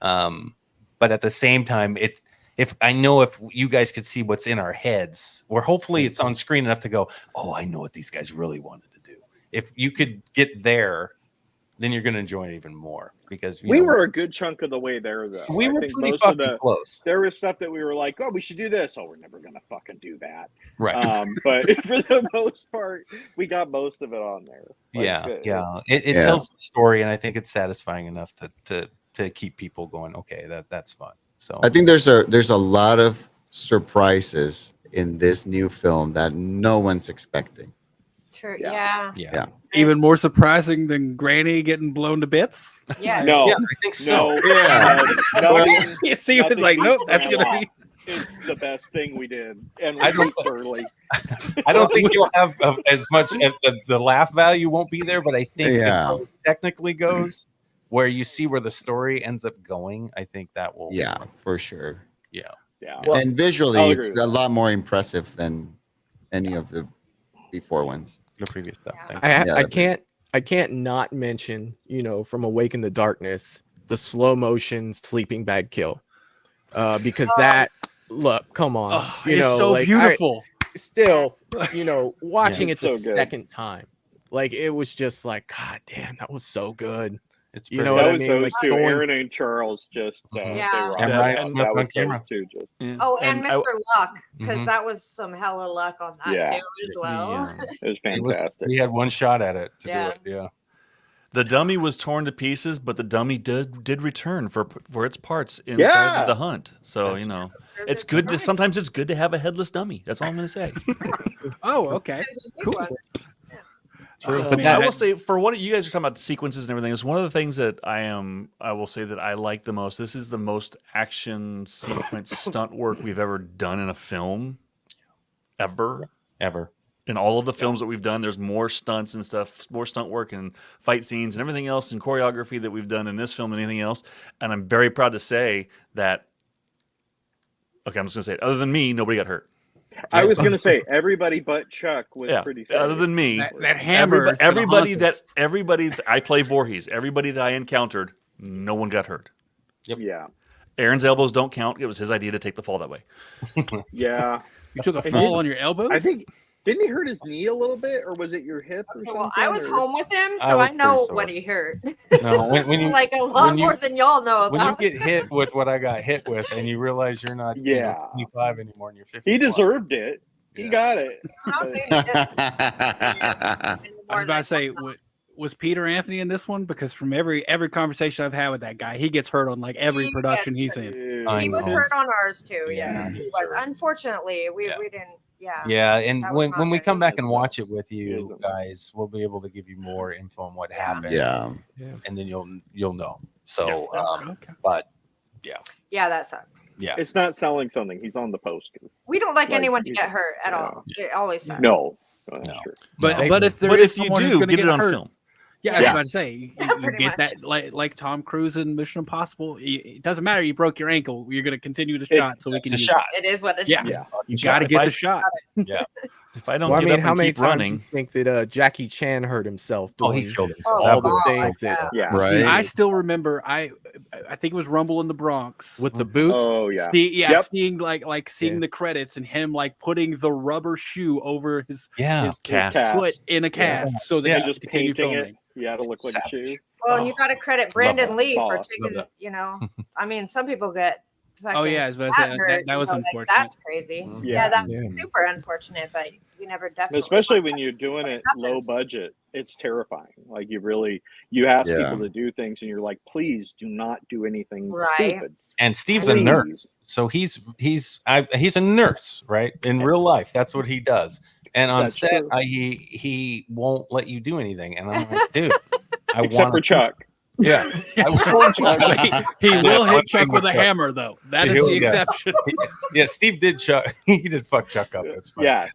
[SPEAKER 17] But at the same time, if you guys could see what's in our heads, where hopefully it's on screen enough to go, oh, I know what these guys really wanted to do. If you could get there, then you're going to enjoy it even more, because
[SPEAKER 18] we were a good chunk of the way there, though.
[SPEAKER 17] We were pretty
[SPEAKER 18] most
[SPEAKER 17] fucking close.
[SPEAKER 18] There was stuff that we were like, oh, we should do this. Oh, we're never going to fucking do that.
[SPEAKER 17] Right.
[SPEAKER 18] But for the most part, we got most of it on there.
[SPEAKER 17] It tells the story, and I think it's satisfying enough to keep people going, okay, that's fun. So
[SPEAKER 2] I think there's a lot of surprises in this new film that no one's expecting.
[SPEAKER 16] True. Yeah.
[SPEAKER 13] Even more surprising than Granny getting blown to bits?
[SPEAKER 16] Yeah.
[SPEAKER 18] No.
[SPEAKER 17] Yeah, I think so.
[SPEAKER 18] No. Nothing,
[SPEAKER 13] You see, it's like, nope, that's going to be.
[SPEAKER 18] It's the best thing we did, and
[SPEAKER 17] I
[SPEAKER 18] we
[SPEAKER 17] don't-
[SPEAKER 18] early.
[SPEAKER 17] I don't think you'll have as much. The laugh value won't be there, but I think as
[SPEAKER 2] Yeah.
[SPEAKER 17] far as technically goes, where you see where the story ends up going, I think that will.
[SPEAKER 2] Yeah, for sure.
[SPEAKER 17] Yeah.
[SPEAKER 18] Yeah.
[SPEAKER 2] And visually,
[SPEAKER 18] I'll
[SPEAKER 2] it's
[SPEAKER 18] agree with
[SPEAKER 2] a lot more impressive than any of the before ones.
[SPEAKER 17] The previous stuff.
[SPEAKER 12] I can't not mention, you know, from Awake in the Darkness, the slow motion sleeping bag kill, because that come on,
[SPEAKER 13] Oh,
[SPEAKER 12] you
[SPEAKER 13] it's
[SPEAKER 12] know,
[SPEAKER 13] so
[SPEAKER 12] like,
[SPEAKER 13] beautiful.
[SPEAKER 12] Still, you know, watching it the
[SPEAKER 18] so good.
[SPEAKER 12] second time, like it was just like, God damn, that was so good.
[SPEAKER 17] It's
[SPEAKER 12] You know
[SPEAKER 18] that
[SPEAKER 12] what I
[SPEAKER 18] was
[SPEAKER 12] mean?
[SPEAKER 18] those
[SPEAKER 12] Like
[SPEAKER 18] two,
[SPEAKER 12] going-
[SPEAKER 18] Aaron and Charles, just
[SPEAKER 16] Yeah.
[SPEAKER 18] they rocked
[SPEAKER 17] And
[SPEAKER 18] it.
[SPEAKER 17] Ryan
[SPEAKER 18] That
[SPEAKER 17] Smith
[SPEAKER 18] was
[SPEAKER 17] on
[SPEAKER 18] those
[SPEAKER 17] camera.
[SPEAKER 18] two, just
[SPEAKER 16] Oh, and Mr. Luck, because
[SPEAKER 17] Mhm.
[SPEAKER 16] that was some hella luck on that
[SPEAKER 18] Yeah.
[SPEAKER 16] too as well.
[SPEAKER 18] it was fantastic.
[SPEAKER 17] We had one shot at it to
[SPEAKER 16] Yeah.
[SPEAKER 17] do it. Yeah.
[SPEAKER 14] The dummy was torn to pieces, but the dummy did return for its parts inside of the hunt. So you know, it's good to sometimes it's good to have a headless dummy. That's all I'm going to say.
[SPEAKER 13] Oh, okay. Cool.
[SPEAKER 14] I will say, for what you guys are talking about, the sequences and everything, is one of the things that I will say that I like the most. This is the most action sequence stunt work we've ever done in a film, ever. In all of the films that we've done, there's more stunts and stuff, more stunt work and fight scenes and everything else and choreography that we've done in this film than anything else. And I'm very proud to say that. Okay, I'm just gonna say it. Other than me, nobody got hurt.
[SPEAKER 18] I was gonna say everybody but Chuck was pretty sad.
[SPEAKER 14] Other than me,
[SPEAKER 13] that hammer.
[SPEAKER 14] everybody I play Voorhees. Everybody that I encountered, no one got hurt.
[SPEAKER 17] Yep.
[SPEAKER 18] Yeah.
[SPEAKER 14] Aaron's elbows don't count. It was his idea to take the fall that way.
[SPEAKER 18] Yeah.
[SPEAKER 13] You took a fall on your elbows?
[SPEAKER 18] I think. Didn't he hurt his knee a little bit, or was it your hip? Or
[SPEAKER 16] Well, I was home with him, so
[SPEAKER 17] I was
[SPEAKER 16] I know
[SPEAKER 17] pretty sore.
[SPEAKER 16] what he hurt.
[SPEAKER 17] No, when you
[SPEAKER 16] like a lot more than y'all know
[SPEAKER 17] when you
[SPEAKER 16] about.
[SPEAKER 17] get hit with what I got hit with, and you realize you're not 25 anymore, and you're 50.
[SPEAKER 18] He deserved it. He got it.
[SPEAKER 13] I was about to say, was Peter Anthony in this one? Because from every conversation I've had with that guy, he gets hurt on like every production he's in.
[SPEAKER 16] He was hurt on ours too. Yeah, he was. Unfortunately, we didn't. Yeah.
[SPEAKER 17] Yeah, and
[SPEAKER 16] That was
[SPEAKER 17] when we
[SPEAKER 16] not
[SPEAKER 17] come back and watch it with you guys, we'll be able to give you more info on what happened.
[SPEAKER 2] Yeah.
[SPEAKER 17] And then you'll know. So, but yeah.
[SPEAKER 16] Yeah, that sucked.
[SPEAKER 17] Yeah.
[SPEAKER 18] It's not selling something. He's on the poster.
[SPEAKER 16] We don't like
[SPEAKER 18] Like,
[SPEAKER 16] anyone to get hurt at all. It always sucks.
[SPEAKER 18] No.
[SPEAKER 13] But if
[SPEAKER 14] you
[SPEAKER 13] someone who's
[SPEAKER 14] do,
[SPEAKER 13] gonna
[SPEAKER 14] get it on
[SPEAKER 13] hurt-
[SPEAKER 14] film.
[SPEAKER 13] Yeah, I was about to say, you get that like Tom Cruise in Mission Impossible. It doesn't matter. You broke your ankle. You're going to continue the shot, so we can.
[SPEAKER 17] It's a shot.
[SPEAKER 16] It is what it is.
[SPEAKER 13] Yeah, you got to get the shot.
[SPEAKER 17] Yeah.
[SPEAKER 14] If I don't
[SPEAKER 12] Well, I
[SPEAKER 14] get
[SPEAKER 12] mean,
[SPEAKER 14] up
[SPEAKER 12] how
[SPEAKER 14] and
[SPEAKER 12] many
[SPEAKER 14] keep
[SPEAKER 12] times
[SPEAKER 14] running,
[SPEAKER 12] do you think that Jackie Chan hurt himself?
[SPEAKER 17] Oh, he
[SPEAKER 12] doing
[SPEAKER 17] killed himself.
[SPEAKER 12] all the things that.
[SPEAKER 2] Right.
[SPEAKER 13] I still remember. I think it was Rumble in the Bronx
[SPEAKER 12] with the boot.
[SPEAKER 18] Oh yeah.
[SPEAKER 13] Seeing seeing the credits and him like putting the rubber shoe over his
[SPEAKER 14] cast
[SPEAKER 13] foot in a cast so that he
[SPEAKER 18] just
[SPEAKER 13] could continue
[SPEAKER 18] painting
[SPEAKER 13] filming.
[SPEAKER 18] it. Yeah, to look like a shoe.
[SPEAKER 16] Well, and you got to credit Brandon
[SPEAKER 18] Love
[SPEAKER 16] Lee
[SPEAKER 18] that.
[SPEAKER 16] for
[SPEAKER 18] Boss.
[SPEAKER 16] taking.
[SPEAKER 18] Love
[SPEAKER 16] You know, I mean, some people get.
[SPEAKER 13] Oh, yeah, I was about to say,
[SPEAKER 16] hurt,
[SPEAKER 13] that was
[SPEAKER 16] you know, like,
[SPEAKER 13] unfortunate.
[SPEAKER 16] that's crazy.
[SPEAKER 18] Yeah.
[SPEAKER 16] Yeah, that's super unfortunate, but you never definitely.
[SPEAKER 18] Especially when you're doing it low budget, it's terrifying. Like you ask people to do things, and you're like, please do not do anything stupid.
[SPEAKER 17] And Steve's a nurse, so he's a nurse, right? In real life, that's what he does. And on
[SPEAKER 18] That's
[SPEAKER 17] set,
[SPEAKER 18] true.
[SPEAKER 17] he won't let you do anything. And I'm like, dude,
[SPEAKER 18] Except for Chuck.
[SPEAKER 17] Yeah,
[SPEAKER 13] he will hit Chuck with a hammer, though. That is the exception.
[SPEAKER 17] Yeah, Steve did Chuck. He did fuck Chuck up. It's fine.
[SPEAKER 18] Yeah.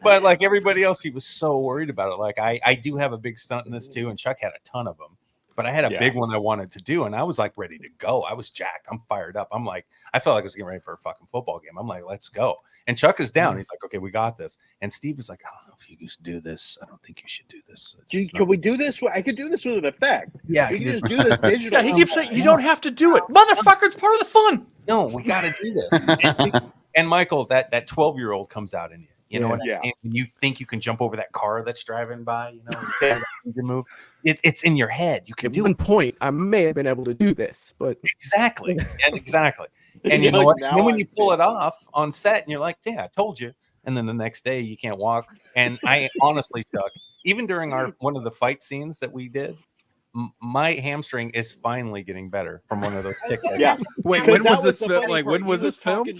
[SPEAKER 17] But like everybody else, he was so worried about it. Like I do have a big stunt in this too, and Chuck had a ton of them. But I had a big one I wanted to do, and I was like ready to go. I was jacked. I'm fired up. I'm like, I felt like I was getting ready for a fucking football game. I'm like, let's go. And Chuck is down. He's like, okay, we got this. And Steve was like, I don't know if you should do this. I don't think you should do this.
[SPEAKER 18] Can we do this? I could do this with an effect.
[SPEAKER 17] Yeah,
[SPEAKER 18] we can just do this digital.
[SPEAKER 14] Yeah, he keeps saying you don't have to do it, motherfucker. It's part of the fun.
[SPEAKER 17] No, we got to do this. And Michael, that 12-year-old comes out in you. You know what?
[SPEAKER 18] Yeah.
[SPEAKER 17] And you think you can jump over that car that's driving by. You know, you move. It's in your head. You can
[SPEAKER 12] At
[SPEAKER 17] do
[SPEAKER 12] one
[SPEAKER 17] it.
[SPEAKER 12] point, I may have been able to do this, but
[SPEAKER 17] Exactly. And you know what? And then when you pull it off on set, and you're like, "Yeah, I told you." And then the next day, you can't walk. And I honestly, Chuck, even during one of the fight scenes that we did, my hamstring is finally getting better from one of those kicks.
[SPEAKER 18] Yeah.
[SPEAKER 13] Wait, when was this film? Like, when was this filmed?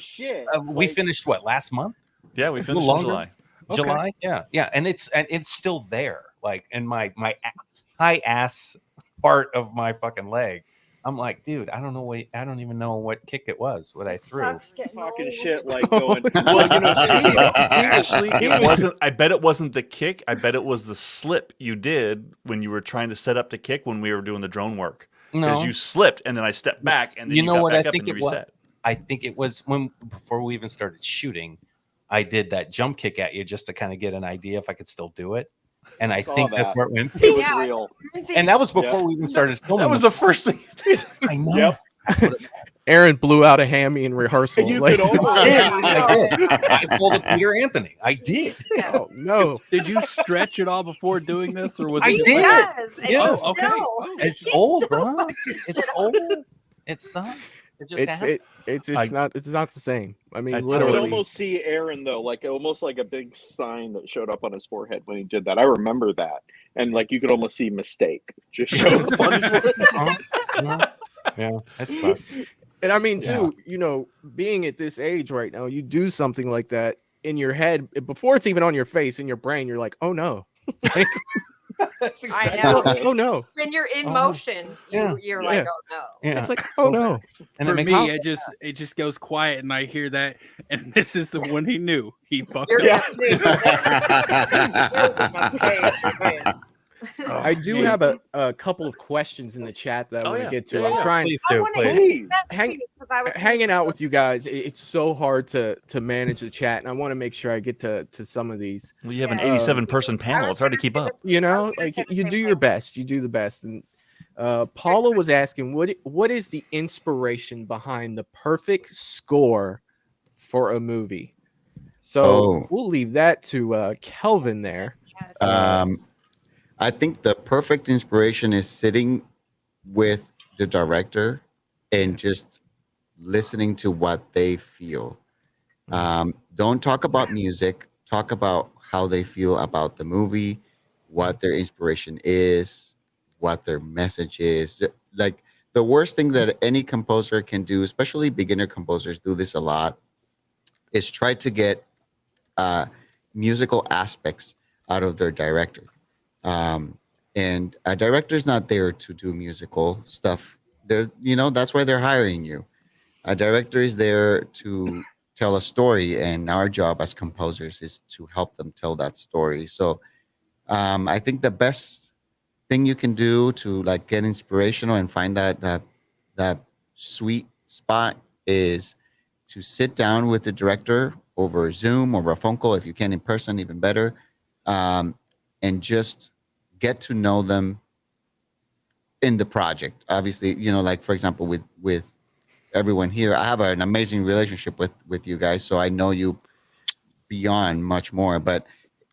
[SPEAKER 17] We finished last month?
[SPEAKER 14] Yeah, we
[SPEAKER 17] A
[SPEAKER 14] finished
[SPEAKER 17] little
[SPEAKER 14] in
[SPEAKER 17] longer?
[SPEAKER 14] July.
[SPEAKER 17] July, yeah, and it's still there, like in my high ass part of my fucking leg. I'm like, dude, I don't even know what kick it was, what I threw.
[SPEAKER 18] Talking shit like going. Well, you know,
[SPEAKER 14] Actually, it wasn't. I bet it wasn't the kick. I bet it was the slip you did when you were trying to set up to kick when we were doing the drone work. Because
[SPEAKER 17] No.
[SPEAKER 14] you slipped, and then I stepped back, and then you
[SPEAKER 17] know
[SPEAKER 14] got
[SPEAKER 17] what
[SPEAKER 14] back
[SPEAKER 17] I
[SPEAKER 14] up
[SPEAKER 17] think
[SPEAKER 14] and
[SPEAKER 17] it was?
[SPEAKER 14] reset.
[SPEAKER 17] I think it was before we even started shooting, I did that jump kick at you just to kind of get an idea if I could still do it. And I think that's where it went.
[SPEAKER 18] It was real.
[SPEAKER 17] And that was before we even started filming.
[SPEAKER 14] That was the first thing.
[SPEAKER 17] I know.
[SPEAKER 18] Yep.
[SPEAKER 12] Aaron blew out a hammy in rehearsal.
[SPEAKER 18] You
[SPEAKER 12] Like,
[SPEAKER 18] could almost-
[SPEAKER 17] I pulled a Peter Anthony. I did.
[SPEAKER 12] oh, no.
[SPEAKER 13] Did you stretch it all before doing this, or was
[SPEAKER 17] I
[SPEAKER 13] it?
[SPEAKER 17] did.
[SPEAKER 16] Yes.
[SPEAKER 17] Yes.
[SPEAKER 13] Oh, okay.
[SPEAKER 17] It's old, bro. It's old. It's it just happened.
[SPEAKER 12] It's not the same. I mean,
[SPEAKER 18] I could
[SPEAKER 12] literally.
[SPEAKER 18] almost see Aaron though, like almost like a big sign that showed up on his forehead when he did that. I remember that, and like you could almost see mistake just show up on his forehead.
[SPEAKER 17] Yeah, that's sucks.
[SPEAKER 12] And I mean, too, you know, being at this age right now, you do something like that in your head before it's even on your face, in your brain. You're like, oh no. Like,
[SPEAKER 17] That's
[SPEAKER 16] I know.
[SPEAKER 12] oh no.
[SPEAKER 16] When you're in motion, you're like, oh no.
[SPEAKER 17] Yeah.
[SPEAKER 12] It's like, oh no.
[SPEAKER 17] And
[SPEAKER 13] For
[SPEAKER 17] it makes
[SPEAKER 13] me, it just goes quiet, and I hear that, and this is the one he knew. He fucked
[SPEAKER 16] You're
[SPEAKER 13] up.
[SPEAKER 12] I do have a couple of questions in the chat that I want to get to. I'm trying.
[SPEAKER 17] Please do, please.
[SPEAKER 12] Hanging out with you guys, it's so hard to manage the chat, and I want to make sure I get to some of these.
[SPEAKER 14] Well, you have an 87-person panel. It's hard to keep up.
[SPEAKER 12] You know, like you do your best. You do the best. And Paula was asking, what is the inspiration behind the perfect score for a movie? So we'll leave that to Kelvin there.
[SPEAKER 2] I think the perfect inspiration is sitting with the director and just listening to what they feel. Don't talk about music. Talk about how they feel about the movie, what their inspiration is, what their message is. Like the worst thing that any composer can do, especially beginner composers do this a lot, is try to get musical aspects out of their director. And a director's not there to do musical stuff. That's why they're hiring you. A director is there to tell a story, and our job as composers is to help them tell that story. So I think the best thing you can do to like get inspirational and find that sweet spot is to sit down with the director over Zoom or a phone call, if you can in person, even better, and just get to know them in the project. Obviously, like for example, with everyone here, I have an amazing relationship with you guys, so I know you beyond much more. But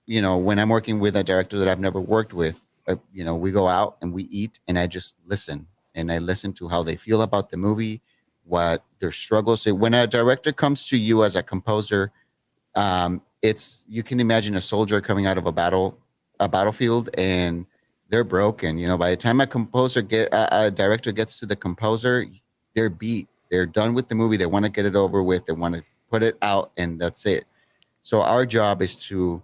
[SPEAKER 2] when I'm working with a director that I've never worked with, we go out and we eat, and I just listen, and I listen to how they feel about the movie, what their struggles are. When a director comes to you as a composer, you can imagine a soldier coming out of a battlefield, and they're broken. By the time a director gets to the composer, they're beat. They're done with the movie. They want to get it over with. They want to put it out, and that's it. So our job is to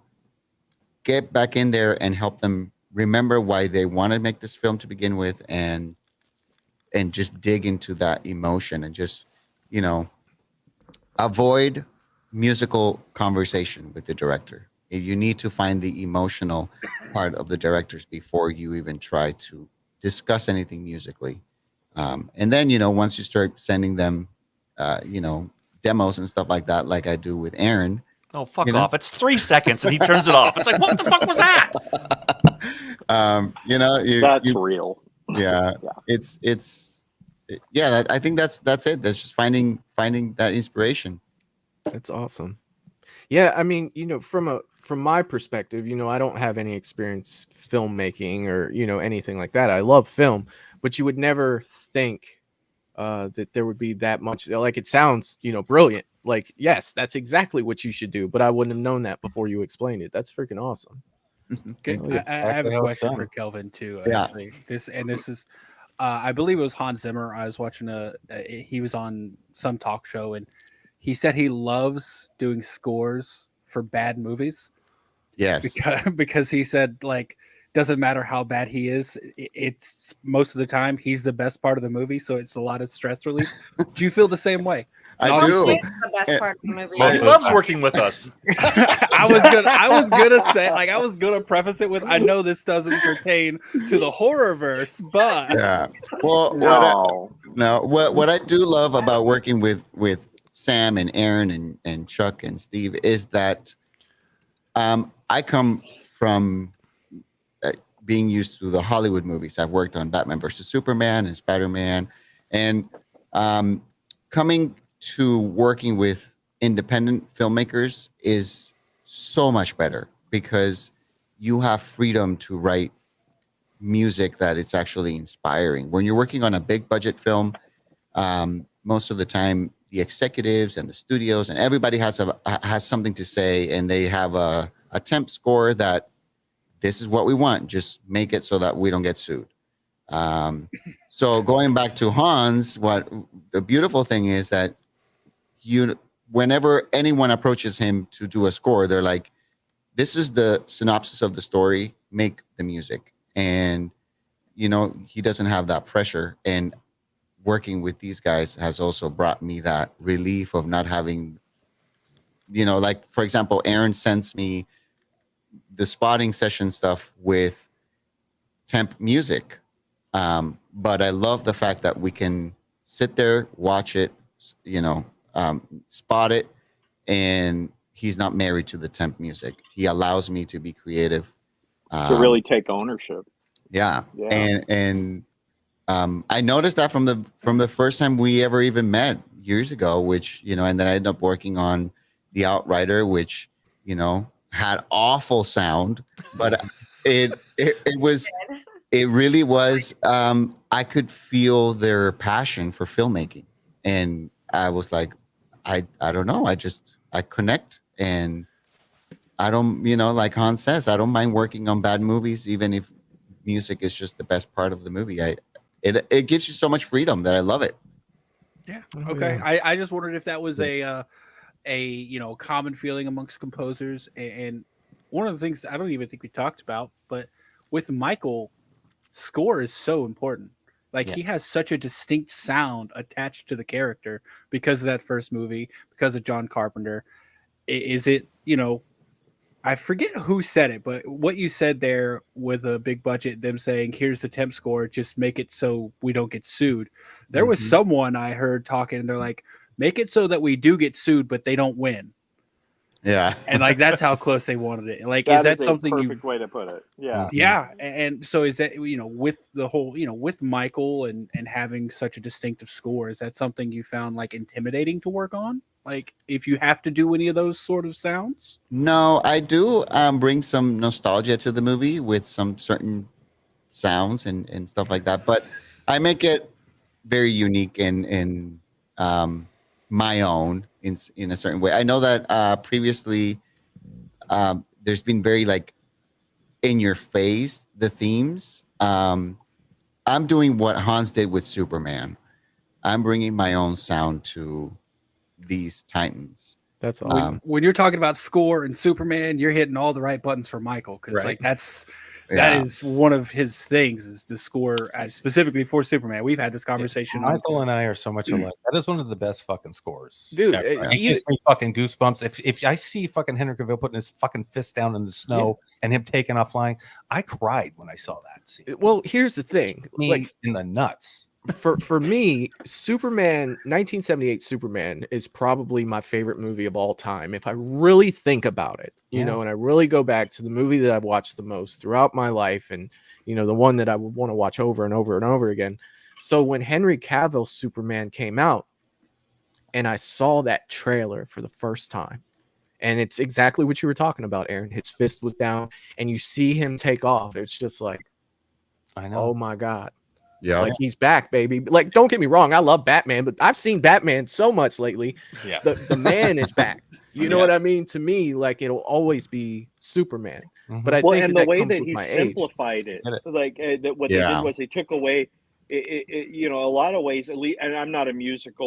[SPEAKER 2] get back in there and help them remember why they want to make this film to begin with, and just dig into that emotion, and just avoid musical conversation with the director. You need to find the emotional part of the directors before you even try to discuss anything musically. And then, once you start sending them, demos and stuff like that, like I do with Aaron.
[SPEAKER 14] Oh, fuck off. It's 3 seconds and he turns it off. It's like, what the fuck was that?
[SPEAKER 18] That's real.
[SPEAKER 2] Yeah. I think that's it. That's just finding that inspiration.
[SPEAKER 12] That's awesome. Yeah. I mean, from my perspective, I don't have any experience filmmaking or, anything like that. I love film, but you would never think that there would be that much. Like, it sounds, brilliant. Like, yes, that's exactly what you should do, but I wouldn't have known that before you explained it. That's freaking awesome.
[SPEAKER 13] Okay. I have a question for Kelvin too. Actually. This is, I believe it was Hans Zimmer. I was watching he was on some talk show, and he said he loves doing scores for bad movies.
[SPEAKER 2] Yes.
[SPEAKER 13] Because he said, like, doesn't matter how bad he is, it's most of the time he's the best part of the movie, so it's a lot of stress relief. Do you feel the same way?
[SPEAKER 2] I do.
[SPEAKER 16] It's the best part of the movie.
[SPEAKER 14] Well, he loves working with us.
[SPEAKER 13] I was gonna preface it with, I know this doesn't pertain to the Horrorverse, but
[SPEAKER 2] yeah. Well, what I do love about working with Sam and Aaron and Chuck and Steve is that I come from being used to the Hollywood movies. I've worked on Batman versus Superman and Spider-Man, and coming to working with independent filmmakers is so much better, because you have freedom to write music that it's actually inspiring. When you're working on a big budget film, most of the time the executives and the studios and everybody has something to say, and they have a temp score that this is what we want. Just make it so that we don't get sued. So going back to Hans, what the beautiful thing is that whenever anyone approaches him to do a score, they're like, this is the synopsis of the story, make the music. And, he doesn't have that pressure. And working with these guys has also brought me that relief of not having, like, for example, Aaron sends me the spotting session stuff with temp music. But I love the fact that we can sit there, watch it, spot it, and he's not married to the temp music. He allows me to be creative.
[SPEAKER 18] To really take ownership.
[SPEAKER 2] Yeah. And I noticed that from the first time we ever even met years ago, which, and then I ended up working on The Outrider, which, had awful sound, but it really was, I could feel their passion for filmmaking. And I was like, I don't know. I connect, and I don't, like Han says, I don't mind working on bad movies, even if music is just the best part of the movie. It gives you so much freedom that I love it.
[SPEAKER 13] Yeah. Okay. I just wondered if that was a common feeling amongst composers. And one of the things I don't even think we talked about, but with Michael, score is so important. Like he has such a distinct sound attached to the character because of that first movie, because of John Carpenter. Is it, I forget who said it, but what you said there with a big budget, them saying, here's the temp score, just make it so we don't get sued. There was someone I heard talking, and they're like, make it so that we do get sued, but they don't win.
[SPEAKER 2] Yeah.
[SPEAKER 13] And like, that's how close they wanted it. Like,
[SPEAKER 18] That
[SPEAKER 13] is that
[SPEAKER 18] is
[SPEAKER 13] something
[SPEAKER 18] a perfect way to put it? Yeah.
[SPEAKER 13] Yeah. And so is that, with the whole, with Michael and having such a distinctive score, is that something you found like intimidating to work on? Like if you have to do any of those sort of sounds?
[SPEAKER 2] No, I do bring some nostalgia to the movie with some certain sounds and stuff like that, but I make it very unique and my own in a certain way. I know that previously there's been very like in your face the themes. I'm doing what Hans did with Superman. I'm bringing my own sound to these Titans.
[SPEAKER 12] That's awesome.
[SPEAKER 13] When you're talking about score and Superman, you're hitting all the right buttons for Michael, because like that is one of his things, is the score specifically for Superman. We've had this conversation.
[SPEAKER 17] Michael and I are so much alike. That is one of the best fucking scores,
[SPEAKER 12] dude.
[SPEAKER 17] It gives me fucking goosebumps. If I see fucking Henry Cavill putting his fucking fist down in the snow and him taking off flying, I cried when I saw that scene.
[SPEAKER 12] Well, here's the thing,
[SPEAKER 17] like in the nuts.
[SPEAKER 12] For me, Superman, 1978 Superman is probably my favorite movie of all time. If I really think about it, and I really go back to the movie that I've watched the most throughout my life, and the one that I would want to watch over and over and over again. So when Henry Cavill's Superman came out and I saw that trailer for the first time, and it's exactly what you were talking about, Aaron. His fist was down and you see him take off. It's just like,
[SPEAKER 17] I know.
[SPEAKER 12] Oh my God.
[SPEAKER 2] Yeah,
[SPEAKER 12] like he's back, baby. Like, don't get me wrong, I love Batman, but I've seen Batman so much lately.
[SPEAKER 17] Yeah,
[SPEAKER 12] the man is back. You know what I mean? To me, like it'll always be Superman. But I think
[SPEAKER 18] and
[SPEAKER 12] that
[SPEAKER 18] the way
[SPEAKER 12] comes
[SPEAKER 18] that
[SPEAKER 12] with
[SPEAKER 18] he
[SPEAKER 12] my
[SPEAKER 18] simplified it, like what they did was they took away, a lot of ways. At least, and I'm not a music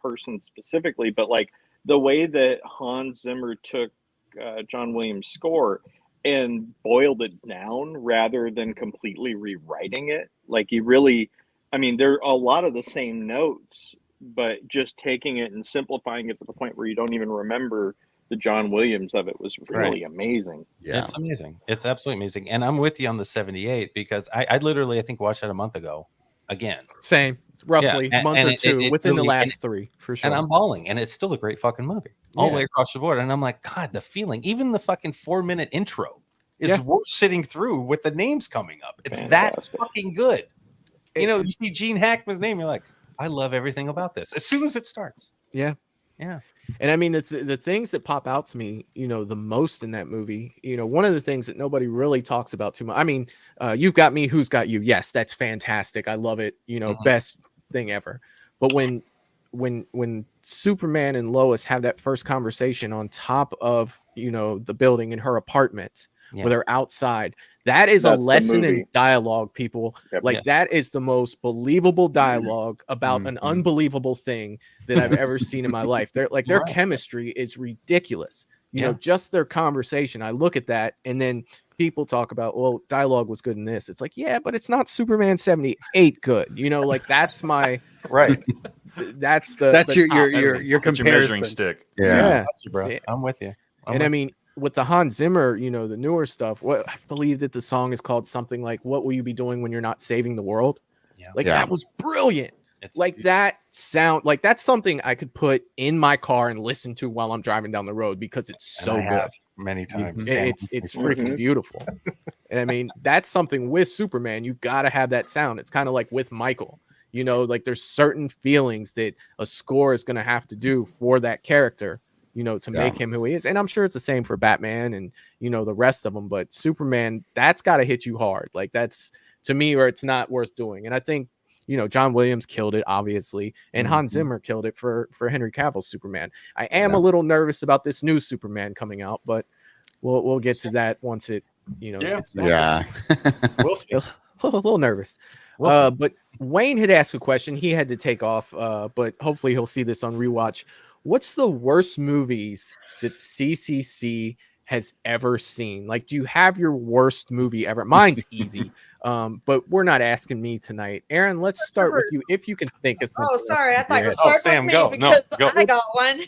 [SPEAKER 18] person specifically, but like the way that Hans Zimmer took John Williams' score and boiled it down rather than completely rewriting it. Like he really, there are a lot of the same notes, but just taking it and simplifying it to the point where you don't even remember the John Williams of it was really amazing.
[SPEAKER 2] Yeah,
[SPEAKER 17] it's amazing. It's absolutely amazing. And I'm with you on the 78 because I literally, I think, watched that a month ago again.
[SPEAKER 12] Same. Roughly a month or two within the last three, for sure.
[SPEAKER 17] And I'm bawling, and it's still a great fucking movie all the way across the board. And I'm like, God, the feeling, even the fucking 4-minute intro is worth sitting through with the names coming up. It's that fucking good. You see Gene Hackman's name, you're like, I love everything about this. As soon as it starts.
[SPEAKER 12] Yeah. And I mean, the things that pop out to me, the most in that movie, one of the things that nobody really talks about too much. I mean, You've Got Me, Who's Got You? Yes, that's fantastic. I love it. Best thing ever. But when Superman and Lois have that first conversation on top of, the building in her apartment, where they're outside, that's a lesson in dialogue, people. That is the most believable dialogue about an unbelievable thing that I've ever seen in my life. Their chemistry is ridiculous. Just their conversation. I look at that, and then people talk about, well, dialogue was good in this. It's like, yeah, but it's not Superman 78 good. That's my
[SPEAKER 17] right.
[SPEAKER 13] That's your comparison.
[SPEAKER 14] Your measuring stick.
[SPEAKER 2] Yeah.
[SPEAKER 17] Bro. I'm with you.
[SPEAKER 12] I mean, with the Hans Zimmer, you know, the newer stuff, I believe that the song is called something like "What Will You Be Doing When You're Not Saving the World?"
[SPEAKER 17] Yeah.
[SPEAKER 12] Like
[SPEAKER 2] Yeah.
[SPEAKER 12] that was brilliant. Like that sound, like that's something I could put in my car and listen to while I'm driving down the road because it's so
[SPEAKER 17] I
[SPEAKER 12] good.
[SPEAKER 17] have many times.
[SPEAKER 12] It's freaking beautiful. And I mean, that's something with Superman. You've got to have that sound. It's kind of like with Michael. You know, like there's certain feelings that a score is going to have to do for that character, you know, to make him who he is. And I'm sure it's the same for Batman and, you know, the rest of them. But Superman, that's got to hit you hard. Like that's to me, or it's not worth doing. And I think, you know, John Williams killed it, obviously, and Hans Zimmer killed it for Henry Cavill's Superman. I am a little nervous about this new Superman coming out, but we'll get to that once it, you know, gets there.
[SPEAKER 2] Yeah.
[SPEAKER 6] We'll see.
[SPEAKER 12] A little nervous. But Wayne had asked a question. He had to take off, but hopefully he'll see this on rewatch. What's the worst movies that CCC has ever seen? Like, do you have your worst movie ever? Mine's easy. But we're not asking me tonight. Aaron, let's start with you if you can think of something.
[SPEAKER 16] Oh, sorry. I thought you were
[SPEAKER 17] Oh,
[SPEAKER 16] starting
[SPEAKER 17] Sam,
[SPEAKER 16] with
[SPEAKER 17] go.
[SPEAKER 16] me
[SPEAKER 17] No,
[SPEAKER 16] because
[SPEAKER 17] go.
[SPEAKER 16] I got one.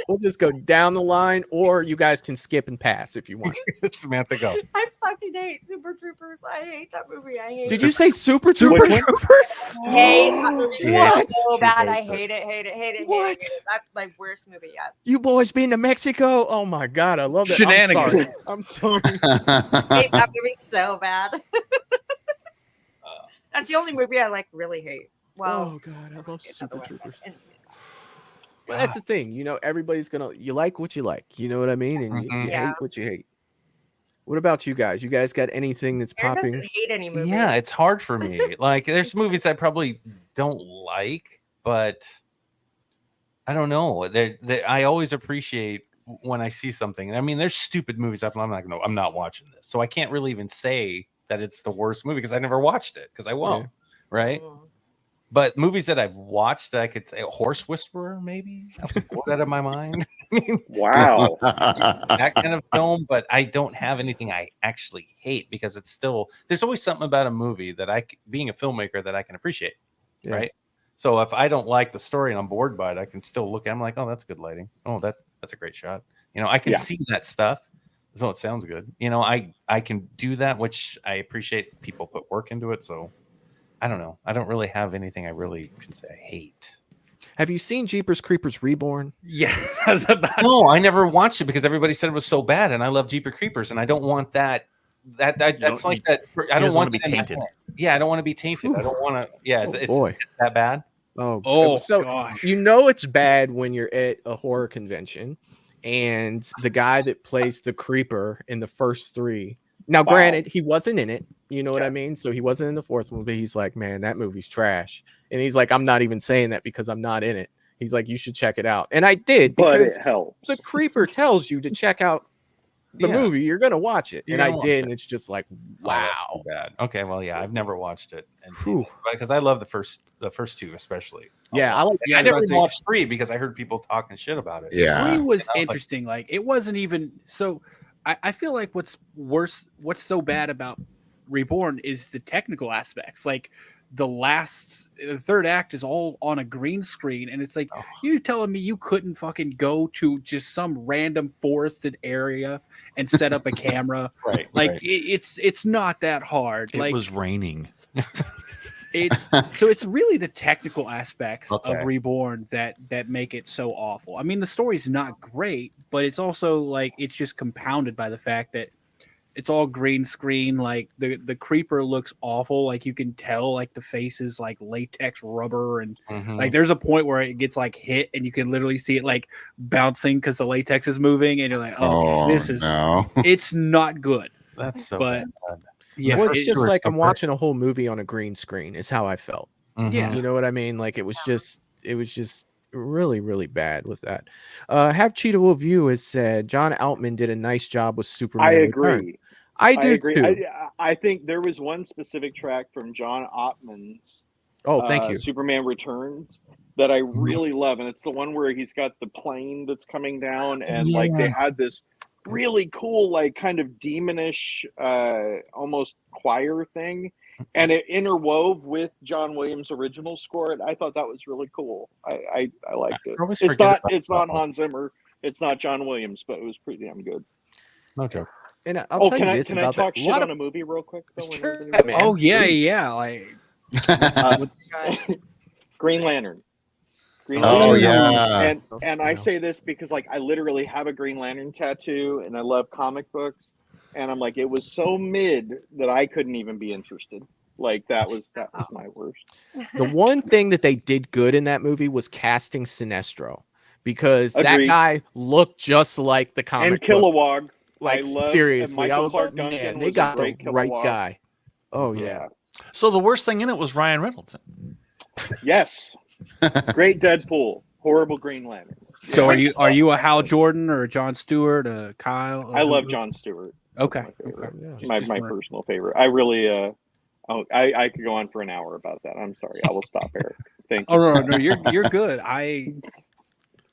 [SPEAKER 12] We'll just go down the line, or you guys can skip and pass if you want.
[SPEAKER 17] Samantha, go.
[SPEAKER 16] I fucking hate Super Troopers. I hate that movie. I hate
[SPEAKER 12] Did
[SPEAKER 16] it.
[SPEAKER 12] you say Super Troopers?
[SPEAKER 16] I hate that movie
[SPEAKER 12] What?
[SPEAKER 16] so bad. I
[SPEAKER 17] hates it.
[SPEAKER 16] hate it, hate it, hate it,
[SPEAKER 12] What?
[SPEAKER 16] hate it. That's my worst movie yet.
[SPEAKER 12] You boys been to Mexico? Oh my god, I love that.
[SPEAKER 13] Shenanigans.
[SPEAKER 12] I'm sorry.
[SPEAKER 16] I hate that movie so bad. That's the only movie I like really hate. Well,
[SPEAKER 12] Oh god, I love
[SPEAKER 16] it's
[SPEAKER 12] Super
[SPEAKER 16] other one,
[SPEAKER 12] Troopers.
[SPEAKER 16] but-
[SPEAKER 12] Well, that's the thing, you know. Everybody's gonna you like what you like, you know what I mean, and you
[SPEAKER 16] Yeah.
[SPEAKER 12] hate what you hate. What about you guys? You guys got anything that's
[SPEAKER 16] Aaron
[SPEAKER 12] popping?
[SPEAKER 16] doesn't hate any movie.
[SPEAKER 17] Yeah, it's hard for me. Like, there's movies I probably don't like, but I don't know. I always appreciate when I see something. I mean, there's stupid movies I'm not watching this, so I can't really even say that it's the worst movie because I never watched it because I won't. Right? But movies that I've watched that I could say, Horse Whisperer, maybe I was bored out of my mind. I mean,
[SPEAKER 18] Wow.
[SPEAKER 17] that kind of film, but I don't have anything I actually hate because it's still there's always something about a movie that being a filmmaker that I can appreciate, right? So if I don't like the story and I'm bored by it, I can still look at it. I'm like, oh, that's good lighting. Oh, that's a great shot. You know, I can see that stuff. So it sounds good. You know, I can do that, which I appreciate. People put work into it, so I don't know. I don't really have anything I really can say I hate.
[SPEAKER 12] Have you seen Jeepers Creepers Reborn?
[SPEAKER 13] Yeah.
[SPEAKER 17] No, I never watched it because everybody said it was so bad, and I love Jeepers Creepers, and I don't want that. That's like that. I don't want
[SPEAKER 14] to be tainted.
[SPEAKER 17] Yeah, I don't want to be tainted. I don't want to. Yeah, it's that bad.
[SPEAKER 12] So
[SPEAKER 13] gosh.
[SPEAKER 12] You know it's bad when you're at a horror convention and the guy that plays the creeper in the first three. Now, granted, he wasn't in it. You know what I mean? So he wasn't in the fourth one, but he's like, man, that movie's trash. And he's like, I'm not even saying that because I'm not in it. He's like, you should check it out. And I did
[SPEAKER 18] But
[SPEAKER 12] because
[SPEAKER 18] it helps.
[SPEAKER 12] the creeper tells you to check out the movie. You're going to watch it.
[SPEAKER 17] You're
[SPEAKER 12] And I
[SPEAKER 17] gonna watch
[SPEAKER 12] did.
[SPEAKER 17] it.
[SPEAKER 12] And it's just like,
[SPEAKER 17] Oh,
[SPEAKER 12] wow.
[SPEAKER 17] that's too bad. Okay, well, yeah, I've never watched it, and because I love the first two especially.
[SPEAKER 12] Yeah, I like.
[SPEAKER 17] I never watched 3 because I heard people talking shit about it.
[SPEAKER 13] 3 was interesting. Like it wasn't even so. I feel like what's so bad about Reborn is the technical aspects. Like the third act is all on a green screen, and it's like you telling me you couldn't fucking go to just some random forested area and set up a camera.
[SPEAKER 17] Right.
[SPEAKER 13] Like
[SPEAKER 17] right.
[SPEAKER 13] It's not that hard.
[SPEAKER 14] It
[SPEAKER 13] like
[SPEAKER 14] was raining.
[SPEAKER 13] It's really the technical aspects
[SPEAKER 17] Okay.
[SPEAKER 13] of Reborn that make it so awful. I mean, the story's not great, but it's also like it's just compounded by the fact that it's all green screen. Like the creeper looks awful. Like you can tell like the face is like latex rubber, and like there's a point where it gets like hit and you can literally see it like bouncing because the latex is moving, and you're like, oh, this is it's not good.
[SPEAKER 17] That's so
[SPEAKER 13] but
[SPEAKER 17] bad.
[SPEAKER 12] Yeah, well, it's just like I'm watching a whole movie on a green screen is how I felt.
[SPEAKER 13] Yeah.
[SPEAKER 12] You know what I mean? Like it was just really, really bad with that. Have Cheetah Will View has said John Altman did a nice job with Superman.
[SPEAKER 18] I
[SPEAKER 12] Return.
[SPEAKER 18] agree.
[SPEAKER 12] I do
[SPEAKER 18] agree.
[SPEAKER 12] too.
[SPEAKER 18] I think there was one specific track from John Ottman's
[SPEAKER 12] thank you.
[SPEAKER 18] Superman Returns that I really love, and it's the one where he's got the plane that's coming down, and like they had this really cool, like kind of demonish, almost choir thing, and it interwove with John Williams' original score. And I thought that was really cool. I liked it. It's not Hans Zimmer, it's not John Williams, but it was pretty damn good.
[SPEAKER 17] No joke.
[SPEAKER 12] And I'll tell you this
[SPEAKER 18] can I
[SPEAKER 12] about
[SPEAKER 18] talk
[SPEAKER 12] that.
[SPEAKER 18] shit on a movie real quick? Though,
[SPEAKER 12] man.
[SPEAKER 13] Oh yeah,
[SPEAKER 12] Please.
[SPEAKER 13] yeah. Like
[SPEAKER 18] Green Lantern. Green
[SPEAKER 2] Oh,
[SPEAKER 18] Lantern.
[SPEAKER 2] yeah.
[SPEAKER 18] And I say this because like I literally have a Green Lantern tattoo, and I love comic books, and I'm like, it was so mid that I couldn't even be interested. Like that was my worst.
[SPEAKER 12] The one thing that they did good in that movie was casting Sinestro, because that
[SPEAKER 18] Agreed.
[SPEAKER 12] guy looked just like the comic
[SPEAKER 18] And
[SPEAKER 12] book.
[SPEAKER 18] Kilowog.
[SPEAKER 12] Like,
[SPEAKER 18] I love,
[SPEAKER 12] seriously,
[SPEAKER 18] Michael
[SPEAKER 12] I was
[SPEAKER 18] Clark
[SPEAKER 12] like,
[SPEAKER 18] Duncan
[SPEAKER 12] man, they
[SPEAKER 18] was a
[SPEAKER 12] got the
[SPEAKER 18] great
[SPEAKER 12] right
[SPEAKER 18] Kilowog.
[SPEAKER 12] guy. Oh yeah.
[SPEAKER 14] So the worst thing in it was Ryan Reynolds.
[SPEAKER 18] Yes. Great Deadpool. Horrible Green Lantern.
[SPEAKER 13] So are you a Hal Jordan or a Jon Stewart, a Kyle?
[SPEAKER 18] I love Jon Stewart.
[SPEAKER 13] Okay.
[SPEAKER 18] My personal favorite. I really I could go on for an hour about that. I'm sorry. I will stop, Eric. Thank you.
[SPEAKER 13] Oh no, you're good.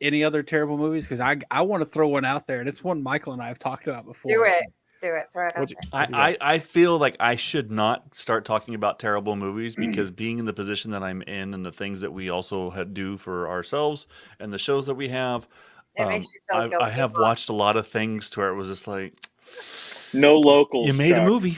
[SPEAKER 13] Any other terrible movies? Because I want to throw one out there, and it's one Michael and I have talked about before.
[SPEAKER 16] Do it. Throw it out there.
[SPEAKER 14] I feel like I should not start talking about terrible movies because being in the position that I'm in and the things that we also do for ourselves and the shows that we have,
[SPEAKER 16] It makes you feel
[SPEAKER 14] I
[SPEAKER 16] guilty.
[SPEAKER 14] have watched a lot of things to where it was just like,
[SPEAKER 18] no locals.
[SPEAKER 14] You made a movie.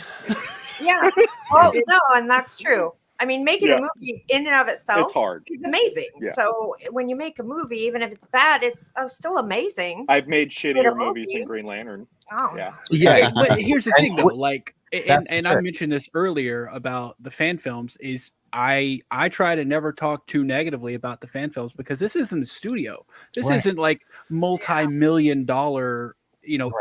[SPEAKER 16] Yeah. Oh no, and that's true. I mean, making
[SPEAKER 18] Yeah.
[SPEAKER 16] a movie in and of itself
[SPEAKER 18] It's hard.
[SPEAKER 16] is amazing.
[SPEAKER 18] Yeah.
[SPEAKER 16] So when you make a movie, even if it's bad, it's still amazing.
[SPEAKER 18] I've made shittier
[SPEAKER 16] movie.
[SPEAKER 18] movies than Green Lantern.
[SPEAKER 16] Oh.
[SPEAKER 18] Yeah.
[SPEAKER 13] Yeah, but here's the thing though, like,
[SPEAKER 17] That's
[SPEAKER 13] and I mentioned this earlier about the fan films. Is I try to never talk too negatively about the fan films because this isn't a studio. This
[SPEAKER 17] Right.
[SPEAKER 13] isn't like multi-million-dollar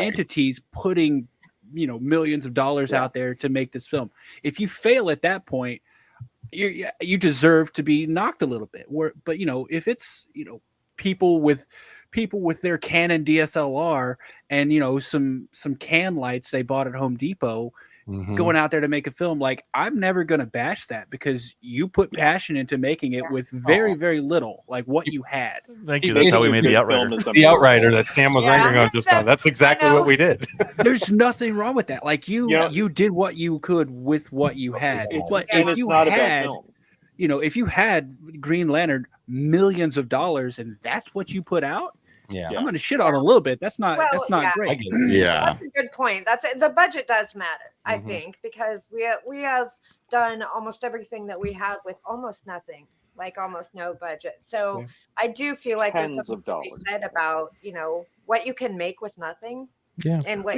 [SPEAKER 13] entities putting millions of dollars out there to make this film. If you fail at that point, you deserve to be knocked a little bit. But if it's people with their Canon DSLR and some can lights they bought at Home Depot going out there to make a film, like, I'm never gonna bash that because you put passion into making it with very very little, like what you had.
[SPEAKER 14] Thank you. That's how we made the Outrider.
[SPEAKER 17] The Outrider that Sam was ranking on just now. That's exactly what we did.
[SPEAKER 13] There's nothing wrong with that. Like you did what you could with what you had. But if you had if you had Green Lantern millions of dollars and that's what you put out, I'm gonna shit on it a little bit. That's not great.
[SPEAKER 16] That's a good point. The budget does matter, I think, because we have done almost everything that we have with almost nothing, like almost no budget. So I do feel like there's
[SPEAKER 18] Tens
[SPEAKER 16] something
[SPEAKER 18] of
[SPEAKER 16] to be
[SPEAKER 18] dollars.
[SPEAKER 16] said about what you can make with nothing.
[SPEAKER 17] Yeah.
[SPEAKER 16] And what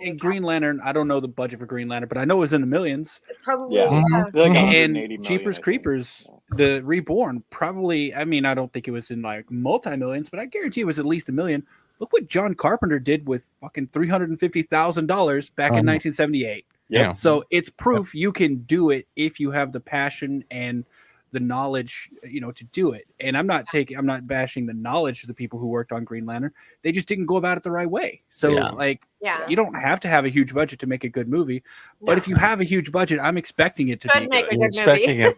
[SPEAKER 13] And Green Lantern, I don't know the budget for Green Lantern, but I know it was in the millions.
[SPEAKER 16] Probably.
[SPEAKER 18] Yeah. Like 180
[SPEAKER 13] And
[SPEAKER 18] million,
[SPEAKER 13] Jeepers
[SPEAKER 18] I think.
[SPEAKER 13] Creepers, the Reborn, probably. I mean, I don't think it was in like multi-millions, but I guarantee it was at least $1 million. Look what John Carpenter did with fucking $350,000 back in 1978.
[SPEAKER 17] Yeah.
[SPEAKER 13] So it's proof you can do it if you have the passion and the knowledge, to do it. And I'm not bashing the knowledge of the people who worked on Green Lantern. They just didn't go about it the right way. So you don't have to have a huge budget to make a good movie. But if you have a huge budget, I'm expecting it to be
[SPEAKER 16] make a
[SPEAKER 13] good.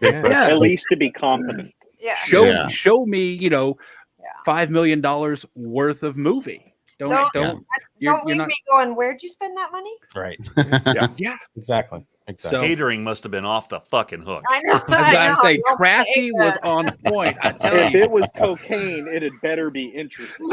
[SPEAKER 16] good movie.
[SPEAKER 18] At least to be competent.
[SPEAKER 16] Yeah.
[SPEAKER 13] Show me, $5 million worth of movie. Don't
[SPEAKER 16] leave me going, where'd you spend that money?
[SPEAKER 17] Right.
[SPEAKER 13] Yeah.
[SPEAKER 17] Exactly.
[SPEAKER 14] So, catering must have been off the fucking hook.
[SPEAKER 16] I know.
[SPEAKER 13] I was going to say, Crafty was on point. I tell
[SPEAKER 18] If
[SPEAKER 13] you.
[SPEAKER 18] it was cocaine, it had better be interesting.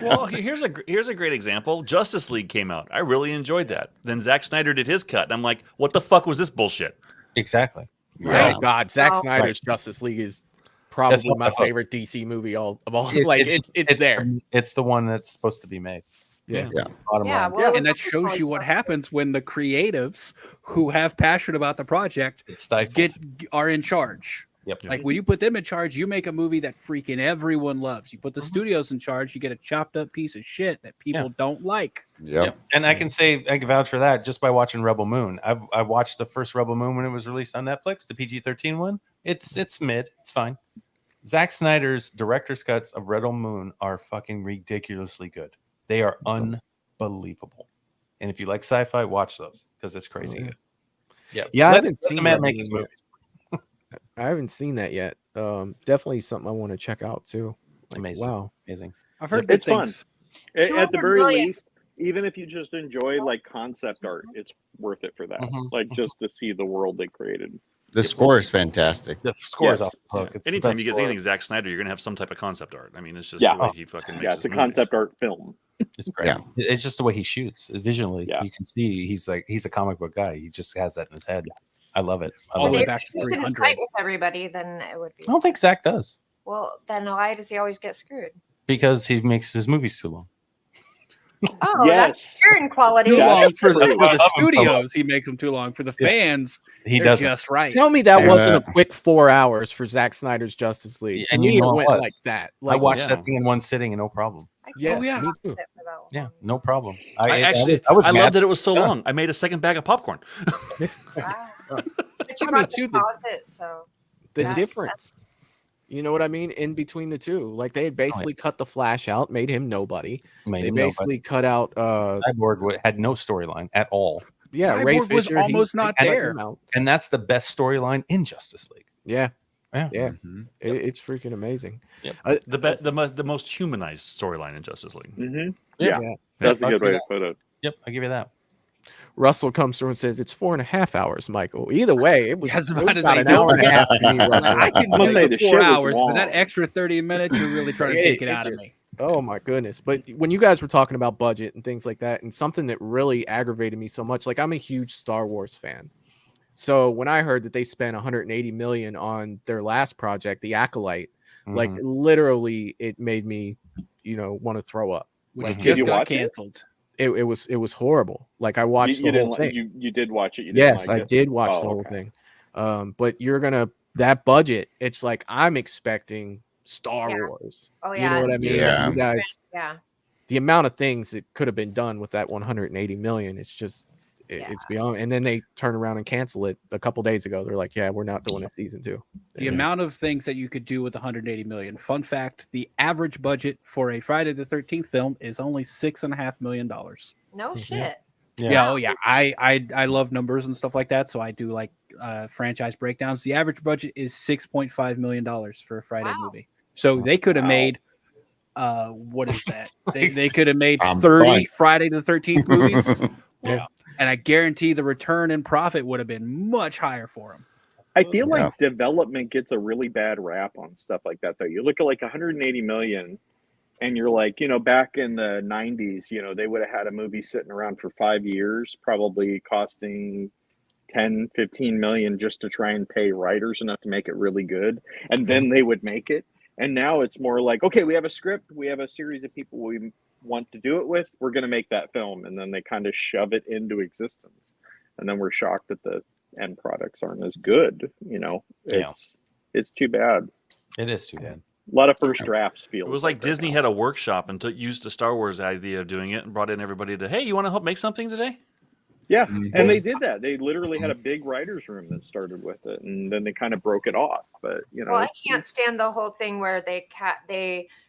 [SPEAKER 14] Well, here's a great example. Justice League came out. I really enjoyed that. Then Zack Snyder did his cut, and I'm like, what the fuck was this bullshit?
[SPEAKER 17] Exactly.
[SPEAKER 12] Thank God, Zack
[SPEAKER 16] Oh.
[SPEAKER 12] Snyder's Justice League is probably my favorite DC movie of all. It's there.
[SPEAKER 17] It's the one that's supposed to be made.
[SPEAKER 12] Yeah.
[SPEAKER 17] Bottom line.
[SPEAKER 16] Well,
[SPEAKER 13] And that shows you what happens when the creatives who have passion about the project are in charge.
[SPEAKER 17] Yep.
[SPEAKER 13] Like when you put them in charge, you make a movie that freaking everyone loves. You put the studios in charge, you get a chopped up piece of shit that people don't like.
[SPEAKER 2] Yep.
[SPEAKER 17] And I can vouch for that just by watching Rebel Moon. I watched the first Rebel Moon when it was released on Netflix, the PG-13 one. It's mid. It's fine. Zack Snyder's director's cuts of Rebel Moon are fucking ridiculously good. They are unbelievable. And if you like sci-fi, watch those because it's crazy good.
[SPEAKER 12] Yeah, I haven't seen
[SPEAKER 17] the man
[SPEAKER 12] Rebel
[SPEAKER 17] make his
[SPEAKER 12] Moon
[SPEAKER 17] movies.
[SPEAKER 12] I haven't seen that yet. Definitely something I want to check out too.
[SPEAKER 17] Amazing.
[SPEAKER 12] Wow.
[SPEAKER 17] Amazing.
[SPEAKER 13] I've heard good
[SPEAKER 18] It's fun.
[SPEAKER 13] things.
[SPEAKER 18] At the very
[SPEAKER 16] 200 million.
[SPEAKER 18] least, even if you just enjoy like concept art, it's worth it for that.
[SPEAKER 17] Mhm.
[SPEAKER 18] Like just to see the world they created.
[SPEAKER 2] The score is fantastic.
[SPEAKER 17] The score is
[SPEAKER 18] Yes.
[SPEAKER 17] off the hook. It's the
[SPEAKER 14] Anytime
[SPEAKER 17] best
[SPEAKER 14] you get
[SPEAKER 17] score.
[SPEAKER 14] anything Zack Snyder, you're gonna have some type of concept art. I mean, it's just
[SPEAKER 18] Yeah.
[SPEAKER 14] the way he fucking makes
[SPEAKER 18] Yeah,
[SPEAKER 14] his
[SPEAKER 18] it's a
[SPEAKER 14] movies.
[SPEAKER 18] concept art film.
[SPEAKER 17] It's great.
[SPEAKER 2] Yeah.
[SPEAKER 17] It's just the way he shoots visually.
[SPEAKER 18] Yeah.
[SPEAKER 17] You can see he's a comic book guy. He just has that in his head. I love it. I
[SPEAKER 13] All
[SPEAKER 17] love
[SPEAKER 13] the way
[SPEAKER 17] it.
[SPEAKER 13] back to
[SPEAKER 16] If he couldn't
[SPEAKER 13] 300.
[SPEAKER 16] fight with everybody, then it would be.
[SPEAKER 17] I don't think Zach does
[SPEAKER 16] Well, then why does he always get screwed?
[SPEAKER 17] because he makes his movies too long.
[SPEAKER 16] Oh,
[SPEAKER 18] Yes.
[SPEAKER 16] that's hearing quality.
[SPEAKER 13] Too long for
[SPEAKER 17] That's
[SPEAKER 13] the
[SPEAKER 17] why I love him so
[SPEAKER 13] studios. He makes them too long. For the
[SPEAKER 17] Yeah.
[SPEAKER 13] fans,
[SPEAKER 17] He
[SPEAKER 13] they're
[SPEAKER 17] doesn't.
[SPEAKER 13] just right.
[SPEAKER 12] Tell me that
[SPEAKER 2] Yeah.
[SPEAKER 12] wasn't a quick 4 hours for Zack Snyder's Justice League. To
[SPEAKER 17] And
[SPEAKER 12] me,
[SPEAKER 17] you know
[SPEAKER 12] it
[SPEAKER 17] it
[SPEAKER 12] went
[SPEAKER 17] was.
[SPEAKER 12] like that.
[SPEAKER 17] I
[SPEAKER 12] Like,
[SPEAKER 17] watched
[SPEAKER 14] yeah.
[SPEAKER 17] that thing in one sitting and no problem.
[SPEAKER 16] I can't
[SPEAKER 12] yes,
[SPEAKER 13] yeah.
[SPEAKER 12] me too.
[SPEAKER 16] sit for that long.
[SPEAKER 17] Yeah, no problem.
[SPEAKER 14] I
[SPEAKER 17] was
[SPEAKER 14] love
[SPEAKER 17] mad.
[SPEAKER 14] that it was so
[SPEAKER 17] Yeah.
[SPEAKER 14] long. I made a second bag of popcorn.
[SPEAKER 16] Wow. But you
[SPEAKER 12] I mean,
[SPEAKER 16] got the
[SPEAKER 12] too,
[SPEAKER 16] deposit, so
[SPEAKER 12] the
[SPEAKER 16] that's-
[SPEAKER 12] difference. You know what I mean? In between the two, like they had basically cut the Flash out, made him nobody.
[SPEAKER 17] Made
[SPEAKER 12] They
[SPEAKER 17] him nobody.
[SPEAKER 12] basically cut out.
[SPEAKER 17] Cyborg had no storyline at all,
[SPEAKER 12] Yeah, Ray
[SPEAKER 13] Cyborg was
[SPEAKER 12] Fisher.
[SPEAKER 13] almost
[SPEAKER 12] they
[SPEAKER 13] not
[SPEAKER 12] cut
[SPEAKER 13] there.
[SPEAKER 12] him out.
[SPEAKER 17] and that's the best storyline in Justice League.
[SPEAKER 12] Yeah,
[SPEAKER 17] Yeah,
[SPEAKER 12] yeah,
[SPEAKER 2] Mhm.
[SPEAKER 12] it's freaking amazing.
[SPEAKER 17] Yep.
[SPEAKER 14] The most humanized storyline in Justice League.
[SPEAKER 18] Mm-hmm.
[SPEAKER 17] Yeah.
[SPEAKER 18] Yeah. That's a good way to put it.
[SPEAKER 17] Yep, I give you that.
[SPEAKER 12] Russell comes through and says it's 4.5 hours, Michael. Either way, it was,
[SPEAKER 13] Yes,
[SPEAKER 12] it was
[SPEAKER 13] about as
[SPEAKER 12] about
[SPEAKER 13] they
[SPEAKER 12] an
[SPEAKER 13] know
[SPEAKER 12] hour and a
[SPEAKER 13] that.
[SPEAKER 12] half. To me, Russell.
[SPEAKER 13] I can
[SPEAKER 18] I'm gonna
[SPEAKER 13] do
[SPEAKER 18] say
[SPEAKER 13] the
[SPEAKER 18] the shit
[SPEAKER 13] 4
[SPEAKER 18] was
[SPEAKER 13] hours, but
[SPEAKER 18] long.
[SPEAKER 13] that extra 30 minutes, you're really trying to take it out of me.
[SPEAKER 12] Oh my goodness. But when you guys were talking about budget and things like that, and something that really aggravated me so much, like I'm a huge Star Wars fan. So when I heard that they spent 180 million on their last project, The Acolyte, like literally it made me, want to throw up.
[SPEAKER 13] Which
[SPEAKER 18] Did
[SPEAKER 13] just
[SPEAKER 18] you
[SPEAKER 13] got
[SPEAKER 18] watch it?
[SPEAKER 13] canceled.
[SPEAKER 12] It was horrible. Like I watched
[SPEAKER 18] You
[SPEAKER 12] the
[SPEAKER 18] didn't
[SPEAKER 12] whole
[SPEAKER 18] like
[SPEAKER 12] thing.
[SPEAKER 18] you did watch it. You didn't
[SPEAKER 12] Yes,
[SPEAKER 18] like
[SPEAKER 12] I
[SPEAKER 18] it?
[SPEAKER 12] did watch
[SPEAKER 18] Oh,
[SPEAKER 12] the whole
[SPEAKER 18] okay.
[SPEAKER 12] thing. But that budget, it's like I'm expecting Star
[SPEAKER 16] Yeah.
[SPEAKER 12] Wars.
[SPEAKER 16] Oh,
[SPEAKER 12] You know
[SPEAKER 16] yeah.
[SPEAKER 12] what I mean?
[SPEAKER 2] Yeah.
[SPEAKER 12] You guys,
[SPEAKER 16] Yeah.
[SPEAKER 12] the amount of things that could have been done with that 180 million, it's just it's beyond. And then they turn around and cancel it a couple days ago. They're like, yeah, we're not doing a season 2.
[SPEAKER 13] The amount of things that you could do with 180 million. Fun fact: the average budget for a Friday the 13th film is only $6.5 million.
[SPEAKER 16] No shit.
[SPEAKER 13] Yeah. Oh yeah. I love numbers and stuff like that, so I do like franchise breakdowns. The average budget is $6.5 million for a Friday movie. So they could have made what is that? They could have made 30
[SPEAKER 2] fine.
[SPEAKER 13] Friday the 13th movies.
[SPEAKER 12] Yeah.
[SPEAKER 13] And I guarantee the return and profit would have been much higher for them.
[SPEAKER 18] I feel like development gets a really bad rap on stuff like that, though. You look at like 180 million, and you're like, back in the 90s, they would have had a movie sitting around for 5 years, probably costing 10, 15 million just to try and pay writers enough to make it really good. And then they would make it. And now it's more like, okay, we have a script, we have a series of people we want to do it with, we're going to make that film. And then they kind of shove it into existence. And then we're shocked that the end products aren't as good. It's too bad.
[SPEAKER 17] It is too bad.
[SPEAKER 18] A lot of first drafts feel.
[SPEAKER 14] It was like Disney had a workshop and used the Star Wars idea of doing it and brought in everybody to, hey, you want to help make something today?
[SPEAKER 18] Yeah, and they did that. They literally had a big writers' room that started with it, and then they kind of broke it off. But
[SPEAKER 16] Well, I can't stand the whole thing where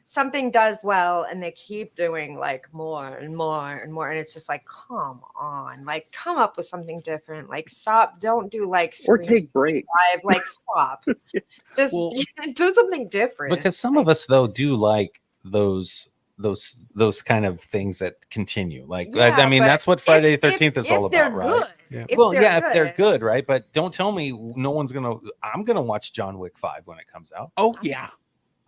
[SPEAKER 16] something does well and they keep doing like more and more and more, and it's just like, come on, like come up with something different. Like stop, don't do like
[SPEAKER 18] or take breaks.
[SPEAKER 16] Like stop, just do something different.
[SPEAKER 17] Because some of us though do like those kind of things that continue. Like I mean,
[SPEAKER 16] but
[SPEAKER 17] that's what Friday the 13th is all
[SPEAKER 16] if they're
[SPEAKER 17] about, right?
[SPEAKER 16] good,
[SPEAKER 17] Yeah.
[SPEAKER 16] if
[SPEAKER 17] If they're good, right? But don't tell me I'm gonna watch John Wick 5 when it comes out.
[SPEAKER 13] Oh yeah.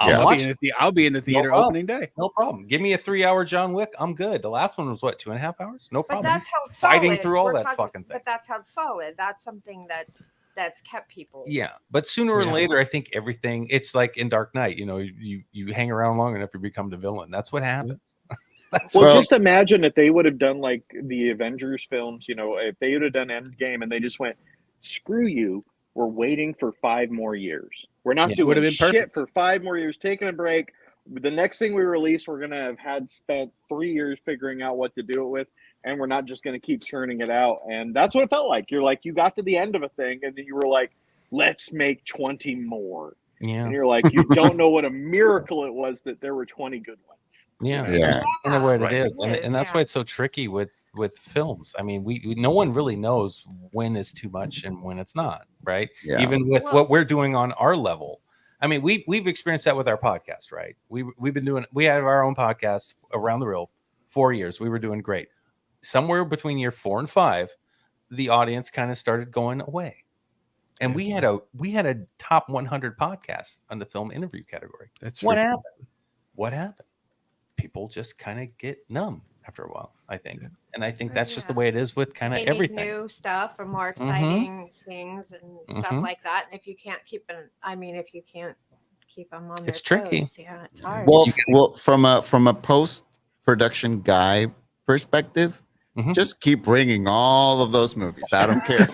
[SPEAKER 17] I'll
[SPEAKER 13] be in the theater opening day.
[SPEAKER 17] No problem. Give me a 3-hour John Wick. I'm good. The last one was what, 2.5 hours? No
[SPEAKER 16] But
[SPEAKER 17] problem.
[SPEAKER 16] that's how
[SPEAKER 17] Fighting
[SPEAKER 16] solid
[SPEAKER 17] through all
[SPEAKER 16] we're
[SPEAKER 17] that
[SPEAKER 16] talking-
[SPEAKER 17] fucking thing.
[SPEAKER 16] But that's how solid. That's something that's kept people.
[SPEAKER 17] Yeah, but sooner or later, I think everything. It's like in Dark Knight. You hang around long enough, you become the villain. That's what happens.
[SPEAKER 18] Well, just imagine if they would have done like the Avengers films. If they would have done Endgame and they just went, "Screw you, we're waiting for 5 more years. We're not
[SPEAKER 13] Would have
[SPEAKER 18] doing
[SPEAKER 13] been
[SPEAKER 18] shit
[SPEAKER 13] perfect.
[SPEAKER 18] for 5 more years. Taking a break. The next thing we release, we're gonna have had spent 3 years figuring out what to do it with, and we're not just gonna keep churning it out." And that's what it felt like. You're like, you got to the end of a thing, and then you were like, "Let's make 20 more."
[SPEAKER 17] Yeah,
[SPEAKER 18] and you're like, you don't know what a miracle it was that there were 20 good ones.
[SPEAKER 17] Yeah,
[SPEAKER 2] Yeah.
[SPEAKER 17] that's kind of what
[SPEAKER 14] Right.
[SPEAKER 17] it is, and that's why it's so tricky with films. I mean, no one really knows when is too much and when it's not, right?
[SPEAKER 2] Yeah.
[SPEAKER 17] Even with what we're doing on our level. I mean, we've experienced that with our podcast, right? We have our own podcast around the real 4 years. We were doing great. Somewhere between year 4 and 5, the audience kind of started going away. and we had a top 100 podcast on the film interview category.
[SPEAKER 12] That's
[SPEAKER 17] what
[SPEAKER 12] freaking
[SPEAKER 17] happened. What happened? People just kind of get numb after a while, I think. And I think that's just the way it is with kind of
[SPEAKER 16] They
[SPEAKER 17] everything.
[SPEAKER 16] need new stuff or more exciting things and stuff like that. And if you can't keep them, if you can't keep them on,
[SPEAKER 17] It's
[SPEAKER 16] their
[SPEAKER 17] tricky.
[SPEAKER 16] toes, yeah, it's hard.
[SPEAKER 2] Well, from a post production guy perspective, just keep bringing all of those movies. I don't care.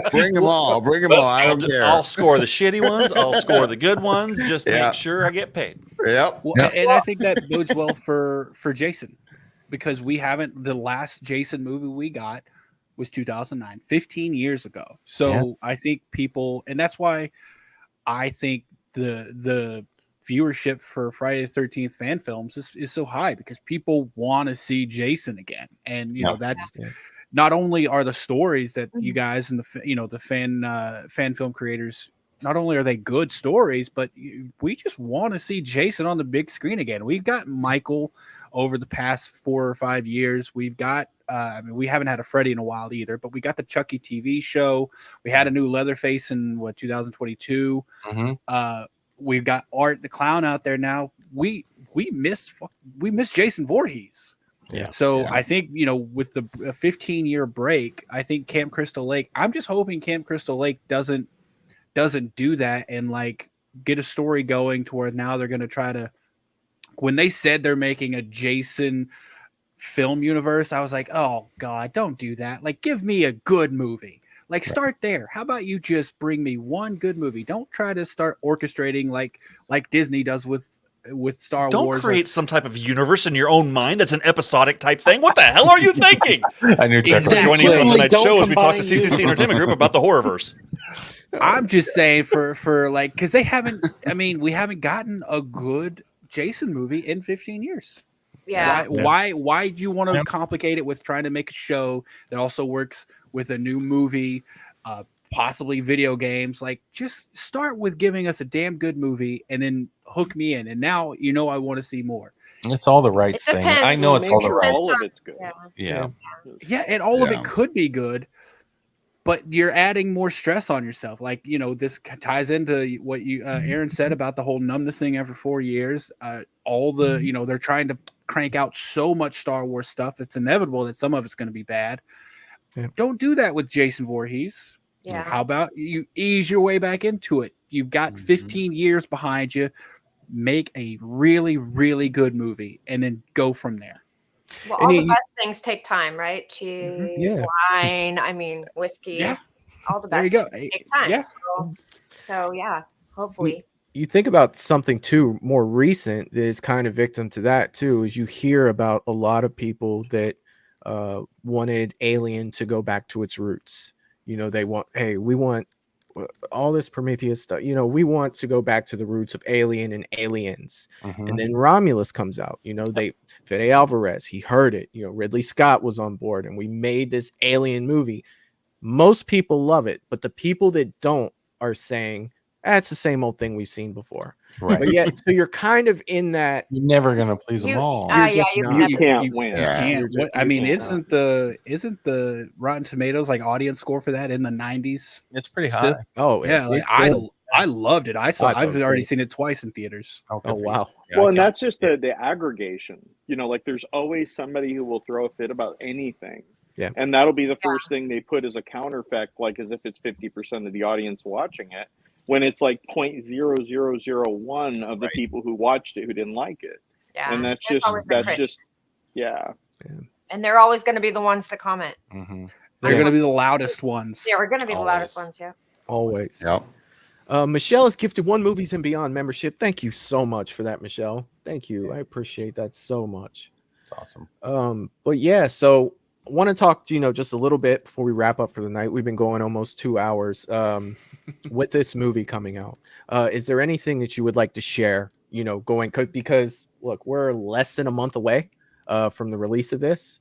[SPEAKER 2] Bring them all. Bring them all. I don't care.
[SPEAKER 14] I'll score the shitty ones. I'll score the good ones. Just make sure I get paid.
[SPEAKER 2] Yep.
[SPEAKER 13] Well, and I think that bodes well for Jason, because we haven't. The last Jason movie we got was 2009, 15 years ago. So I think people, and that's why I think the viewership for Friday the 13th fan films is so high, because people want to see Jason again. And that's not only are the stories that you guys and the fan film creators, not only are they good stories, but we just want to see Jason on the big screen again. We've got Michael over the past 4 or 5 years. We've got we haven't had a Freddy in a while either, but we got the Chucky TV show. We had a new Leatherface in 2022. We've got Art the Clown out there now. We miss Jason Voorhees.
[SPEAKER 17] Yeah.
[SPEAKER 13] So I think, with the 15-year break, I think Camp Crystal Lake, I'm just hoping Camp Crystal Lake doesn't do that and get a story going to where now they're going to try to, when they said they're making a Jason film universe, I was like, oh God, don't do that. Give me a good movie. Start there. How about you just bring me one good movie? Don't try to start orchestrating like Disney does with Star Wars.
[SPEAKER 14] Don't create some type of universe in your own mind that's an episodic type thing. What the hell are you thinking?
[SPEAKER 17] I knew
[SPEAKER 14] exactly. Joining us on tonight's show as we talk to CCC Entertainment Group about the Horrorverse.
[SPEAKER 13] I'm just saying for because they haven't. We haven't gotten a good Jason movie in 15 years.
[SPEAKER 16] Yeah.
[SPEAKER 13] Why do you want to complicate it with trying to make a show that also works with a new movie, possibly video games? Just start with giving us a damn good movie and then hook me in. And now I want to see more.
[SPEAKER 17] It's all the right thing. I know it's all the right.
[SPEAKER 18] All of it's good.
[SPEAKER 17] Yeah.
[SPEAKER 13] Yeah, and all of it could be good, but you're adding more stress on yourself. This ties into what you Aaron said about the whole numbness thing after 4 years. All the they're trying to crank out so much Star Wars stuff. It's inevitable that some of it's going to be bad. Yeah. Don't do that with Jason Voorhees.
[SPEAKER 16] Yeah.
[SPEAKER 13] How about you ease your way back into it? You've got 15 years behind you. Make a really, really good movie and then go from there.
[SPEAKER 16] Well, all the best things take time, right? Cheese, wine, whiskey.
[SPEAKER 13] Yeah.
[SPEAKER 16] All the
[SPEAKER 13] There
[SPEAKER 16] best
[SPEAKER 13] you go.
[SPEAKER 16] things take time.
[SPEAKER 13] Yeah.
[SPEAKER 16] So yeah, hopefully.
[SPEAKER 12] You think about something too more recent that is kind of victim to that too, is you hear about a lot of people that wanted Alien to go back to its roots. They we want all this Prometheus stuff. We want to go back to the roots of Alien and Aliens. And then Romulus comes out. Fede Alvarez, he heard it. Ridley Scott was on board, and we made this Alien movie. Most people love it, but the people that don't are saying, it's the same old thing we've seen before.
[SPEAKER 17] Right.
[SPEAKER 12] But yet, so you're kind of in that.
[SPEAKER 17] You're never going to please them all.
[SPEAKER 18] You can't win.
[SPEAKER 13] Isn't the Rotten Tomatoes audience score for that in the 90s?
[SPEAKER 17] It's pretty high.
[SPEAKER 12] Oh,
[SPEAKER 13] yeah. I loved it. I've already seen it twice in theaters.
[SPEAKER 12] Oh wow.
[SPEAKER 18] Well, and that's just the aggregation. There's always somebody who will throw a fit about anything.
[SPEAKER 12] Yeah.
[SPEAKER 18] And that'll be the first thing they put as a counter effect, as if it's 50% of the audience watching it, when it's 0.0001 of the people who watched it who didn't like it.
[SPEAKER 16] Yeah.
[SPEAKER 18] And that's just
[SPEAKER 16] And they're always going to be the ones to comment.
[SPEAKER 13] They're going to be the loudest ones.
[SPEAKER 16] Yeah, we're going to be the loudest ones. Yeah.
[SPEAKER 12] Always.
[SPEAKER 2] Yep.
[SPEAKER 12] Michelle has gifted 1 Movies and Beyond membership. Thank you so much for that, Michelle. Thank you. I appreciate that so much.
[SPEAKER 17] It's awesome.
[SPEAKER 12] But yeah, so I want to talk, just a little bit before we wrap up for the night. We've been going almost 2 hours with this movie coming out. Is there anything that you would like to share, because look, we're less than a month away from the release of this.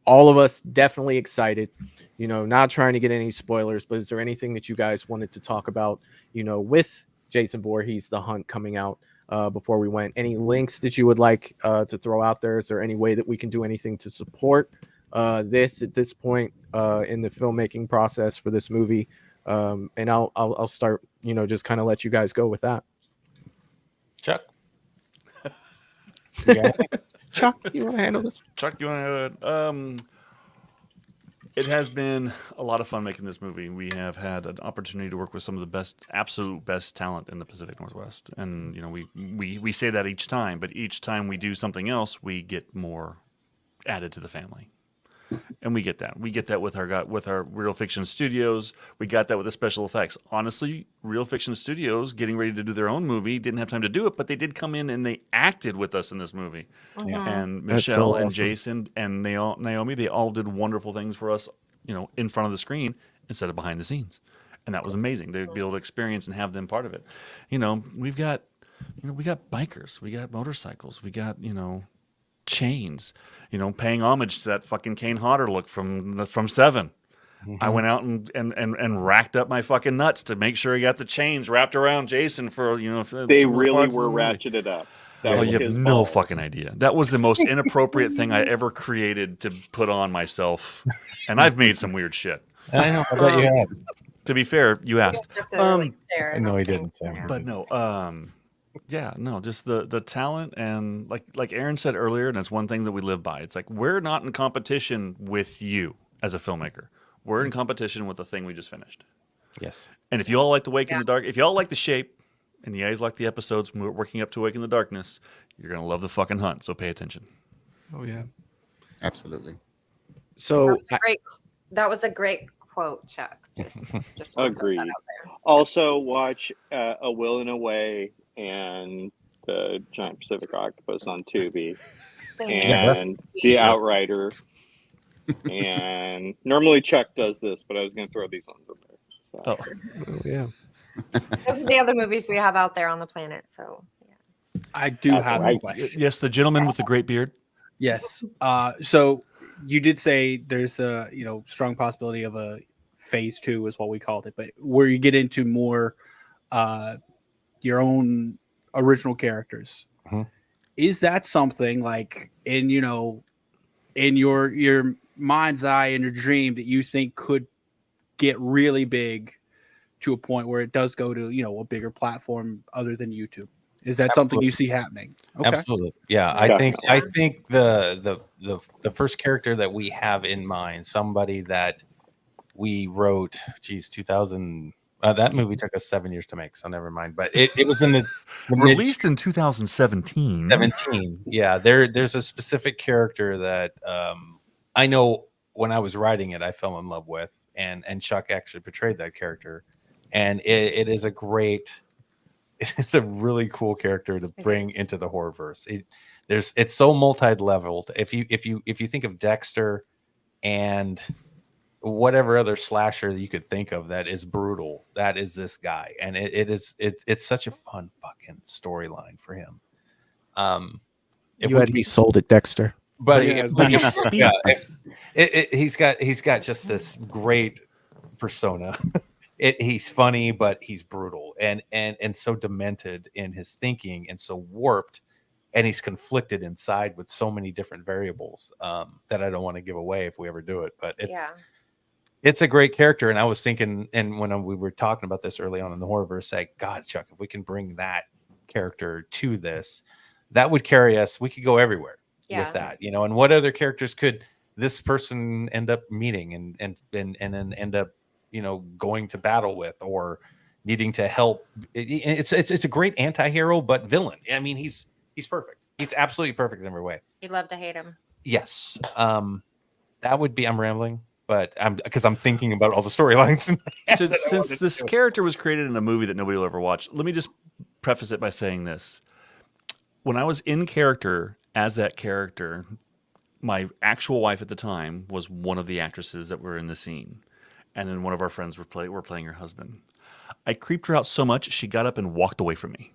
[SPEAKER 12] All of us definitely excited, not trying to get any spoilers, but is there anything that you guys wanted to talk about, with Jason Voorhees, The Hunt coming out before we went? Any links that you would like to throw out there? Is there any way that we can do anything to support this at this point in the filmmaking process for this movie. And I'll start, just kind of let you guys go with that.
[SPEAKER 17] Chuck.
[SPEAKER 12] Chuck, you want to handle this?
[SPEAKER 14] Chuck, you want to? It has been a lot of fun making this movie. We have had an opportunity to work with some of the best, absolute best talent in the Pacific Northwest, and we say that each time, but each time we do something else, we get more added to the family. And we get that. We get that with our Real Fiction Studios. We got that with the special effects. Honestly, Real Fiction Studios, getting ready to do their own movie, didn't have time to do it, but they did come in and they acted with us in this movie.
[SPEAKER 12] Yeah.
[SPEAKER 14] And
[SPEAKER 12] That's so
[SPEAKER 14] Michelle and
[SPEAKER 12] awesome.
[SPEAKER 14] Jason and Naomi, they all did wonderful things for us, in front of the screen instead of behind the scenes. And that was amazing. They'd be able to experience and have them part of it. We've got, we got bikers, we got motorcycles, we got, chains, paying homage to that fucking Kane Hodder look from Seven. I went out and racked up my fucking nuts to make sure he got the chains wrapped around Jason for
[SPEAKER 18] They really were ratcheted up. That was
[SPEAKER 14] you have
[SPEAKER 18] his
[SPEAKER 14] no
[SPEAKER 18] fault.
[SPEAKER 14] fucking idea. That was the most inappropriate thing I ever created to put on myself, and I've made some weird shit.
[SPEAKER 17] I know. I bet you have.
[SPEAKER 14] To be fair, you asked.
[SPEAKER 17] No, he didn't.
[SPEAKER 14] But no, just the talent, and like Aaron said earlier, and it's one thing that we live by. It's like, we're not in competition with you as a filmmaker. We're in competition with the thing we just finished.
[SPEAKER 17] Yes.
[SPEAKER 14] And if you all like to Wake in the Dark, if you all like The Shape, and you guys like the episodes working up to Wake in the Darkness, you're gonna love the fucking Hunt. So pay attention.
[SPEAKER 12] Oh yeah,
[SPEAKER 2] absolutely.
[SPEAKER 12] So
[SPEAKER 16] that was a great quote, Chuck. Just
[SPEAKER 18] Agreed. Also, watch A Will and a Way and the Giant Pacific Octopus on Tubi, and The Outrider. And normally Chuck does this, but I was going to throw these ones in there. So.
[SPEAKER 12] Oh yeah.
[SPEAKER 16] Those are the other movies we have out there on the planet. So
[SPEAKER 13] I do have a question.
[SPEAKER 14] Yes, the gentleman with the great beard.
[SPEAKER 13] Yes. So you did say there's a strong possibility of a phase 2 is what we called it, but where you get into more your own original characters. Is that something like in your mind's eye and your dream that you think could get really big to a point where it does go to a bigger platform other than YouTube? Is that something you see happening? Okay.
[SPEAKER 17] Absolutely. Yeah, I think the first character that we have in mind, somebody that we wrote, 2000. That movie took us 7 years to make, so never mind. But it was in the
[SPEAKER 14] released in 2017.
[SPEAKER 17] 17. Yeah, there's a specific character that I know when I was writing it, I fell in love with, and Chuck actually portrayed that character, and it is a great. It's a really cool character to bring into the Horrorverse. It's so multi-leveled. If you think of Dexter and whatever other slasher that you could think of that is brutal, that is this guy, and it's such a fun fucking storyline for him.
[SPEAKER 12] You had me sold at Dexter,
[SPEAKER 17] but he's got just this great persona. He's funny, but he's brutal and so demented in his thinking and so warped, and he's conflicted inside with so many different variables that I don't want to give away if we ever do it. But it's a great character. And I was thinking, and when we were talking about this early on in the Horrorverse, like, God, Chuck, if we can bring that character to this, that would carry us. We could go everywhere with that, and what other characters could this person end up meeting and then end up going to battle with or needing to help. It's a great anti-hero, but villain. I mean, he's perfect. He's absolutely perfect in every way.
[SPEAKER 16] you love to hate him.
[SPEAKER 17] Yes. That would be, I'm rambling, but I'm thinking about all the storylines.
[SPEAKER 14] Since this character was created in a movie that nobody will ever watch, let me just preface it by saying this. When I was in character as that character, my actual wife at the time was one of the actresses that were in the scene. And then one of our friends were playing her husband. I creeped her out so much, she got up and walked away from me.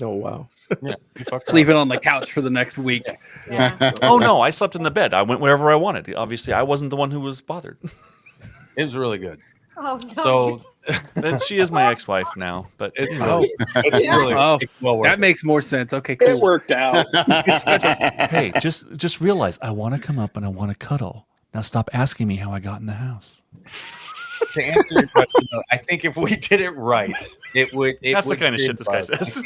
[SPEAKER 12] Oh, wow.
[SPEAKER 17] Yeah,
[SPEAKER 13] sleeping on the couch for the next week.
[SPEAKER 14] Oh, no, I slept in the bed. I went wherever I wanted. Obviously, I wasn't the one who was bothered.
[SPEAKER 17] It was really good.
[SPEAKER 16] Oh no.
[SPEAKER 17] So
[SPEAKER 14] She is my ex-wife now, but
[SPEAKER 17] it's
[SPEAKER 14] you know.
[SPEAKER 17] really, it's really,
[SPEAKER 13] Oh,
[SPEAKER 17] it's well worth
[SPEAKER 13] that
[SPEAKER 17] it.
[SPEAKER 13] makes more sense. Okay,
[SPEAKER 18] It
[SPEAKER 13] cool.
[SPEAKER 18] worked out.
[SPEAKER 19] Hey, just realize I want to come up and I want to cuddle. Now stop asking me how I got in the house.
[SPEAKER 17] To answer your question, though, I think if we did it right, it would.
[SPEAKER 14] That's the
[SPEAKER 17] would
[SPEAKER 14] kind of
[SPEAKER 17] create
[SPEAKER 14] shit
[SPEAKER 17] a
[SPEAKER 14] this guy
[SPEAKER 17] buzz.
[SPEAKER 14] says.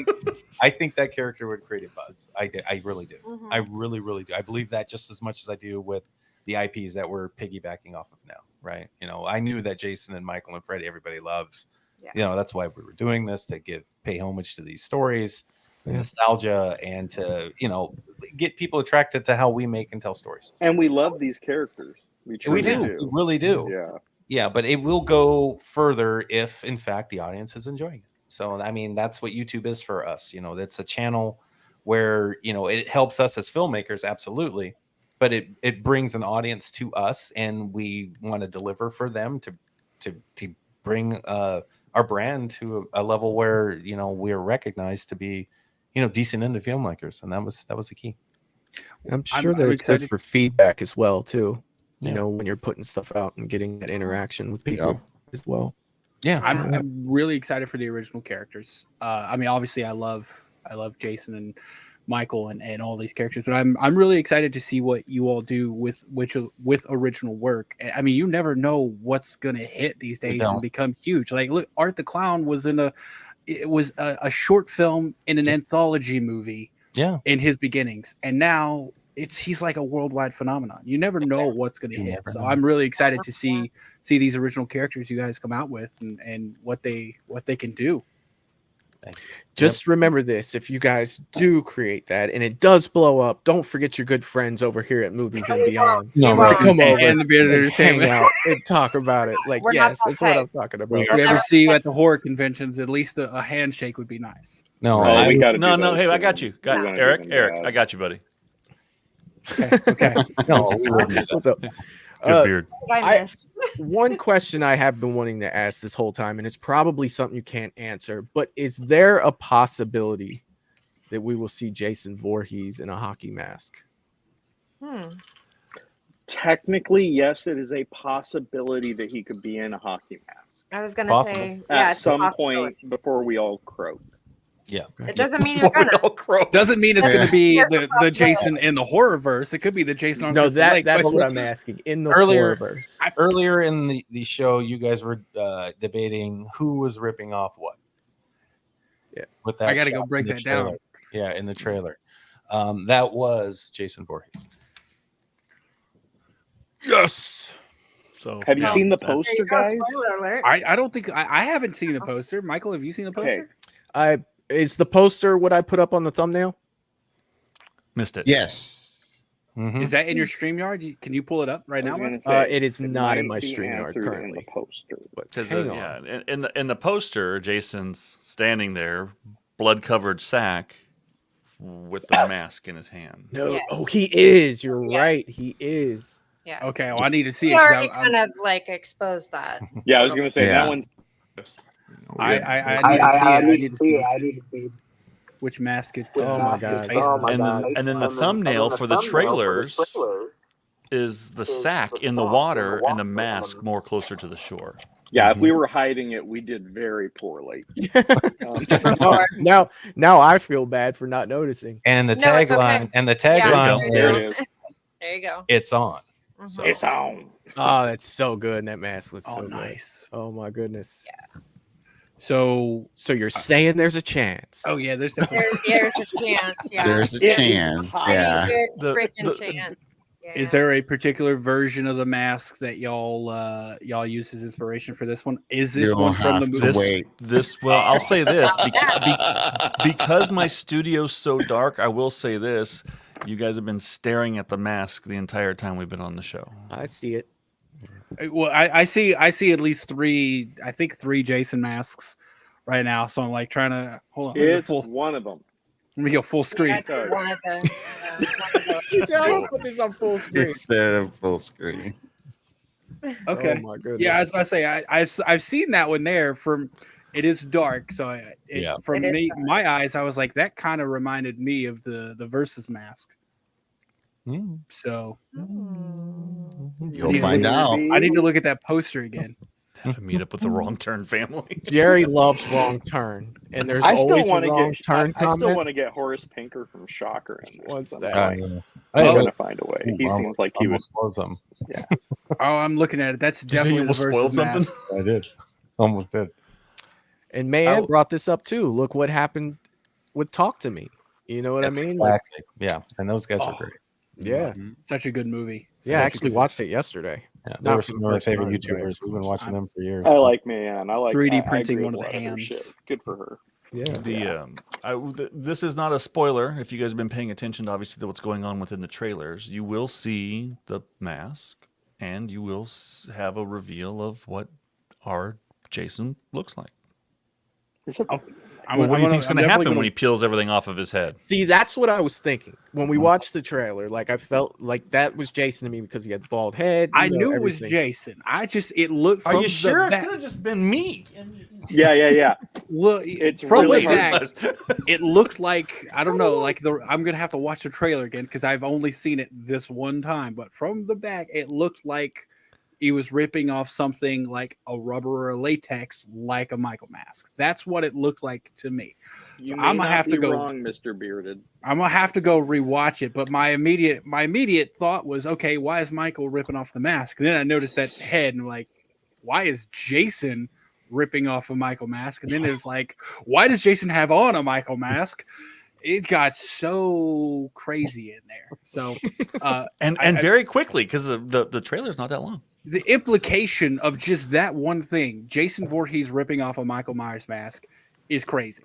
[SPEAKER 17] I think that character would create a buzz. I really do.
[SPEAKER 16] Mhm.
[SPEAKER 17] I really, really do. I believe that just as much as I do with the IPs that we're piggybacking off of now, right? You know, I knew that Jason and Michael and Freddie, everybody loves.
[SPEAKER 16] Yeah.
[SPEAKER 17] You know, that's why we were doing this, to pay homage to these stories, the nostalgia, and to, you know, get people attracted to how we make and tell stories.
[SPEAKER 18] And we love these characters. We truly
[SPEAKER 17] do. We really do.
[SPEAKER 18] Yeah.
[SPEAKER 17] Yeah, but it will go further if, in fact, the audience is enjoying it. So, I mean, that's what YouTube is for us. You know, it's a channel where, you know, it helps us as filmmakers, absolutely, but it brings an audience to us, and we want to deliver for them to bring our brand to a level where, you know, we're recognized to be, you know, decent indie filmmakers, and that was the key.
[SPEAKER 12] I'm sure
[SPEAKER 13] I'm
[SPEAKER 12] that it's
[SPEAKER 13] excited.
[SPEAKER 12] good for feedback as well, too. You
[SPEAKER 17] Yeah.
[SPEAKER 12] know, when you're putting stuff out and getting that interaction with people as well.
[SPEAKER 17] Yeah,
[SPEAKER 13] I'm really excited for the original characters. I mean, obviously, I love Jason and Michael and all these characters, but I'm really excited to see what you all do with original work. I mean, you never know what's gonna hit these days and become huge. Like, look, Art the Clown was a short film in an anthology movie.
[SPEAKER 17] Yeah,
[SPEAKER 13] in his beginnings, and now he's like a worldwide phenomenon. You never know what's going to hit. So I'm really excited to see these original characters you guys come out with and what they can do.
[SPEAKER 12] Just remember this: if you guys do create that and it does blow up, don't forget your good friends over here at Movies and Beyond. Come over
[SPEAKER 13] and the Bearded
[SPEAKER 12] and hang
[SPEAKER 13] Entertainment
[SPEAKER 12] out and talk about it. Like,
[SPEAKER 16] We're
[SPEAKER 12] yes,
[SPEAKER 16] not
[SPEAKER 12] that's what
[SPEAKER 16] okay.
[SPEAKER 12] I'm talking about.
[SPEAKER 13] If we ever see you at the horror conventions, at least a handshake would be nice.
[SPEAKER 17] No,
[SPEAKER 18] Oh, we gotta
[SPEAKER 14] No,
[SPEAKER 18] do
[SPEAKER 14] no.
[SPEAKER 18] those
[SPEAKER 14] Hey, I
[SPEAKER 18] soon.
[SPEAKER 14] got you.
[SPEAKER 18] We wanna do
[SPEAKER 14] Eric,
[SPEAKER 18] them,
[SPEAKER 14] I got you, buddy.
[SPEAKER 13] Okay.
[SPEAKER 17] no, we wouldn't do that.
[SPEAKER 12] What's up?
[SPEAKER 14] Good beard.
[SPEAKER 16] I missed.
[SPEAKER 12] One question I have been wanting to ask this whole time, and it's probably something you can't answer, but is there a possibility that we will see Jason Voorhees in a hockey mask?
[SPEAKER 18] Technically, yes, it is a possibility that he could be in a hockey mask
[SPEAKER 16] I was gonna
[SPEAKER 17] Possible.
[SPEAKER 16] say, yeah,
[SPEAKER 18] at
[SPEAKER 16] it's a
[SPEAKER 18] some
[SPEAKER 16] possibility.
[SPEAKER 18] point before we all croak.
[SPEAKER 17] Yeah.
[SPEAKER 16] It doesn't mean you're gonna.
[SPEAKER 13] Doesn't mean it's going to be
[SPEAKER 16] Yes,
[SPEAKER 13] the Jason in the Horrorverse. It could be the Jason on
[SPEAKER 12] No,
[SPEAKER 13] Crystal Lake.
[SPEAKER 12] that's
[SPEAKER 13] But-
[SPEAKER 12] what I'm asking. In the
[SPEAKER 17] Earlier-
[SPEAKER 12] Horrorverse.
[SPEAKER 17] Earlier in the show, you guys were debating who was ripping off what.
[SPEAKER 12] Yeah,
[SPEAKER 17] with that.
[SPEAKER 13] I gotta go
[SPEAKER 17] shot in
[SPEAKER 13] break
[SPEAKER 17] the
[SPEAKER 13] that down.
[SPEAKER 17] trailer. Yeah, in the trailer, that was Jason Voorhees.
[SPEAKER 12] Yes.
[SPEAKER 14] So
[SPEAKER 18] Have you
[SPEAKER 14] yeah,
[SPEAKER 18] seen the
[SPEAKER 14] that's-
[SPEAKER 18] poster, guys?
[SPEAKER 16] Spoiler alert.
[SPEAKER 13] I don't think I haven't seen the poster. Michael, have you seen the poster?
[SPEAKER 12] Is the poster what I put up on the thumbnail?
[SPEAKER 14] Missed it.
[SPEAKER 2] Yes.
[SPEAKER 17] Mhm.
[SPEAKER 13] Is that in your StreamYard? Can you pull it up right
[SPEAKER 18] I
[SPEAKER 13] now?
[SPEAKER 18] was gonna
[SPEAKER 13] Mike?
[SPEAKER 18] say,
[SPEAKER 12] It is not in
[SPEAKER 18] might
[SPEAKER 12] my
[SPEAKER 18] be
[SPEAKER 12] StreamYard
[SPEAKER 18] answered in the
[SPEAKER 12] currently.
[SPEAKER 18] poster.
[SPEAKER 14] Because
[SPEAKER 12] Hang on.
[SPEAKER 14] yeah, in the poster, Jason's standing there, blood-covered sack, with the mask in his hand.
[SPEAKER 12] No.
[SPEAKER 16] Yeah.
[SPEAKER 12] Oh, he is. You're right. He is.
[SPEAKER 16] Yeah.
[SPEAKER 13] Okay, well, I need to see
[SPEAKER 16] We
[SPEAKER 13] it. 'cause
[SPEAKER 16] already
[SPEAKER 13] I'm-
[SPEAKER 16] kind of like exposed that.
[SPEAKER 18] Yeah, I was gonna say
[SPEAKER 2] Yeah.
[SPEAKER 18] that one's
[SPEAKER 13] I need to see it. I need to see
[SPEAKER 3] I need to see it.
[SPEAKER 13] which mask it.
[SPEAKER 12] Oh my
[SPEAKER 13] is
[SPEAKER 12] God.
[SPEAKER 13] based on.
[SPEAKER 14] And then the thumbnail for the trailers is the sack in the water and the mask more closer to the shore.
[SPEAKER 18] yeah. If we were hiding it, we did very poorly.
[SPEAKER 12] Now I feel bad for not noticing.
[SPEAKER 17] And the
[SPEAKER 16] No, it's
[SPEAKER 17] tagline,
[SPEAKER 16] okay.
[SPEAKER 17] and the
[SPEAKER 16] Yeah.
[SPEAKER 17] tagline
[SPEAKER 18] There it
[SPEAKER 17] is,
[SPEAKER 18] is.
[SPEAKER 16] There you go.
[SPEAKER 17] "It's on."
[SPEAKER 16] Mhm.
[SPEAKER 17] So
[SPEAKER 18] It's on.
[SPEAKER 12] Oh, that's so good. And that mask looks
[SPEAKER 13] Oh,
[SPEAKER 12] so
[SPEAKER 13] nice.
[SPEAKER 12] good. Oh my goodness.
[SPEAKER 13] So,
[SPEAKER 12] So you're saying there's a chance?
[SPEAKER 13] oh yeah, there's
[SPEAKER 16] There's a chance. Yeah.
[SPEAKER 2] There's a
[SPEAKER 18] It is
[SPEAKER 2] chance.
[SPEAKER 18] high.
[SPEAKER 2] Yeah.
[SPEAKER 16] Good
[SPEAKER 14] The-
[SPEAKER 16] freaking
[SPEAKER 14] the-
[SPEAKER 16] chance. Yeah.
[SPEAKER 13] Is there a particular version of the mask that y'all use as inspiration for this one? Is this
[SPEAKER 2] You'll
[SPEAKER 13] one from the
[SPEAKER 2] have to
[SPEAKER 13] movie?
[SPEAKER 2] wait.
[SPEAKER 14] Well, I'll say this because my studio's so dark. I will say this: you guys have been staring at the mask the entire time we've been on the show.
[SPEAKER 12] I see it.
[SPEAKER 13] Well, I see at least three. I think 3 Jason masks right now. So I'm like trying to hold on.
[SPEAKER 18] It's
[SPEAKER 13] Let
[SPEAKER 18] one of them.
[SPEAKER 13] me go full screen.
[SPEAKER 16] Yeah, it's one of the, one of
[SPEAKER 12] He said, "I'll put this on full screen."
[SPEAKER 2] Instead of full screen.
[SPEAKER 13] Okay.
[SPEAKER 12] Oh my goodness.
[SPEAKER 13] Yeah, I was about to say I've seen that one there. From it is dark, so
[SPEAKER 17] Yeah.
[SPEAKER 13] from
[SPEAKER 16] It is
[SPEAKER 13] me,
[SPEAKER 16] dark.
[SPEAKER 13] my eyes, I was like that kind of reminded me of the Versus mask.
[SPEAKER 17] Mm.
[SPEAKER 13] So
[SPEAKER 2] You'll find out.
[SPEAKER 13] I need to look at that poster again.
[SPEAKER 14] Have a meet up with the Wrong Turn family.
[SPEAKER 12] Jerry loves Wrong Turn, and there's
[SPEAKER 18] I still
[SPEAKER 12] always a
[SPEAKER 18] want to
[SPEAKER 12] Wrong
[SPEAKER 18] get.
[SPEAKER 12] Turn
[SPEAKER 18] I still
[SPEAKER 12] comment.
[SPEAKER 18] want to get Horace Pinker from Shocker in there.
[SPEAKER 12] What's
[SPEAKER 18] sometime.
[SPEAKER 12] that?
[SPEAKER 17] Yeah.
[SPEAKER 18] I'm
[SPEAKER 17] Oh,
[SPEAKER 18] gonna find a way. He seems like he would.
[SPEAKER 17] Almost spoiled something.
[SPEAKER 18] Yeah.
[SPEAKER 13] Oh, I'm looking at it. That's
[SPEAKER 14] Did you say you
[SPEAKER 13] definitely the
[SPEAKER 14] almost
[SPEAKER 13] versus
[SPEAKER 14] spoiled something?
[SPEAKER 13] mask.
[SPEAKER 17] I did. Almost did.
[SPEAKER 12] And Mayan brought this up too. Look what happened with Talk to Me. You know what I mean? Like,
[SPEAKER 17] Exactly. Yeah, and those guys are great.
[SPEAKER 12] yeah.
[SPEAKER 13] Such a good movie.
[SPEAKER 12] Yeah, I
[SPEAKER 13] Such a
[SPEAKER 12] actually
[SPEAKER 13] good
[SPEAKER 12] watched it yesterday.
[SPEAKER 17] Yeah, they
[SPEAKER 12] Not
[SPEAKER 17] were
[SPEAKER 12] for
[SPEAKER 17] some
[SPEAKER 12] the
[SPEAKER 17] of my
[SPEAKER 12] first
[SPEAKER 17] favorite
[SPEAKER 12] time, but-
[SPEAKER 17] YouTubers. We've been watching them for years.
[SPEAKER 18] I like Man. I like
[SPEAKER 13] 3D
[SPEAKER 18] I
[SPEAKER 13] printing
[SPEAKER 18] agree
[SPEAKER 13] one
[SPEAKER 18] with
[SPEAKER 13] of
[SPEAKER 18] a
[SPEAKER 13] the
[SPEAKER 18] lot her
[SPEAKER 13] hands.
[SPEAKER 18] shit. Good for her.
[SPEAKER 12] Yeah.
[SPEAKER 14] This is not a spoiler. If you guys have been paying attention to obviously what's going on within the trailers, you will see the mask, and you will have a reveal of what our Jason looks like. What do you think's going to happen when he peels everything off of his head?
[SPEAKER 12] See, that's what I was thinking when we watched the trailer. Like, I felt like that was Jason to me because he had the bald head.
[SPEAKER 13] I knew it was Jason. It looked.
[SPEAKER 14] Are
[SPEAKER 13] from
[SPEAKER 14] you sure?
[SPEAKER 13] The
[SPEAKER 14] It
[SPEAKER 13] back,
[SPEAKER 14] could have just been me.
[SPEAKER 18] Yeah.
[SPEAKER 13] Well,
[SPEAKER 18] It's
[SPEAKER 13] from
[SPEAKER 18] really
[SPEAKER 13] the back,
[SPEAKER 18] hard.
[SPEAKER 13] it looked like I don't know. Like I'm gonna have to watch the trailer again because I've only seen it this one time. But from the back, it looked like he was ripping off something like a rubber or a latex, like a Michael mask. That's what it looked like to me.
[SPEAKER 18] You
[SPEAKER 13] So
[SPEAKER 18] may
[SPEAKER 13] I'm
[SPEAKER 18] not
[SPEAKER 13] gonna have to
[SPEAKER 18] be
[SPEAKER 13] go.
[SPEAKER 18] wrong, Mr. Bearded.
[SPEAKER 13] I'm gonna have to go rewatch it. But my immediate thought was, okay, why is Michael ripping off the mask? And then I noticed that head, and I'm like, why is Jason ripping off a Michael mask? And then it was like, why does Jason have on a Michael mask? It got so crazy in there. So
[SPEAKER 14] and very quickly because the trailer's not that long.
[SPEAKER 13] The implication of just that one thing, Jason Voorhees ripping off a Michael Myers mask, is crazy.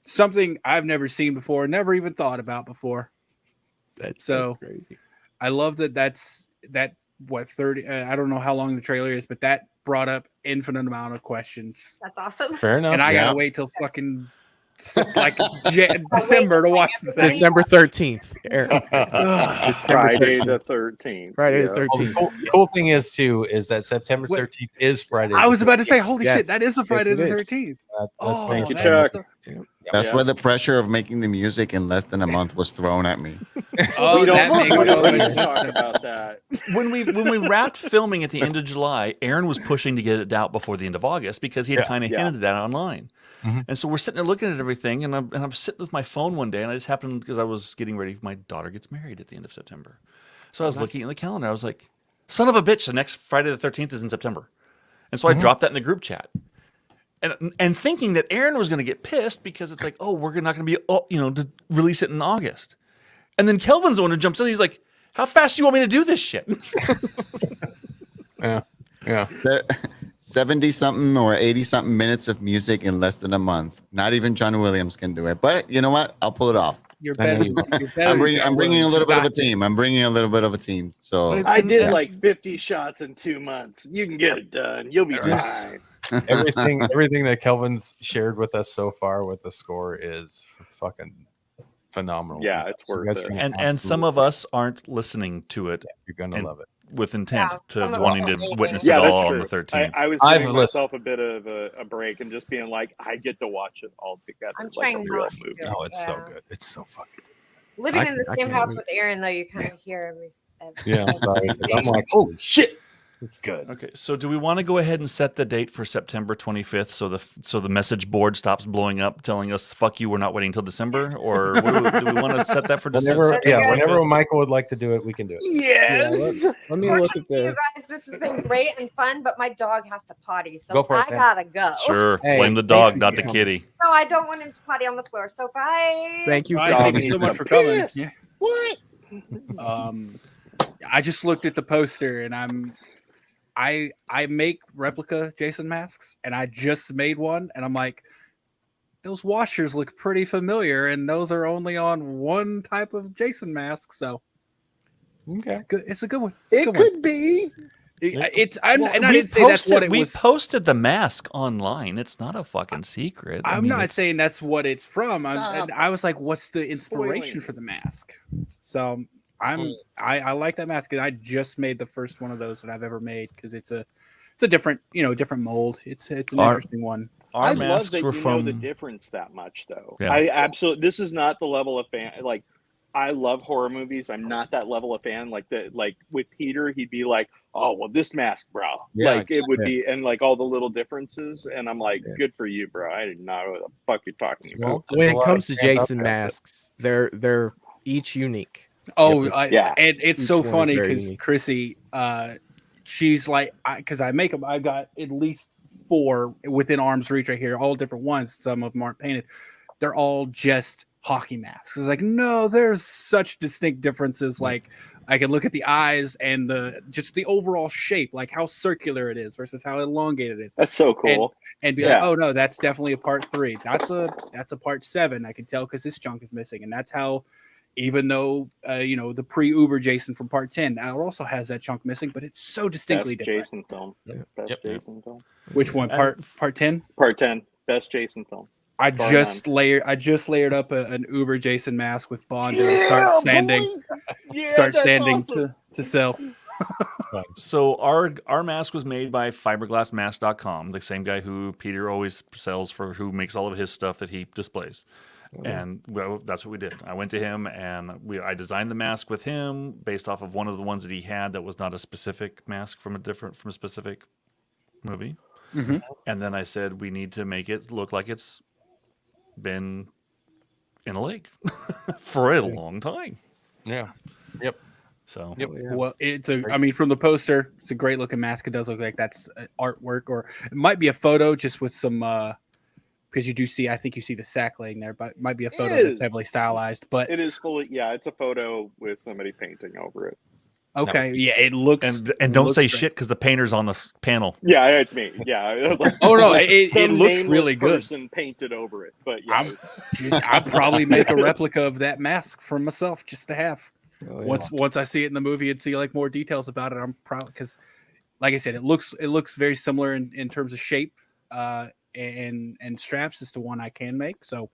[SPEAKER 13] Something I've never seen before, never even thought about before.
[SPEAKER 12] That's crazy.
[SPEAKER 13] I love that's 30. I don't know how long the trailer is, but that brought up infinite amount of questions.
[SPEAKER 16] That's awesome.
[SPEAKER 17] Fair enough.
[SPEAKER 13] And I gotta wait till fucking like December to watch the thing.
[SPEAKER 12] December 13th.
[SPEAKER 18] Friday the 13th.
[SPEAKER 12] Friday
[SPEAKER 18] Yeah.
[SPEAKER 12] the 13th.
[SPEAKER 17] Cool thing is too is that September 13th is Friday.
[SPEAKER 13] I was about to say, holy
[SPEAKER 12] Yes.
[SPEAKER 13] shit, that is a
[SPEAKER 12] Yes,
[SPEAKER 13] Friday
[SPEAKER 12] it
[SPEAKER 13] the
[SPEAKER 12] is.
[SPEAKER 13] 13th.
[SPEAKER 17] That's very good.
[SPEAKER 18] Chuck.
[SPEAKER 2] That's where the pressure of making the music in less than a month was thrown at me.
[SPEAKER 13] Oh,
[SPEAKER 18] We
[SPEAKER 13] that makes
[SPEAKER 18] don't
[SPEAKER 13] total
[SPEAKER 18] need to
[SPEAKER 13] sense.
[SPEAKER 18] talk about that.
[SPEAKER 14] When we wrapped filming at the end of July, Aaron was pushing to get it out before the end of August because he had kind of hinted that online.
[SPEAKER 17] Mm-hmm.
[SPEAKER 14] And so we're sitting there looking at everything, and I'm sitting with my phone one day, and I just happened because I was getting ready. My daughter gets married at the end of September, so I was looking at the calendar. I was like, "Son of a bitch! The next Friday the 13th is in September," and so I dropped that in the group chat, and thinking that Aaron was going to get pissed because it's like, "Oh, we're not going to be, to release it in August," and then Kelvin's the one who jumps in. He's like, "How fast do you want me to do this shit?"
[SPEAKER 17] Yeah.
[SPEAKER 2] 70 something or 80 something minutes of music in less than a month. Not even John Williams can do it. But you know what? I'll pull it off.
[SPEAKER 13] You're better.
[SPEAKER 2] I'm bringing a little bit of a team. I'm bringing a little bit of a team. So
[SPEAKER 18] I did like 50 shots in 2 months. You can get it done. You'll be fine.
[SPEAKER 17] everything that Kelvin's shared with us so far with the score is fucking phenomenal.
[SPEAKER 18] Yeah, it's
[SPEAKER 17] So you
[SPEAKER 18] worth
[SPEAKER 17] guys
[SPEAKER 18] it.
[SPEAKER 17] are gonna
[SPEAKER 14] And some of us aren't listening to it.
[SPEAKER 17] You're gonna love it.
[SPEAKER 14] With intent to
[SPEAKER 16] some of
[SPEAKER 14] wanting
[SPEAKER 16] us
[SPEAKER 14] to
[SPEAKER 16] are
[SPEAKER 14] witness
[SPEAKER 18] Yeah,
[SPEAKER 14] it
[SPEAKER 18] that's
[SPEAKER 14] all
[SPEAKER 18] true.
[SPEAKER 14] on the 13th.
[SPEAKER 18] I was
[SPEAKER 17] I've
[SPEAKER 18] giving
[SPEAKER 17] listened.
[SPEAKER 18] myself a bit of a break and just being like, I get to watch it all together.
[SPEAKER 16] I'm
[SPEAKER 18] like
[SPEAKER 16] trying
[SPEAKER 18] a real
[SPEAKER 16] not to
[SPEAKER 18] movie.
[SPEAKER 16] do it.
[SPEAKER 17] Oh, it's so
[SPEAKER 16] Yeah.
[SPEAKER 17] good. It's so fucking
[SPEAKER 16] Living in the
[SPEAKER 12] I
[SPEAKER 16] same
[SPEAKER 12] can't
[SPEAKER 16] house
[SPEAKER 12] wait.
[SPEAKER 16] with Aaron, though, you kind of hear every.
[SPEAKER 17] Yeah, I'm sorry. 'Cause I'm like, holy shit. It's good.
[SPEAKER 14] Okay, so do we want to go ahead and set the date for September 25th so the message board stops blowing up telling us "fuck you"? We're not waiting until December, or do we want to set that for December?
[SPEAKER 17] Whenever Michael would like to do it, we can do it.
[SPEAKER 18] Yes.
[SPEAKER 12] Let me look at
[SPEAKER 16] You
[SPEAKER 12] the.
[SPEAKER 16] guys, this has been great and fun, but my dog has to potty, so
[SPEAKER 17] Go for it,
[SPEAKER 16] I
[SPEAKER 17] man.
[SPEAKER 16] gotta go.
[SPEAKER 14] Sure,
[SPEAKER 12] Hey,
[SPEAKER 14] blame the
[SPEAKER 12] thank
[SPEAKER 14] dog,
[SPEAKER 12] you
[SPEAKER 14] not
[SPEAKER 12] for
[SPEAKER 14] the
[SPEAKER 12] coming.
[SPEAKER 14] kitty.
[SPEAKER 16] No, I don't want him to potty on the floor. So bye.
[SPEAKER 12] Thank you for
[SPEAKER 13] Thank
[SPEAKER 12] coming.
[SPEAKER 13] you so much for coming.
[SPEAKER 18] Piss.
[SPEAKER 13] Yeah.
[SPEAKER 18] What?
[SPEAKER 13] I just looked at the poster and I make replica Jason masks and I just made one and I'm like, those washers look pretty familiar and those are only on one type of Jason mask, so
[SPEAKER 17] Okay.
[SPEAKER 13] it's a good one. It's a
[SPEAKER 18] It
[SPEAKER 13] good
[SPEAKER 18] could be.
[SPEAKER 13] one. And I
[SPEAKER 14] we
[SPEAKER 13] didn't say that's what it
[SPEAKER 14] we
[SPEAKER 13] was.
[SPEAKER 14] posted the mask online. It's not a fucking secret. I
[SPEAKER 13] I'm
[SPEAKER 14] mean,
[SPEAKER 13] not
[SPEAKER 14] it's-
[SPEAKER 13] saying that's what it's from.
[SPEAKER 18] Stop.
[SPEAKER 13] I was like, what's the inspiration
[SPEAKER 18] Spoiling
[SPEAKER 13] for the mask? So I like that mask, and I just made the first one of those that I've ever made because it's a different different mold. It's an interesting one.
[SPEAKER 14] Our
[SPEAKER 18] I love
[SPEAKER 14] masks
[SPEAKER 18] that
[SPEAKER 14] were
[SPEAKER 18] you
[SPEAKER 14] from
[SPEAKER 18] know the difference that much, though.
[SPEAKER 14] Yeah.
[SPEAKER 18] I absolutely. This is not the level of fan. Like, I love horror movies. I'm not that level of fan. Like with Peter, he'd be like, "Oh, well, this mask, bro."
[SPEAKER 2] Yeah,
[SPEAKER 18] like it would
[SPEAKER 2] exactly.
[SPEAKER 18] be, and like all the little differences. And I'm like, "Good for you, bro." I did not know what the fuck you're talking about.
[SPEAKER 12] When it comes to Jason masks, they're each unique.
[SPEAKER 13] Oh,
[SPEAKER 18] yeah.
[SPEAKER 13] And it's
[SPEAKER 12] Each
[SPEAKER 13] so
[SPEAKER 12] one is
[SPEAKER 13] funny
[SPEAKER 12] very
[SPEAKER 13] because
[SPEAKER 12] unique.
[SPEAKER 13] Chrissy, she's like, because I make them, I got at least 4 within arm's reach right here, all different ones. Some of them aren't painted. They're all just hockey masks. It's like, no, there's such distinct differences. Like, I can look at the eyes and just the overall shape, like how circular it is versus how elongated it is.
[SPEAKER 18] That's so cool.
[SPEAKER 13] And be like, oh no, that's definitely a part 3. That's a part 7. I can tell because this chunk is missing, and that's how. Even though the pre-Uber Jason from Part 10 now also has that chunk missing, but it's so distinctly
[SPEAKER 18] Best
[SPEAKER 13] different.
[SPEAKER 18] Jason film. Best Jason film.
[SPEAKER 13] Which one? Part 10?
[SPEAKER 18] Part 10. Best Jason film.
[SPEAKER 13] I
[SPEAKER 18] Bar
[SPEAKER 13] just layered up an Uber Jason mask with Bond and start sanding
[SPEAKER 18] awesome.
[SPEAKER 13] to sell.
[SPEAKER 14] So our mask was made by fiberglassmask.com, the same guy who Peter always sells for, who makes all of his stuff that he displays. And well, that's what we did. I went to him and I designed the mask with him based off of one of the ones that he had that was not a specific mask from a specific movie.
[SPEAKER 13] Mm-hmm.
[SPEAKER 14] And then I said, we need to make it look like it's been in a lake for a long time.
[SPEAKER 17] Yeah. Yep.
[SPEAKER 14] So
[SPEAKER 13] Well, from the poster, it's a great looking mask. It does look like that's artwork, or it might be a photo just with some because you do see, I think you see the sack laying there, but it might be a photo that's heavily stylized. But
[SPEAKER 18] it is fully, it's a photo with somebody painting over it.
[SPEAKER 13] Okay, it looks
[SPEAKER 14] and don't say shit because the painter's on the panel.
[SPEAKER 18] Yeah, it's me. Yeah.
[SPEAKER 13] Oh no, it looks really good.
[SPEAKER 18] Person painted over it, but
[SPEAKER 13] I'd probably make a replica of that mask for myself just to have. Once I see it in the movie and see like more details about it, I'm proud because, like I said, it looks very similar in terms of shape. And straps is the one I can make. So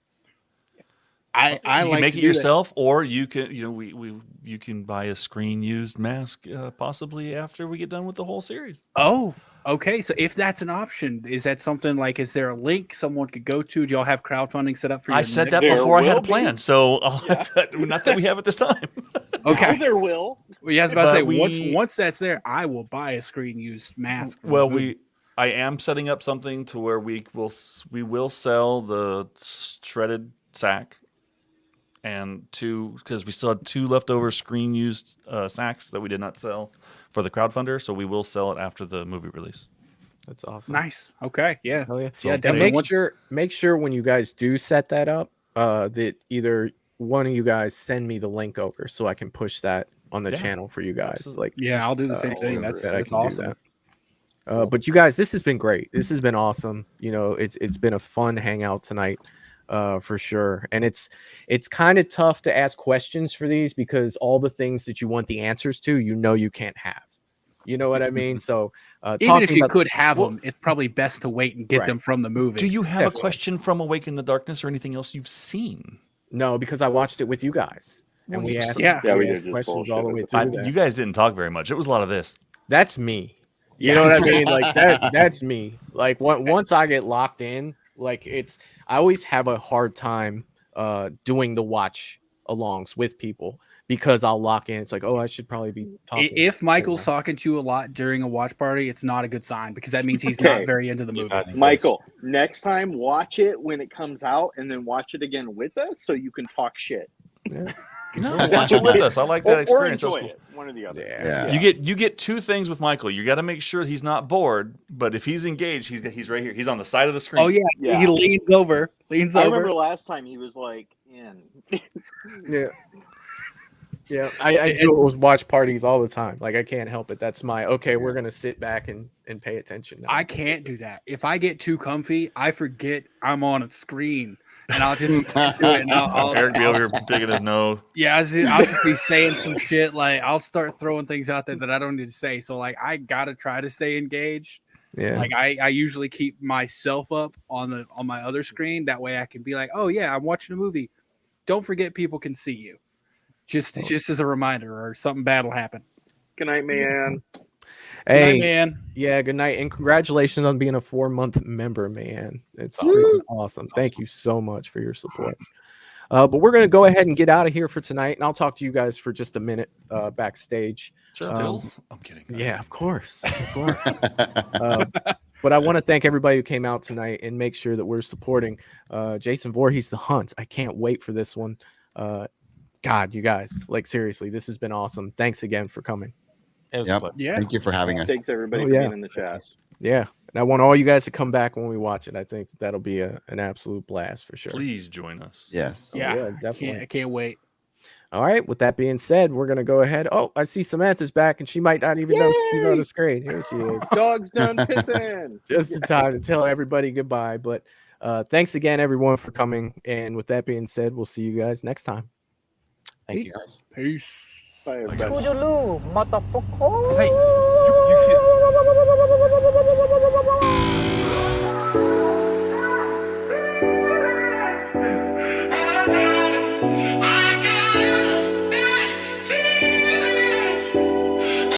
[SPEAKER 13] I
[SPEAKER 14] you
[SPEAKER 13] like
[SPEAKER 14] can make
[SPEAKER 13] to
[SPEAKER 14] it
[SPEAKER 13] do
[SPEAKER 14] yourself, or you can you can buy a screen used mask possibly after we get done with the whole series.
[SPEAKER 13] Oh, okay. So if that's an option, is that something like? Is there a link someone could go to? Do y'all have crowdfunding set up for you?
[SPEAKER 14] I said that before I had a plan, so not that we have it this time.
[SPEAKER 13] Okay,
[SPEAKER 18] there will.
[SPEAKER 13] Well, yeah, I was about to say once that's there, I will buy a screen used mask.
[SPEAKER 14] Well, I am setting up something to where we will sell the shredded sack and because we still had 2 leftover screen used sacks that we did not sell for the crowdfunder, so we will sell it after the movie release.
[SPEAKER 12] That's awesome.
[SPEAKER 13] Nice. Okay. Yeah.
[SPEAKER 12] Oh yeah.
[SPEAKER 14] So
[SPEAKER 13] yeah.
[SPEAKER 12] Definitely. Make sure when you guys do set that up, that either one of you guys send me the link over so I can push that on the channel for you guys.
[SPEAKER 14] Absolutely.
[SPEAKER 12] Like,
[SPEAKER 13] yeah, I'll do the same thing. That's awesome.
[SPEAKER 12] But you guys, this has been great. This has been awesome. It's been a fun hangout tonight, for sure. And it's kind of tough to ask questions for these because all the things that you want the answers to, you can't have. You know what I mean? So
[SPEAKER 13] even if you could have them, it's probably best to wait and get them from the movie.
[SPEAKER 14] Do you have a question from Awake in the Darkness or anything else you've seen?
[SPEAKER 12] No, because I watched it with you guys. And we asked, we asked questions all the way through.
[SPEAKER 14] You guys didn't talk very much. It was a lot of this.
[SPEAKER 12] That's me. You know what I mean? Like that's me. Like once I get locked in, like I always have a hard time doing the watch alongs with people because I'll lock in. It's like, oh, I should probably be talking.
[SPEAKER 13] If Michael's talking to you a lot during a watch party, it's not a good sign because that means he's not very into the movie.
[SPEAKER 18] Michael, next time watch it when it comes out and then watch it again with us so you can talk shit.
[SPEAKER 12] Yeah.
[SPEAKER 14] No, watch it with us. I like that experience.
[SPEAKER 18] Or enjoy it. One or the other.
[SPEAKER 2] Yeah.
[SPEAKER 14] You get 2 things with Michael. You got to make sure he's not bored, but if he's engaged, he's right here. He's on the side of the screen.
[SPEAKER 13] Oh yeah. He leans over.
[SPEAKER 18] I remember last time he was like in.
[SPEAKER 12] Yeah. Yeah, I do it with watch parties all the time. Like I can't help it. That's we're gonna sit back and pay attention now.
[SPEAKER 13] I can't do that. If I get too comfy, I forget I'm on a screen. And I'll just do it. And
[SPEAKER 14] Eric be over here digging his nose.
[SPEAKER 13] Yeah, I'll just be saying some shit. Like I'll start throwing things out there that I don't need to say. So like I gotta try to stay engaged.
[SPEAKER 12] Yeah.
[SPEAKER 13] Like I usually keep myself up on my other screen. That way I can be like, oh yeah, I'm watching a movie. Don't forget people can see you. Just as a reminder, or something bad will happen.
[SPEAKER 18] Good night, man.
[SPEAKER 12] Hey,
[SPEAKER 13] good night, man.
[SPEAKER 12] Yeah, good night, and congratulations on being a 4-month member, man. It's awesome. Thank you so much for your support. But we're going to go ahead and get out of here for tonight, and I'll talk to you guys for just a minute backstage.
[SPEAKER 14] Still? I'm kidding.
[SPEAKER 12] Yeah, of course. But I want to thank everybody who came out tonight and make sure that we're supporting Jason Voorhees the Hunt. I can't wait for this one. God, you guys, like seriously, this has been awesome. Thanks again for coming.
[SPEAKER 2] Yep. Thank you for having us.
[SPEAKER 18] Thanks everybody for being in the chat.
[SPEAKER 12] Yeah. And I want all you guys to come back when we watch it. I think that'll be an absolute blast for sure.
[SPEAKER 14] Please join us.
[SPEAKER 2] Yes.
[SPEAKER 13] Yeah,
[SPEAKER 12] definitely.
[SPEAKER 13] I can't wait.
[SPEAKER 12] All right. With that being said, we're gonna go ahead. Oh, I see Samantha's back, and she might not even know she's on the screen. Here she is.
[SPEAKER 18] Dog's done pissing.
[SPEAKER 12] Just in time to tell everybody goodbye. But thanks again, everyone, for coming. And with that being said, we'll see you guys next time.
[SPEAKER 17] Thank you guys.
[SPEAKER 13] Peace.
[SPEAKER 18] Bye, everybody.
[SPEAKER 10] Toodaloo, motherfucker.
[SPEAKER 8] Hey, you